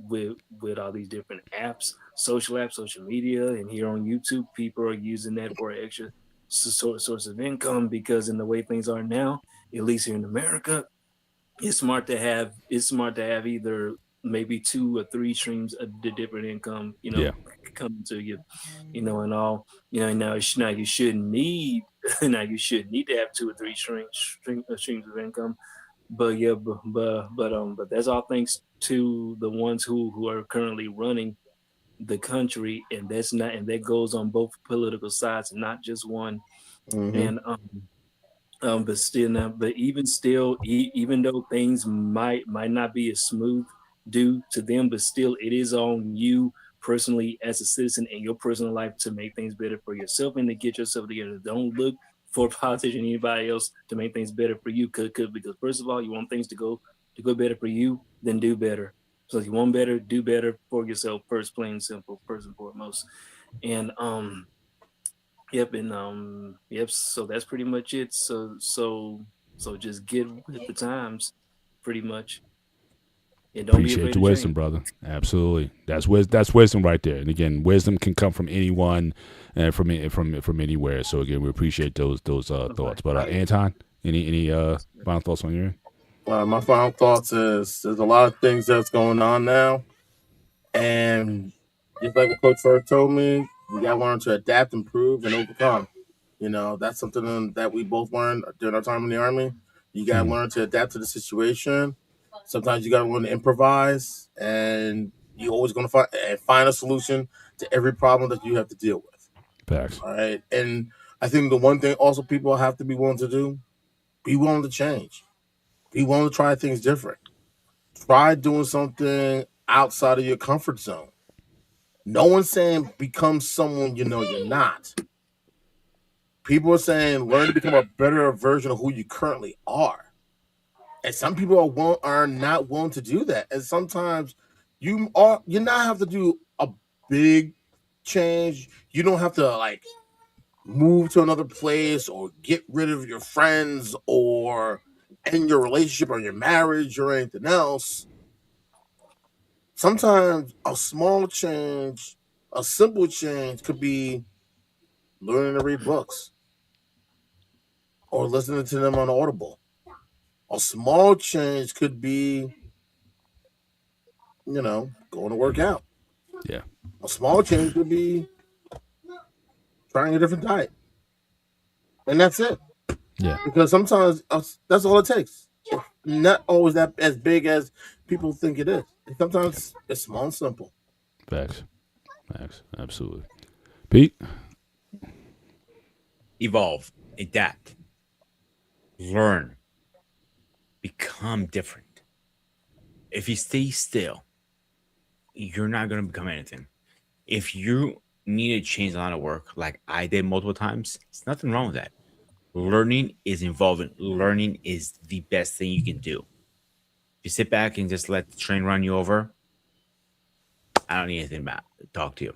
with all these different apps, social media, and here on YouTube, people are using that for an extra source of income, because in the way things are now, at least here in America, it's smart to have either maybe 2 or 3 streams of the different income, Yeah. coming to you, and all, now you shouldn't need now you shouldn't need to have 2 or 3 streams of income, but yeah, but that's all thanks to the ones who are currently running the country, and that goes on both political sides, not just one. Mm-hmm. And but still now, but even still, even though things might not be as smooth due to them, but still it is on you personally as a citizen in your personal life to make things better for yourself and to get yourself together. Don't look for a politician or anybody else to make things better for you, because first of all, you want things to go better for you, then do better. So if you want better, do better for yourself first, plain and simple, first and foremost. And yep, so that's pretty much it. So just get with the times, pretty much. And don't be Appreciate afraid the to wisdom, change. brother. Absolutely, that's wisdom right there. And again, wisdom can come from anyone and from anywhere. So again, we appreciate those thoughts. But Anton, any final thoughts on your end? My final thoughts is there's a lot of things that's going on now, and just like what Coach Ferg told me, you got to learn to adapt, improve, and overcome. That's something that we both learned during our time in the Army. You got to learn to adapt to the situation. Sometimes you got to learn to improvise, and you're always going to find a solution to every problem that you have to deal with. Facts. All right. And I think the one thing also people have to be willing to do, be willing to change. Be willing to try things different. Try doing something outside of your comfort zone. No one's saying become someone you're not. People are saying learn to become a better version of who you currently are. And some people are not willing to do that. And sometimes you not have to do a big change. You don't have to move to another place or get rid of your friends or end your relationship or your marriage or anything else, sometimes a small change, a simple change could be learning to read books or listening to them on Audible. A small change could be, going to work out. Yeah. A small change could be trying a different diet. And that's it. Yeah. Because sometimes that's all it takes. Not always that as big as people think it is. Sometimes it's small and simple. Facts. Absolutely. Pete? Evolve, adapt, learn, become different. If you stay still, you're not going to become anything. If you need to change a lot of work like I did multiple times, there's nothing wrong with that. Learning is involving. Learning is the best thing you can do. If you sit back and just let the train run you over, I don't need anything about talk to you.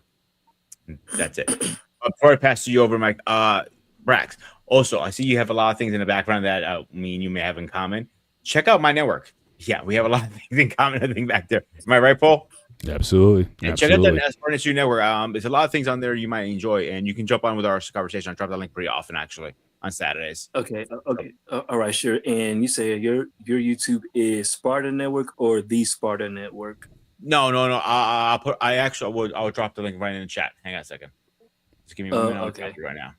That's it. Before I pass you over, Mike, Brax. Also, I see you have a lot of things in the background that me and you may have in common. Check out my network. Yeah, we have a lot of things in common, I think, back there. Am I right, Paul? Absolutely. And check out the Furniture Network. There's a lot of things on there you might enjoy, and you can jump on with our conversation. I drop that link pretty often, actually, on Saturdays. Okay. All right, sure. And you say your YouTube is Sparta Network or the Sparta Network? No. I'll drop the link right in the chat. Hang on a second. Just give me 1 minute. I'll drop it right now,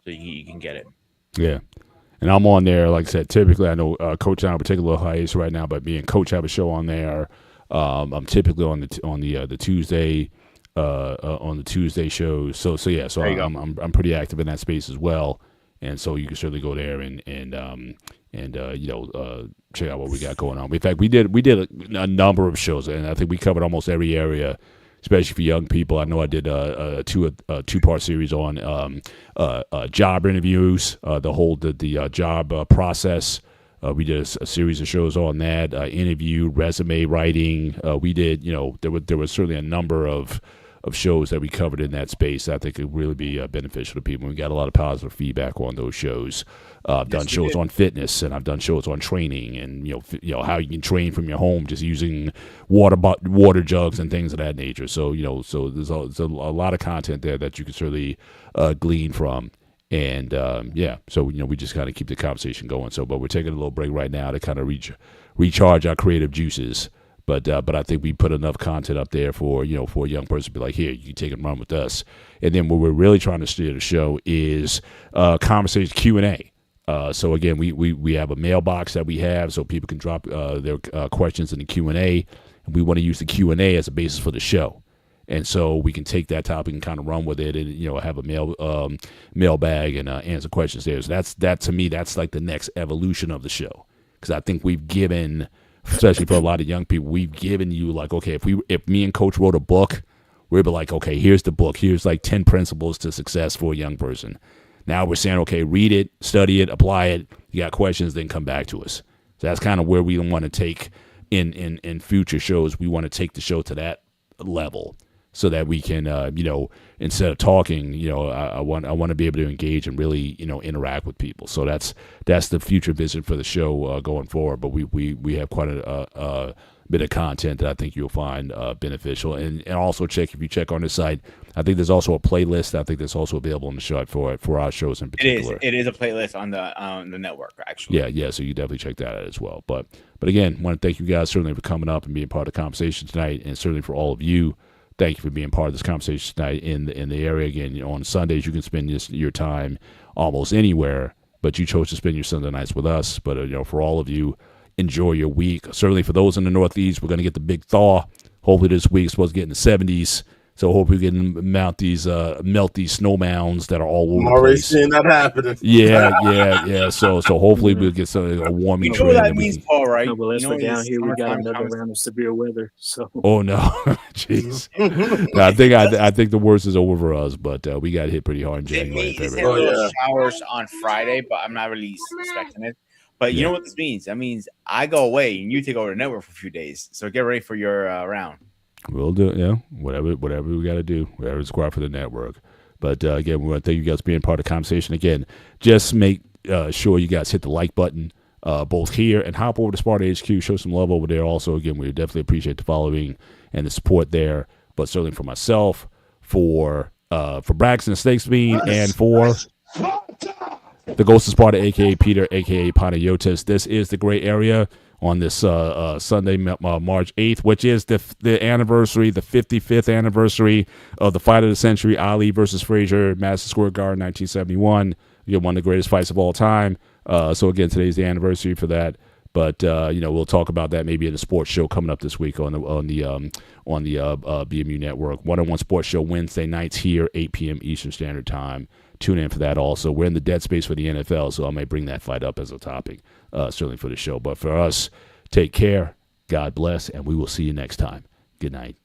so you can get it. Yeah. And I'm on there, like I said, typically I know Coach and I would take a little hiatus right now, but me and Coach have a show on there. I'm typically on the Tuesday on the Tuesday shows. So I'm pretty active in that space as well. And so you can certainly go there and check out what we got going on. In fact, we did a number of shows, and I think we covered almost every area, especially for young people. I know I did a two-part series on job interviews, the job process. We did a series of shows on that, interview, resume writing. We did, there was certainly a number of shows that we covered in that space that I think could really be beneficial to people. We got a lot of positive feedback on those shows. I've done shows on fitness, and I've done shows on training, and how you can train from your home just using water jugs and things of that nature. So there's a lot of content there that you can certainly glean from. And so we just kind of keep the conversation going. But we're taking a little break right now to kind of recharge our creative juices. But I think we put enough content up there for a young person to be like, here, you can take and run with us. And then what we're really trying to steer the show is conversation Q&A. So again, we have a mailbox that we have so people can drop their questions in the Q&A, and we want to use the Q&A as a basis for the show. And so we can take that topic and kind of run with it, and have a mailbag and answer questions there. So that to me, that's like the next evolution of the show, because I think we've given, especially for a lot of young people, we've given you like, okay, if me and Coach wrote a book, we'd be like, okay, here's the book, here's like 10 principles to success for a young person. Now we're saying, okay, read it, study it, apply it. You got questions, then come back to us. So that's kind of where we want to take in future shows. We want to take the show to that level, so that we can, instead of talking, I want to be able to engage and really, interact with people. So that's the future vision for the show going forward. But we have quite a bit of content that I think you'll find beneficial. And also if you check on the site, I think there's also a playlist. I think that's also available on the site for our shows in particular. It is a playlist on the network, actually. Yeah. So you definitely check that out as well. But again, I want to thank you guys certainly for coming up and being part of the conversation tonight, and certainly for all of you. Thank you for being part of this conversation tonight in the area. Again, on Sundays you can spend your time almost anywhere, but you chose to spend your Sunday nights with us. But for all of you, enjoy your week. Certainly for those in the Northeast, we're going to get the big thaw. Hopefully this week it's supposed to get in the 70s. So hopefully we can melt these snow mounds that are all over the place. I'm already seeing that happening. Yeah. So hopefully we'll get a warming. You know what that means, Paul, right? No, well, down here we got another round of severe weather. So. Oh no, jeez. No, I think the worst is over for us, but we got hit pretty hard in January. Showers on Friday, but I'm not really expecting it. But you know what this means? That means I go away and you take over the network for a few days. So get ready for your round. We'll do it, whatever we got to do, whatever's required for the network. But again, we want to thank you guys for being part of the conversation. Again, just make sure you guys hit the like button both here and hop over to Sparta HQ. Show some love over there. Also, again, we definitely appreciate the following and the support there. But certainly for myself, for Braxton Snakes Bean, and for the Ghost of Sparta, a.k.a. Peter, a.k.a. Panayotis. This is the Gray Area on this Sunday, March 8th, which is the anniversary, the 55th anniversary of the fight of the century, Ali versus Frazier, Madison Square Garden, 1971. Again, one of the greatest fights of all time. So again, today's the anniversary for that. But we'll talk about that maybe in a sports show coming up this week on the BMU Network. One-on-one sports show Wednesday nights here, 8 p.m. Eastern Standard Time. Tune in for that also. We're in the dead space for the NFL, so I may bring that fight up as a topic, certainly for the show. But for us, take care, God bless, and we will see you next time. Good night.